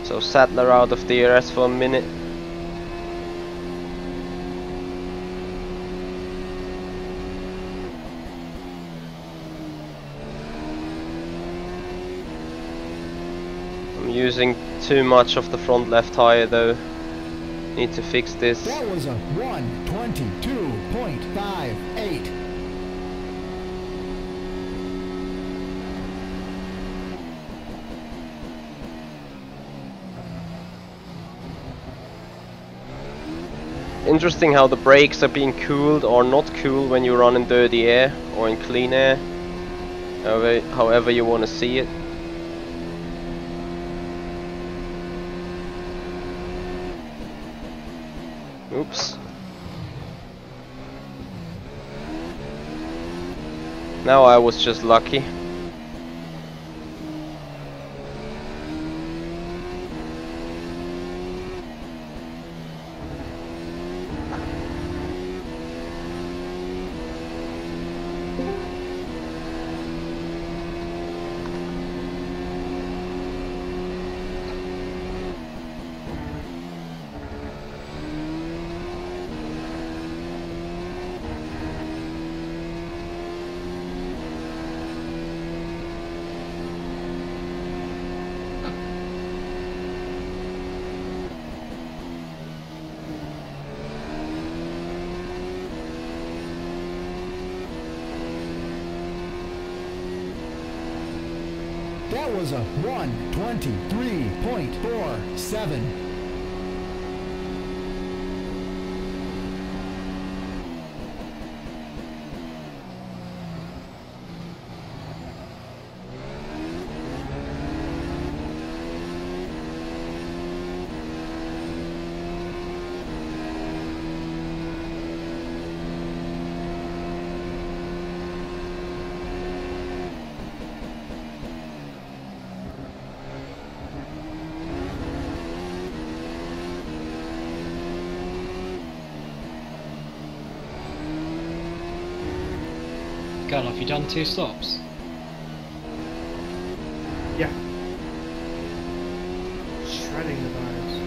So Sattler out of DRS for a minute. Using too much of the front left tire though. Need to fix this. That was a 1:22.58. Interesting how the brakes are being cooled or not cooled when you run in dirty air or in clean air. However you want to see it. Oops. Now I was just lucky. That was a 1:23.47. Girl, have you done 2 stops? Yeah. Shredding the tires.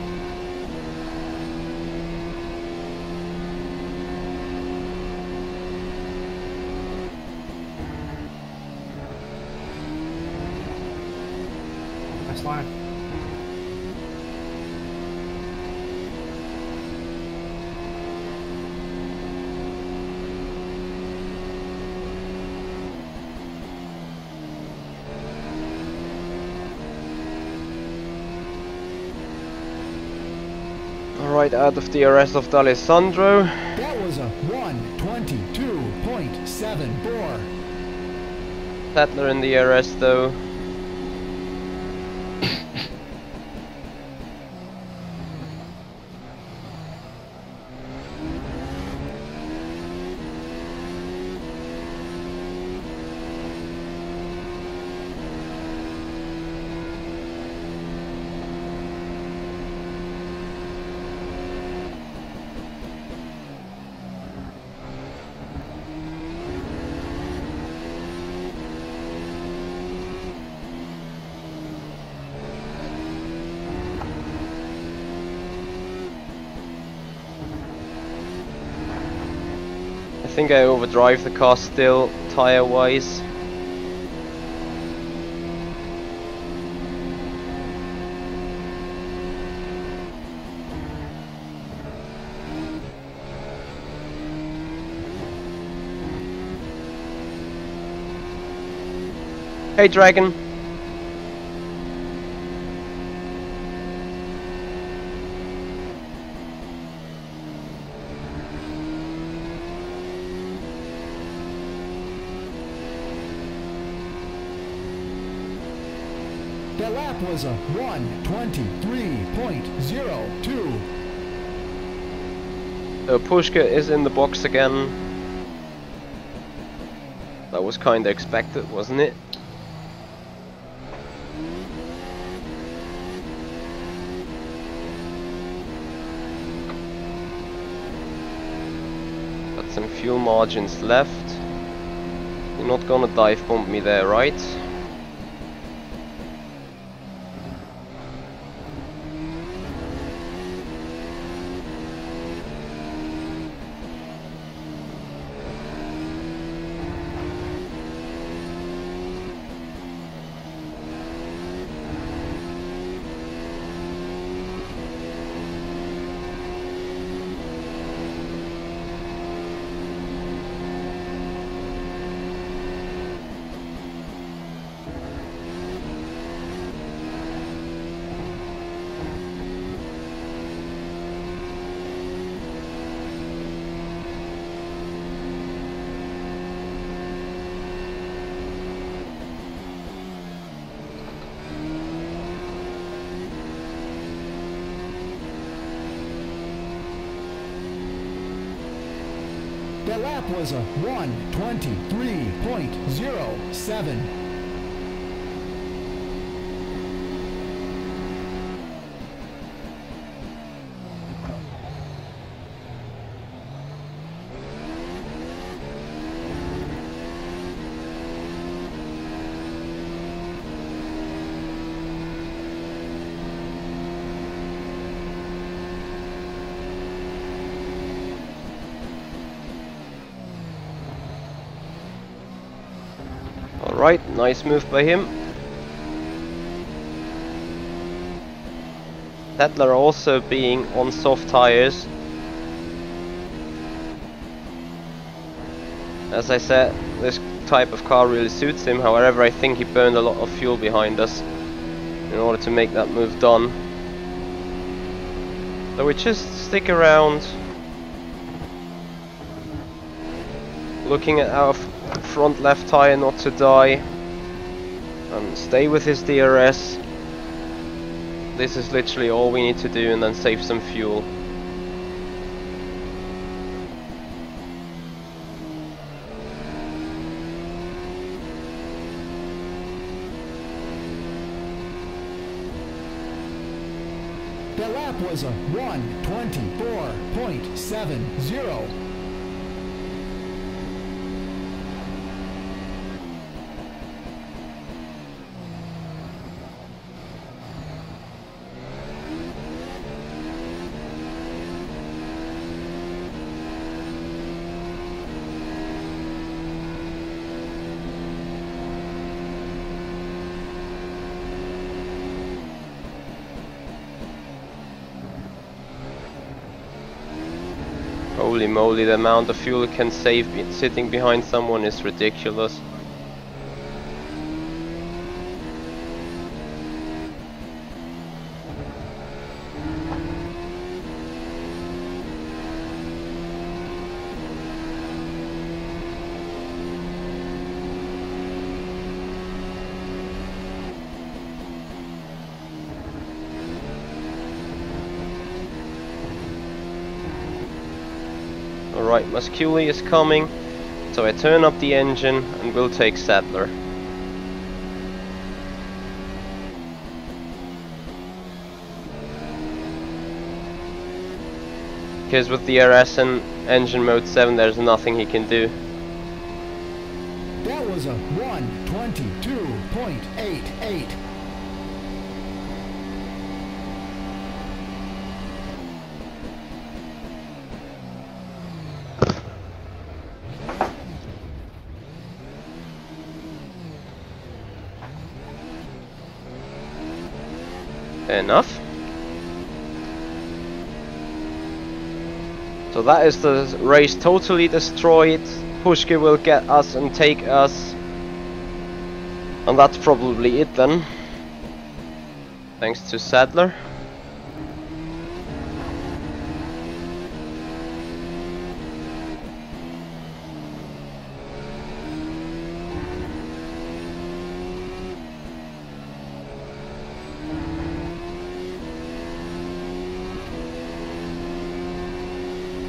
Nice line. Alright, out of DRS of Alessandro. That was a 1:22.74. Sattler in DRS though. I think I overdrive the car still, tire-wise. Hey, Dragon. The lap was a 1:23.02. Pushka is in the box again. That was kinda expected, wasn't it? Got some fuel margins left. You're not gonna dive bomb me there, right? The lap was a 1:23.07. Alright, nice move by him. Tedler also being on soft tires. As I said, this type of car really suits him. However, I think he burned a lot of fuel behind us in order to make that move done. So we just stick around, looking at our front left tire not to die, and stay with his DRS. This is literally all we need to do, and then save some fuel. The lap was a 1:24.70. Holy moly, the amount of fuel it can save sitting behind someone is ridiculous. Alright, Musculi is coming, so I turn up the engine and we'll take Sadler. Because with the RS and engine mode 7 there's nothing he can do. That was a 1:22.88. Enough. So that is the race totally destroyed. Pushke will get us and take us. And that's probably it then. Thanks to Sadler.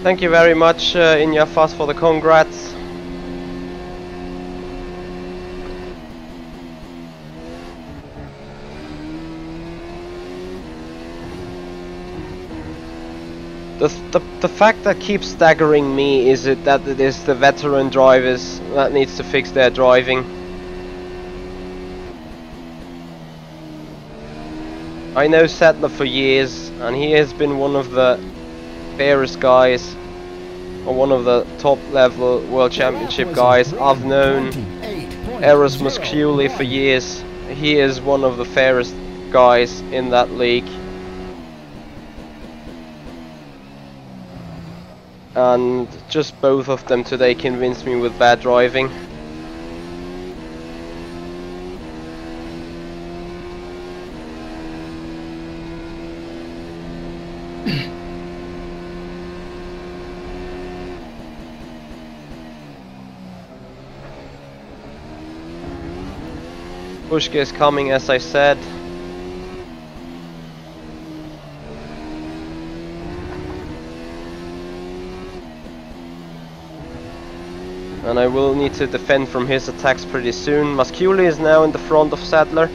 Thank you very much, Inyafas, for the congrats. The fact that keeps staggering me is that it is the veteran drivers that needs to fix their driving. I know Sadler for years, and he has been one of the fairest guys, or one of the top level World Championship guys. I've known Erasmus Cooley for years. He is one of the fairest guys in that league. And just both of them today convinced me with bad driving. Pushke is coming, as I said. And I will need to defend from his attacks pretty soon. Masculi is now in the front of Sadler.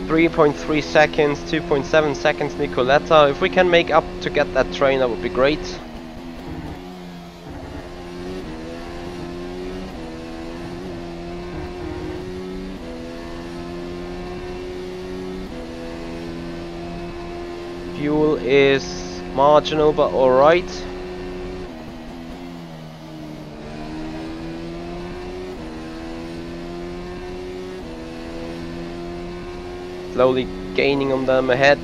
3.3 seconds, 2.7 seconds Nicoletta. If we can make up to get that train, that would be great. Fuel is marginal, but alright. Slowly gaining on them ahead.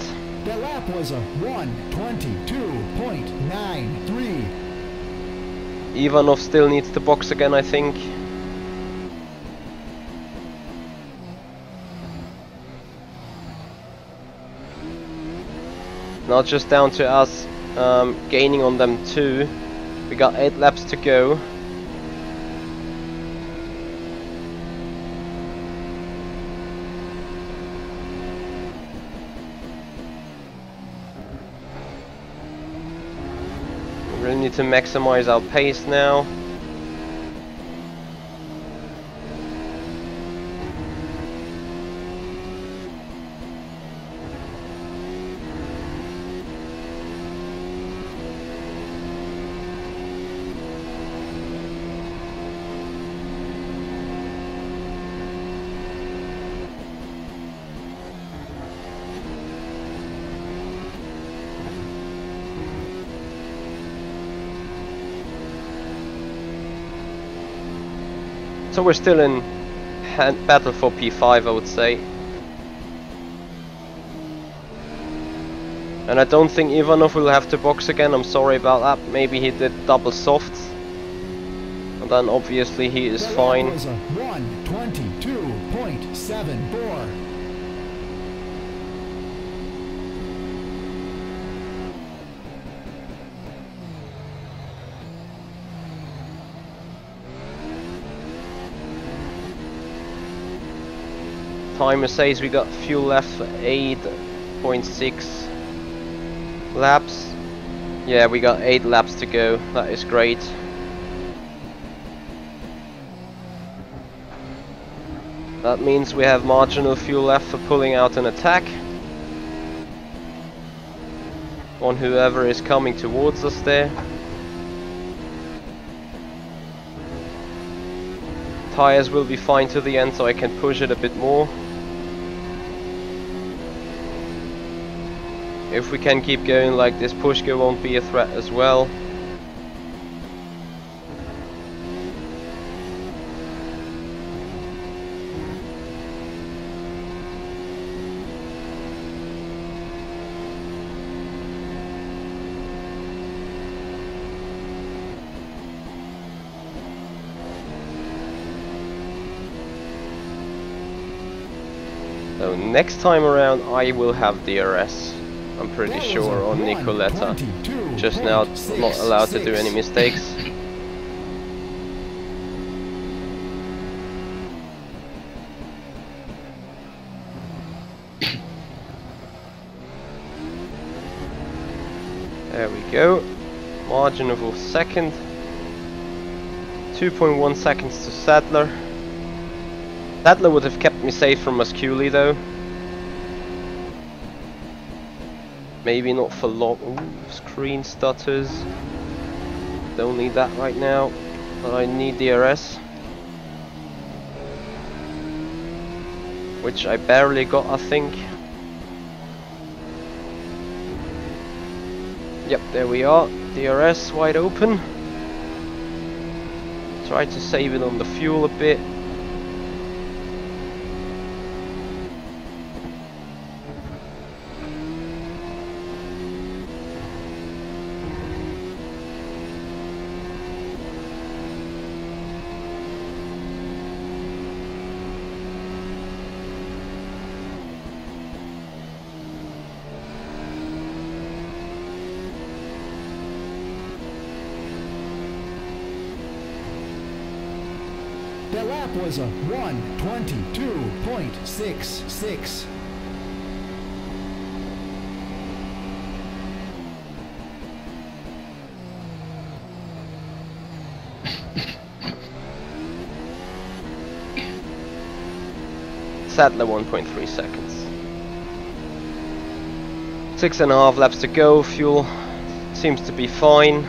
The lap was a 1:22.93. Ivanov still needs to box again, I think. Now just down to us gaining on them too. We got 8 laps to go. We really need to maximize our pace now. So we're still in battle for P5, I would say. And I don't think Ivanov will have to box again, I'm sorry about that. Maybe he did double softs. And then obviously he is fine. That was a 1:22.74. Timer says we got fuel left for 8.6 laps. Yeah, we got 8 laps to go. That is great. That means we have marginal fuel left for pulling out an attack on whoever is coming towards us there. Tires will be fine to the end, so I can push it a bit more. If we can keep going like this, Pushka won't be a threat as well. So next time around I will have DRS. I'm pretty sure on Nicoletta. Just now I'm not allowed to do any mistakes. There we go. Margin of a second. 2.1 seconds to Sadler. Sadler would have kept me safe from Musculi though. Maybe not for long. Ooh, screen stutters. Don't need that right now, but I need DRS. Which I barely got, I think. Yep, there we are. DRS wide open. Try to save it on the fuel a bit. The lap was a 1:22.66. Sadler 1.3 seconds. 6.5 laps to go. Fuel seems to be fine.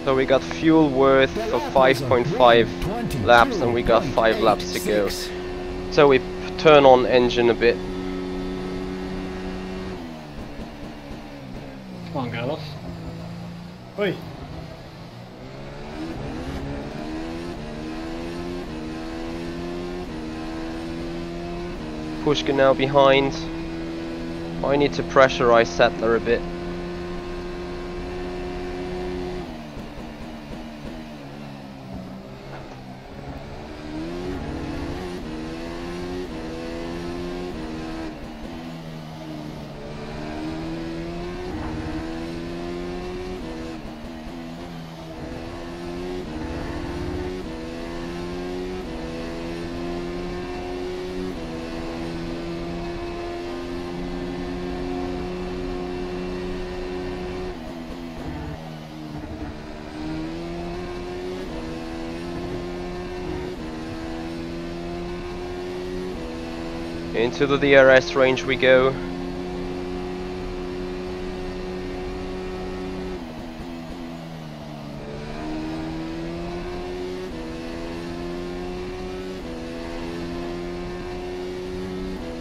So we got fuel worth for 5.5 laps and we got 5 laps to go. So we turn on engine a bit. Come on, Garloff. Oi. Pushka now behind. I need to pressurize Sadler a bit. Into the DRS range we go.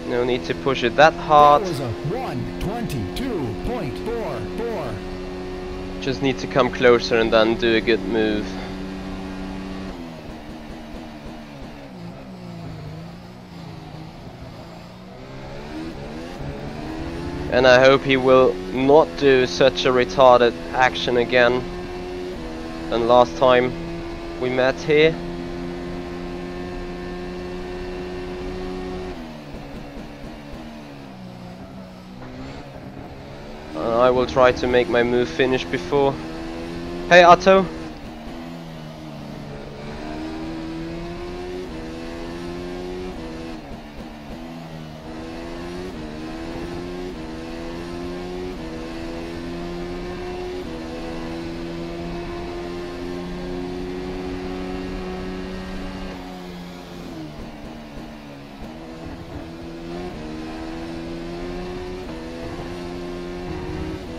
No need to push it that hard. That was a 1:22.44. Just need to come closer and then do a good move. And I hope he will not do such a retarded action again than last time we met here. I will try to make my move finish before. Hey Otto!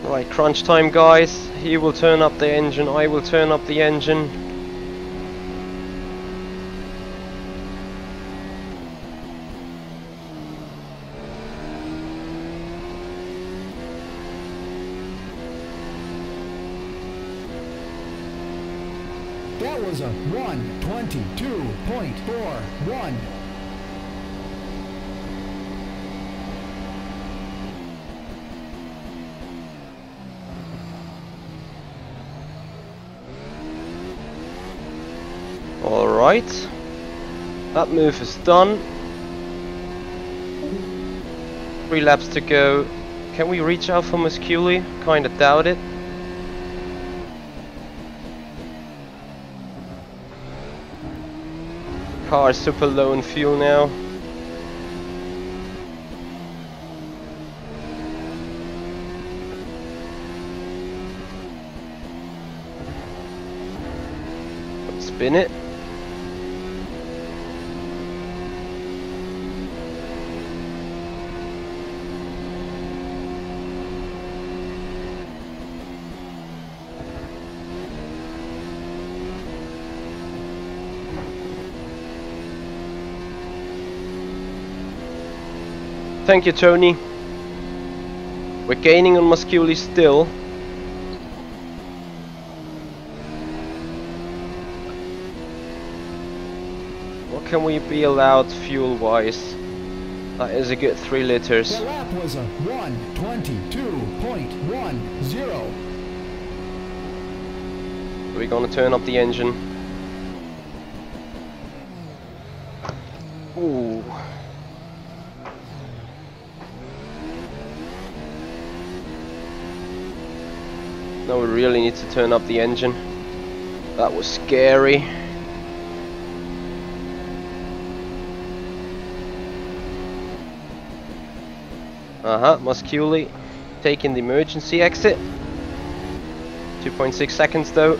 Right, crunch time, guys. He will turn up the engine, I will turn up the engine. That was a 1:22.41. Alright. That move is done. 3 laps to go. Can we reach out for Musculi? Kinda doubt it. Car is super low in fuel now. Spin it. Thank you, Tony. We're gaining on Musculi still. What can we be allowed fuel-wise? That is a good 3 liters. The lap was a 1:22.10. We're gonna turn up the engine. Ooh. Now we really need to turn up the engine. That was scary. Musculi taking the emergency exit. 2.6 seconds though.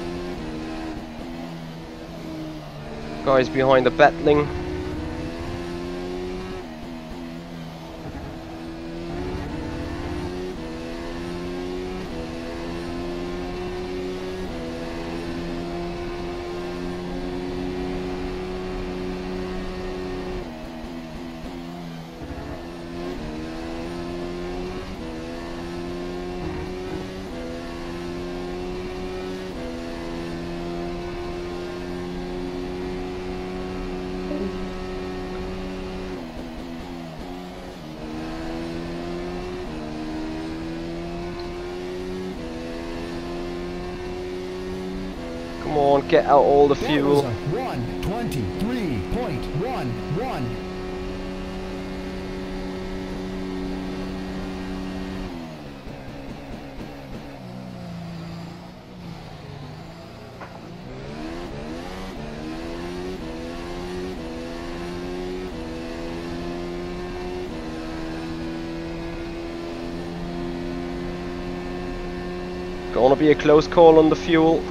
Guys behind the battling. Come on, get out all the fuel. 1:23.11. Gonna be a close call on the fuel.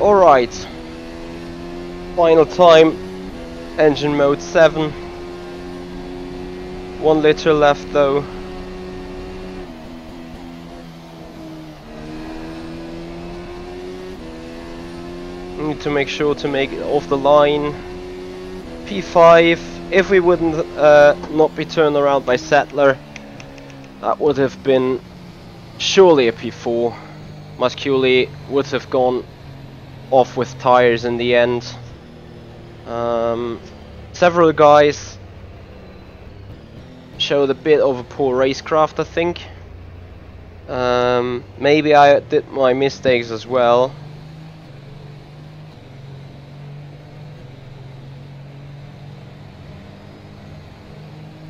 Alright, final time, engine mode 7, 1 liter left though. Need to make sure to make it off the line. P5, if we wouldn't not be turned around by Sattler, that would have been surely a P4. Musculi would have gone off with tires in the end. Several guys showed a bit of a poor racecraft, I think. Maybe I did my mistakes as well.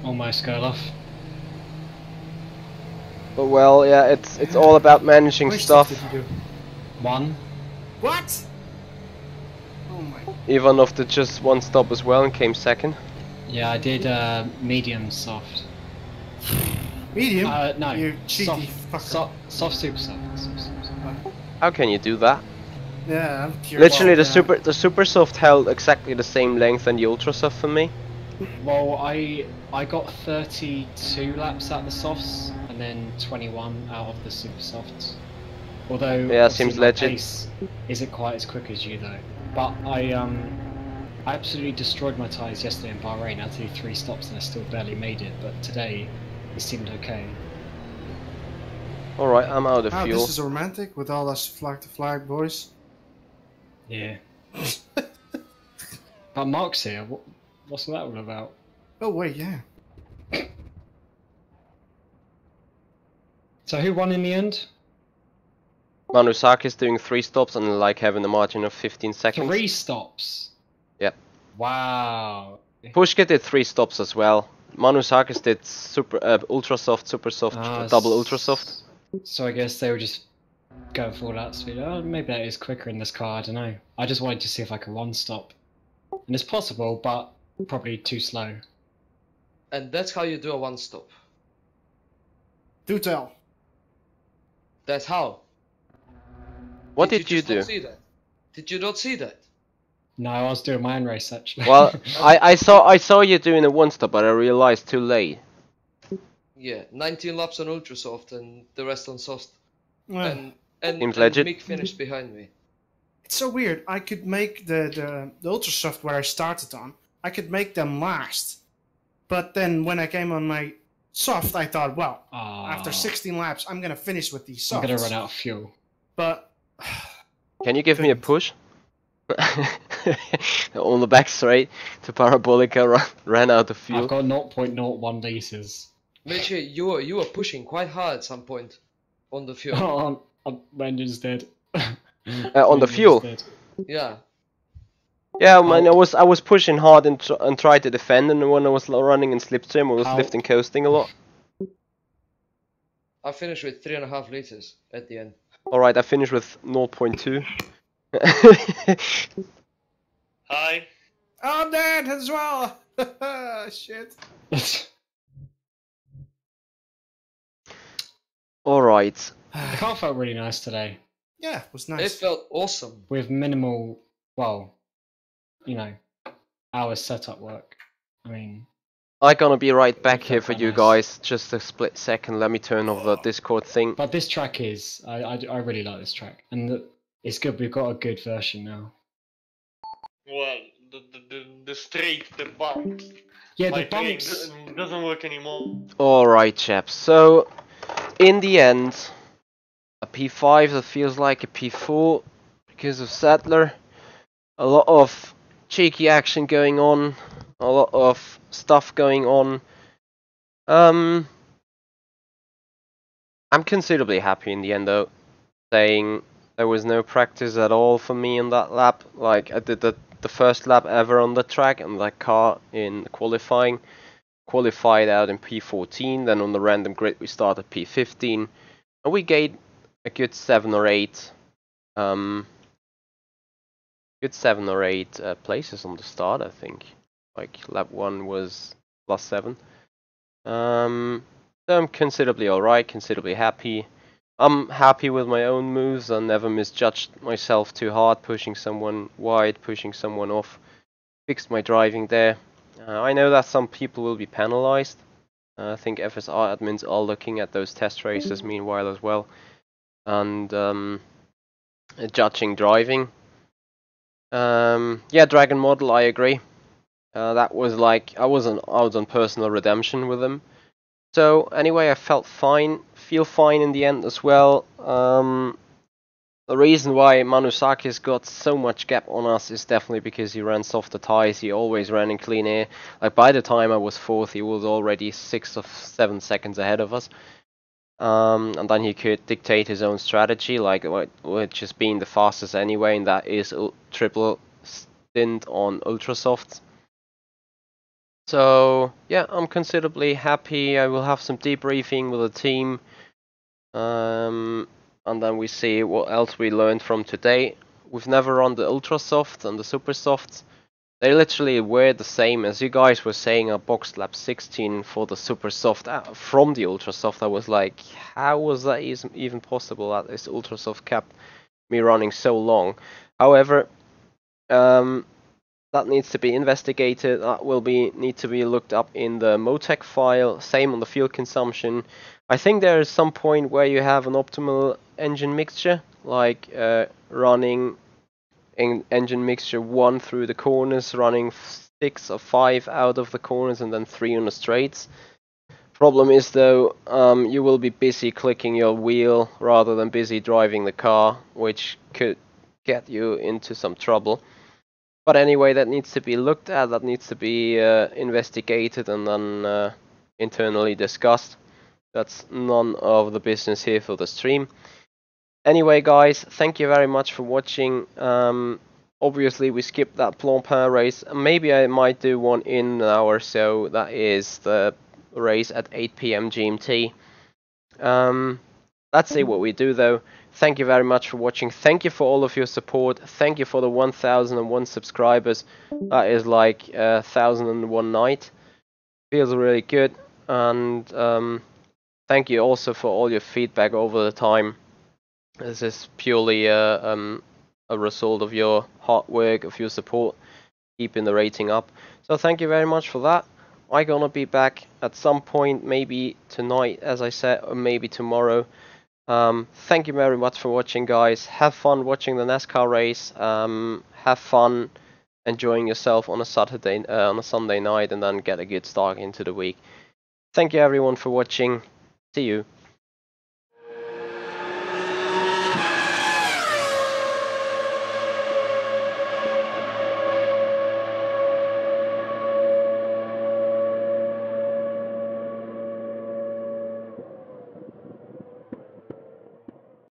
Almost got off. Well, yeah, it's all about managing stuff. Did you do? One. What? Oh my. Ivanov did just one stop as well and came second. Yeah, I did medium soft. Medium? No. You cheaty fucker. Soft super soft. How can you do that? Yeah, I'm curious. Literally, the super soft held exactly the same length than the ultra soft for me. Well, I got 32 laps at the softs and then 21 out of the super softs. Although yeah, seems my legit. pace isn't quite as quick as you though. But I absolutely destroyed my tyres yesterday in Bahrain. I had to do 3 stops and I still barely made it. But today, it seemed okay. All right, I'm out of fuel. This is romantic with all us flag to flag boys. Yeah. But Mark's here. What's that all about? Oh wait, yeah. So who won in the end? Manusakis doing 3 stops and like having a margin of 15 seconds. 3 stops? Yep. Wow. Pushka did 3 stops as well. Manusakis did ultra soft, super soft, double ultra soft. So I guess they were just going for all that speed. Oh, maybe that is quicker in this car, I don't know. I just wanted to see if I could 1 stop. And it's possible, but probably too slow. And that's how you do a 1 stop. Do tell. That's how. What did you do? Not see that? Did you not see that? No, I was doing my own race actually. Well, I saw you doing a 1 stop, but I realized too late. Yeah, 19 laps on ultra soft and the rest on soft. Yeah. And legit. Mick finished behind me. It's so weird. I could make the ultra soft where I started on. I could make them last, but then when I came on my soft, I thought, well, after 16 laps, I'm gonna finish with these softs. I'm gonna run out of fuel. But can you give me a push? On the back straight to Parabolica ran out of fuel. I've got 0.01 litres. Michi, you were pushing quite hard at some point on the fuel. My engine's dead. On the fuel? Yeah. Yeah, man, I was pushing hard and tried to defend, and when I was running in slipstream, I was lifting coasting a lot. I finished with 3.5 liters at the end. Alright, I finished with 0.2. Hi. I'm dead as well. Shit. Alright. The car felt really nice today. Yeah, it was nice. It felt awesome. With minimal, well, you know, hours setup work. I mean... I'm gonna be right back here for you guys. Just a split second, let me turn off the Discord thing. But this track is, I really like this track. And it's good, we've got a good version now. Well, the straight, the bump. Yeah, my the bumps doesn't work anymore. Alright, chaps. So, in the end, a P5 that feels like a P4 because of Sadler. A lot of cheeky action going on. A lot of stuff going on. I'm considerably happy in the end though. Saying there was no practice at all for me in that lap. Like I did the first lap ever on the track and that car in qualifying. Qualified out in P14, then on the random grid we started P15. And we gained a good 7 or 8 places on the start, I think. Like lap 1 was +7. So I'm considerably alright, considerably happy. I'm happy with my own moves. I never misjudged myself too hard, pushing someone wide, pushing someone off. Fixed my driving there. I know that some people will be penalized. I think FSR admins are looking at those test races meanwhile as well. And judging driving. Yeah, Dragon Model, I agree. That was like, I was on personal redemption with him. So anyway, I felt fine, feel fine in the end as well. The reason why Manusakis got so much gap on us is definitely because he ran softer tyres. He always ran in clean air. Like by the time I was 4th, he was already 6 or 7 seconds ahead of us. And then he could dictate his own strategy, like which is being the fastest anyway, and that is triple stint on ultra softs. So yeah, I'm considerably happy. I will have some debriefing with the team and then we see what else we learned from today. We've never run the Ultra Soft and the Super Softs. They literally were the same as you guys were saying at box lap 16 for the Super Soft from the Ultra Soft. I was like, how was that even possible that this Ultra Soft kept me running so long? However, that needs to be investigated. That will need to be looked up in the Motec file. Same on the fuel consumption. I think there is some point where you have an optimal engine mixture, like running engine mixture 1 through the corners, running 6 or 5 out of the corners, and then 3 on the straights. Problem is though, you will be busy clicking your wheel rather than busy driving the car, which could get you into some trouble. But anyway, that needs to be looked at, that needs to be investigated and then internally discussed. That's none of the business here for the stream. Anyway guys, thank you very much for watching. Obviously we skipped that Blancpain race. Maybe I might do one in an hour or so. That is the race at 8 PM GMT. Let's see what we do though. Thank you very much for watching. Thank you for all of your support. Thank you for the 1001 subscribers. That is like 1001 night. Feels really good. And thank you also for all your feedback over the time. This is purely a result of your hard work, of your support, keeping the rating up. So thank you very much for that. I'm gonna be back at some point, maybe tonight, as I said, or maybe tomorrow. Thank you very much for watching, guys. Have fun watching the NASCAR race. Have fun enjoying yourself on a Sunday night, and then get a good start into the week. Thank you everyone for watching. See you.